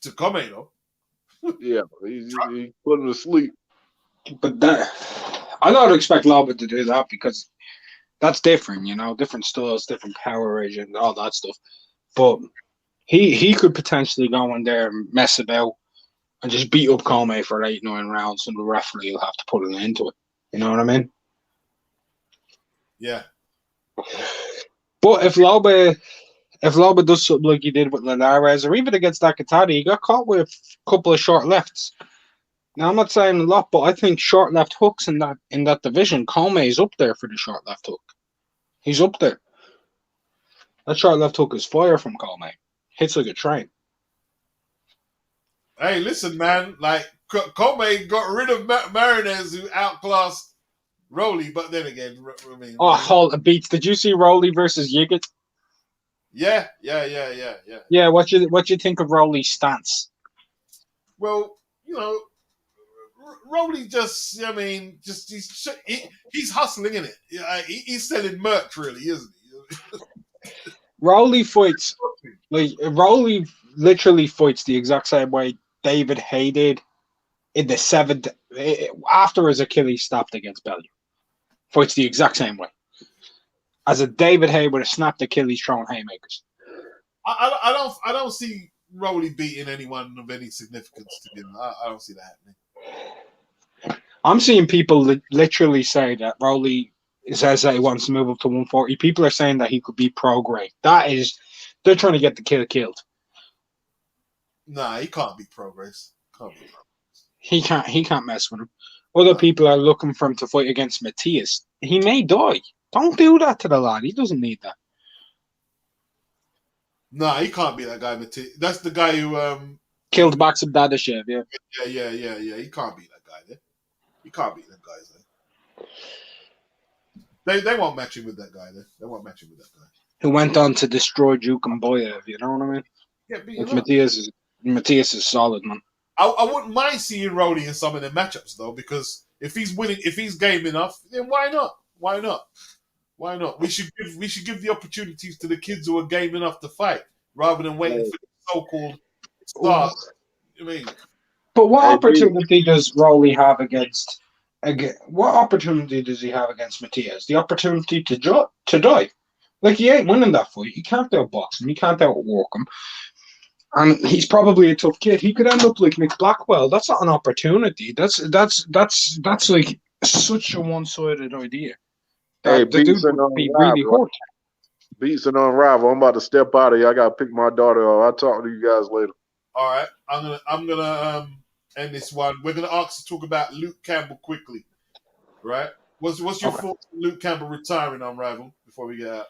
Comey, though. Yeah, he put him to sleep. But I don't expect Loma to do that because that's different, you know, different styles, different power regime, all that stuff. But he could potentially go in there and mess about and just beat up Comey for 8-9 rounds, and the referee will have to put an end to it. You know what I mean? Yeah. But if Loma does something like he did with Linares, or even against Nakatani, he got caught with a couple of short lefts. Now, I'm not saying a lot, but I think short left hooks in that division, Comey is up there for the short left hook. He's up there. That short left hook is fire from Comey. Hits like a train. Hey, listen, man. Like, Comey got rid of Marinez, who outclassed Rolly, but then again, I mean... hold on, Beats. Did you see Rolly versus Yiggit? Yeah. Yeah, what you think of Rolly's stance? Well, you know, Rolly just, I mean, he's hustling, isn't it? He's selling merch, really, isn't he? Rolly fights, Rolly literally fights the exact same way David Hay did in the 7th, after his Achilles stopped against Bellew. Fights the exact same way. As a David Hay with a snapped Achilles throwing haymakers. I don't see Rolly beating anyone of any significance to him. I don't see that happening. I'm seeing people literally say that Rolly says that he wants to move up to 140. People are saying that he could be pro-grade. They're trying to get the killed. Nah, he can't be progress. He can't mess with him. Other people are looking for him to fight against Matthias. He may die. Don't do that to the lad. He doesn't need that. Nah, he can't be that guy, Matthias. That's the guy who killed Maxim Dadashev, yeah. Yeah. He can't be that guy there. He can't beat them guys there. They won't match him with that guy there. They won't match him with that guy. Who went on to destroy Duke and Boyev, you know what I mean? Yeah, Matthias is solid, man. I wouldn't mind seeing Rolly in some of the matchups though, because if he's winning, if he's game enough, then why not? Why not? We should give the opportunities to the kids who are game enough to fight, rather than waiting for the so-called stars. I mean, but what opportunity does Rolly have against? What opportunity does he have against Matthias? The opportunity to die. Like, he ain't winning that fight. He can't outbox him. He can't outwork him. And he's probably a tough kid. He could end up like Nick Blackwell. That's not an opportunity. That's like such a one-sided idea. Hey, the dude would be really hurt. Beats and Unrival. I'm about to step out of here. I gotta pick my daughter up. I'll talk to you guys later. All right, I'm gonna end this one. We're gonna ask to talk about Luke Campbell quickly. Right? What's your thoughts on Luke Campbell retiring, Unrival, before we get out?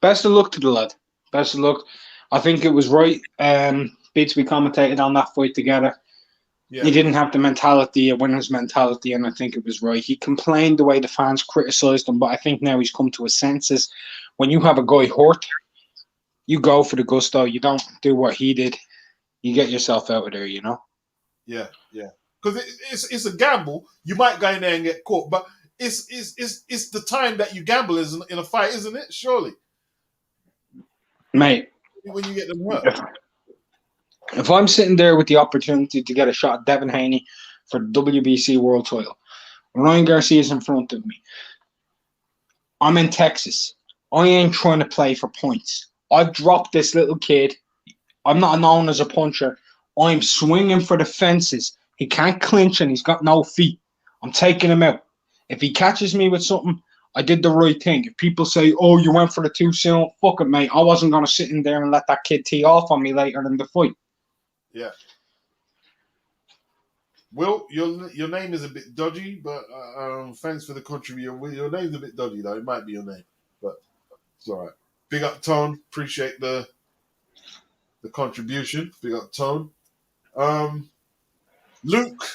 Best of luck to the lad. Best of luck. I think it was right. Beats, we commentated on that fight together. Yeah. He didn't have the mentality, a winner's mentality, and I think it was right. He complained the way the fans criticised him, but I think now he's come to his senses. When you have a guy hurt, you go for the gusto. You don't do what he did. You get yourself out of there, you know? Yeah, yeah. Because it's a gamble. You might go in there and get caught, but it's the time that you gamble is in a fight, isn't it? Surely, Mate, when you get them hurt. if I'm sitting there with the opportunity to get a shot at Devin Haney for the WBC world title, Ryan Garcia's in front of me. I'm in Texas. I ain't trying to play for points. I've dropped this little kid. I'm not known as a puncher. I'm swinging for the fences. He can't clinch and he's got no feet. I'm taking him out. If he catches me with something, I did the right thing. If people say, oh, you went for the too soon, fuck it, mate. I wasn't going to sit in there and let that kid tee off on me later in the fight. Yeah. Will, your name is a bit dodgy, but thanks for the contribution. Your name's a bit dodgy, though. It might be your name, but it's all right. Big up, Tone. Appreciate the contribution. Big up, Tone. Luke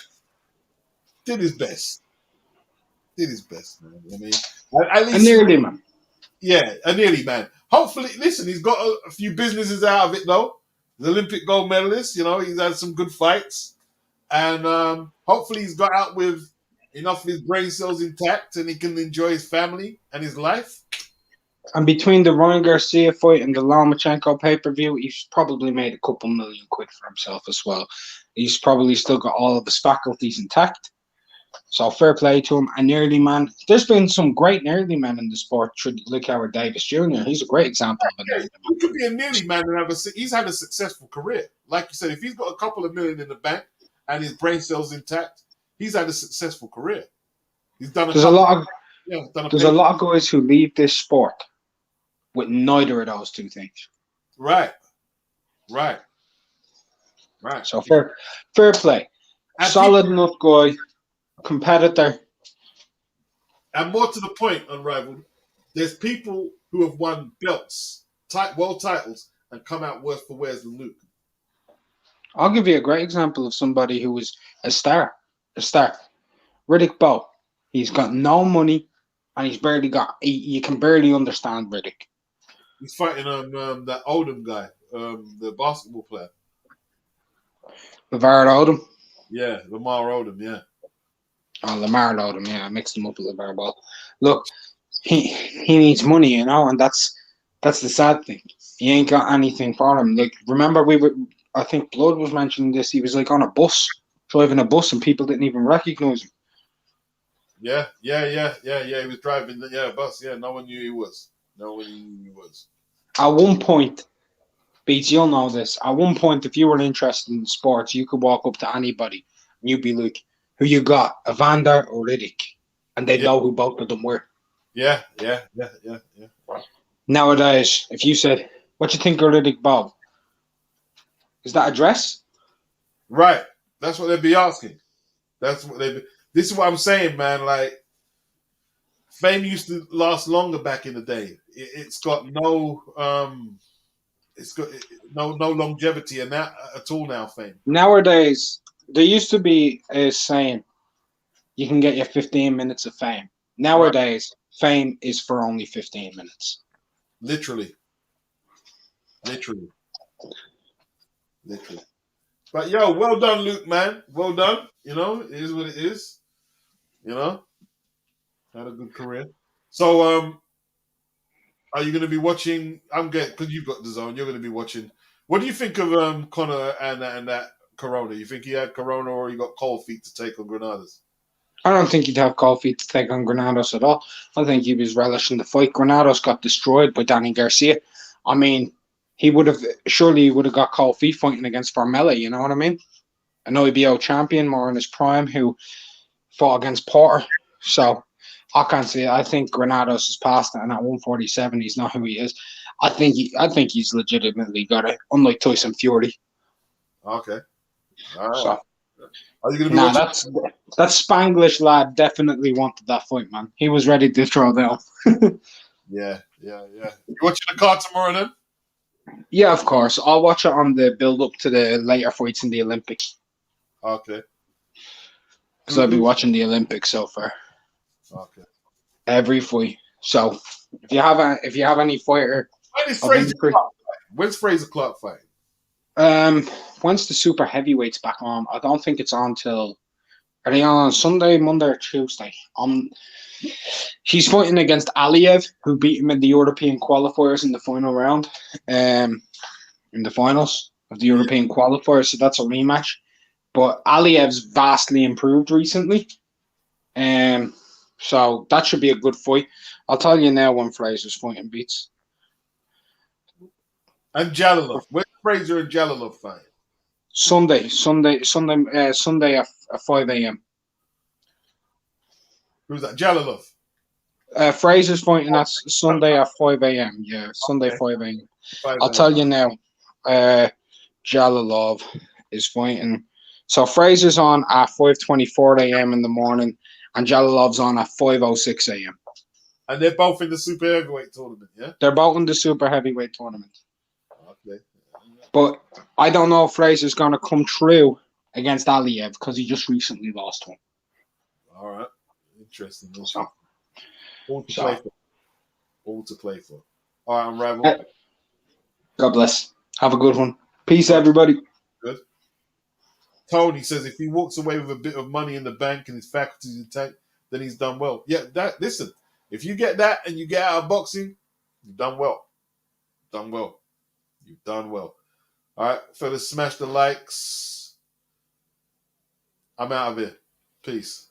did his best. Man. I mean, at least nearly, man. Yeah, nearly, man. Hopefully, listen, he's got a few businesses out of it, though. The Olympic gold medalist, he's had some good fights. And hopefully he's got out with enough of his brain cells intact and he can enjoy his family and his life. And between the Ryan Garcia fight and the Lomachenko pay-per-view, he's probably made a couple million quid for himself as well. He's probably still got all of his faculties intact. So fair play to him. And nearly man, there's been some great nearly men in the sport. Like Howard Davis Jr. He's a great example of a nearly man. He could be a nearly man and he's had a successful career. Like you said, if he's got a couple of million in the bank and his brain cells intact, he's had a successful career. He's done There's a lot of guys who leave this sport with neither of those two things. Right. So fair play. Solid enough guy, competitor. And more to the point, Unrivaled, there's people who have won belts, world titles, and come out worse for wear than Luke. I'll give you a great example of somebody who was a star. Riddick Bowe. He's got no money, and he's barely got. You can barely understand Riddick. He's fighting that Odom guy, the basketball player. LeVar Odom? Yeah, Lamar Odom, yeah. Oh, Lamar Odom, yeah. I mixed him up with LeVar Ball. Look, he needs money, and that's the sad thing. He ain't got anything for him. Like, remember I think Blood was mentioning this, he was like on a bus, driving a bus, and people didn't even recognize him. Yeah. He was driving the bus. Yeah, no one knew he was. At one point, Beats, you'll know this. At one point, if you were interested in sports, you could walk up to anybody and you'd be like, who you got, Evander or Riddick? And they'd know who both of them were. Yeah. Nowadays, if you said, what you think of Riddick Bowe? Is that a dress? Right. That's what they'd be asking. This is what I'm saying, man. Like, fame used to last longer back in the day. It's got no longevity in that at all now. Fame nowadays, there used to be a saying, you can get your 15 minutes of fame. Nowadays, fame is for only 15 minutes. Literally. But yo, well done, Luke, man. Well done. It is what it is. Had a good career. So, are you going to be watching? Because you've got the zone. You're going to be watching. What do you think of Conor and that Corona? You think he had Corona or he got cold feet to take on Granados? I don't think he'd have cold feet to take on Granados at all. I think he was relishing the fight. Granados got destroyed by Danny Garcia. I mean, he would have got cold feet fighting against Formella. You know what I mean? An IBO champion, more in his prime, who fought against Porter. So I can't see it. I think Granados is past it, and at 147, he's not who he is. I think he's legitimately got it, unlike Tyson Fury. Okay. All right. So, are you going to be watching? That Spanglish lad definitely wanted that fight, man. He was ready to throw down. Yeah. You watching the card tomorrow then? Yeah, of course. I'll watch it on the build-up to the later fights in the Olympics. Okay. Because I've been watching the Olympics so far. Okay. Every fight. So if you have any fighter, When is Fraser Clark fighting? When's Fraser Clark fighting? once the super heavyweights back on, I don't think it's on till. Are they on Sunday, Monday, or Tuesday? He's fighting against Aliev, who beat him in the European qualifiers in the final round, in the finals of the European qualifiers. So that's a rematch. But Aliev's vastly improved recently. So that should be a good fight. I'll tell you now when Fraser's fighting beats. And Jalalov. When's Fraser and Jalalov fighting? Sunday at 5 a.m. Who's that? Jalalov. Fraser's fighting at Sunday at 5 a.m. Yeah, Sunday 5 a.m. I'll tell you now. Jalalov is fighting. So Fraser's on at 5:24 a.m. in the morning, and Jalalov's on at 5:06 a.m. And they're both in the super heavyweight tournament, yeah? They're both in the super heavyweight tournament. Okay. But I don't know if Fraser's going to come through against Aliev because he just recently lost one. All right. Interesting. So, All to play for. All to play for. All right, I'm Rival. God bless. Have a good one. Peace, everybody. Good. Tony says if he walks away with a bit of money in the bank and his faculties intact, then he's done well. Yeah, listen, if you get that and you get out of boxing, you've done well. Done well. You've done well. All right, fellas, smash the likes. I'm out of here. Peace.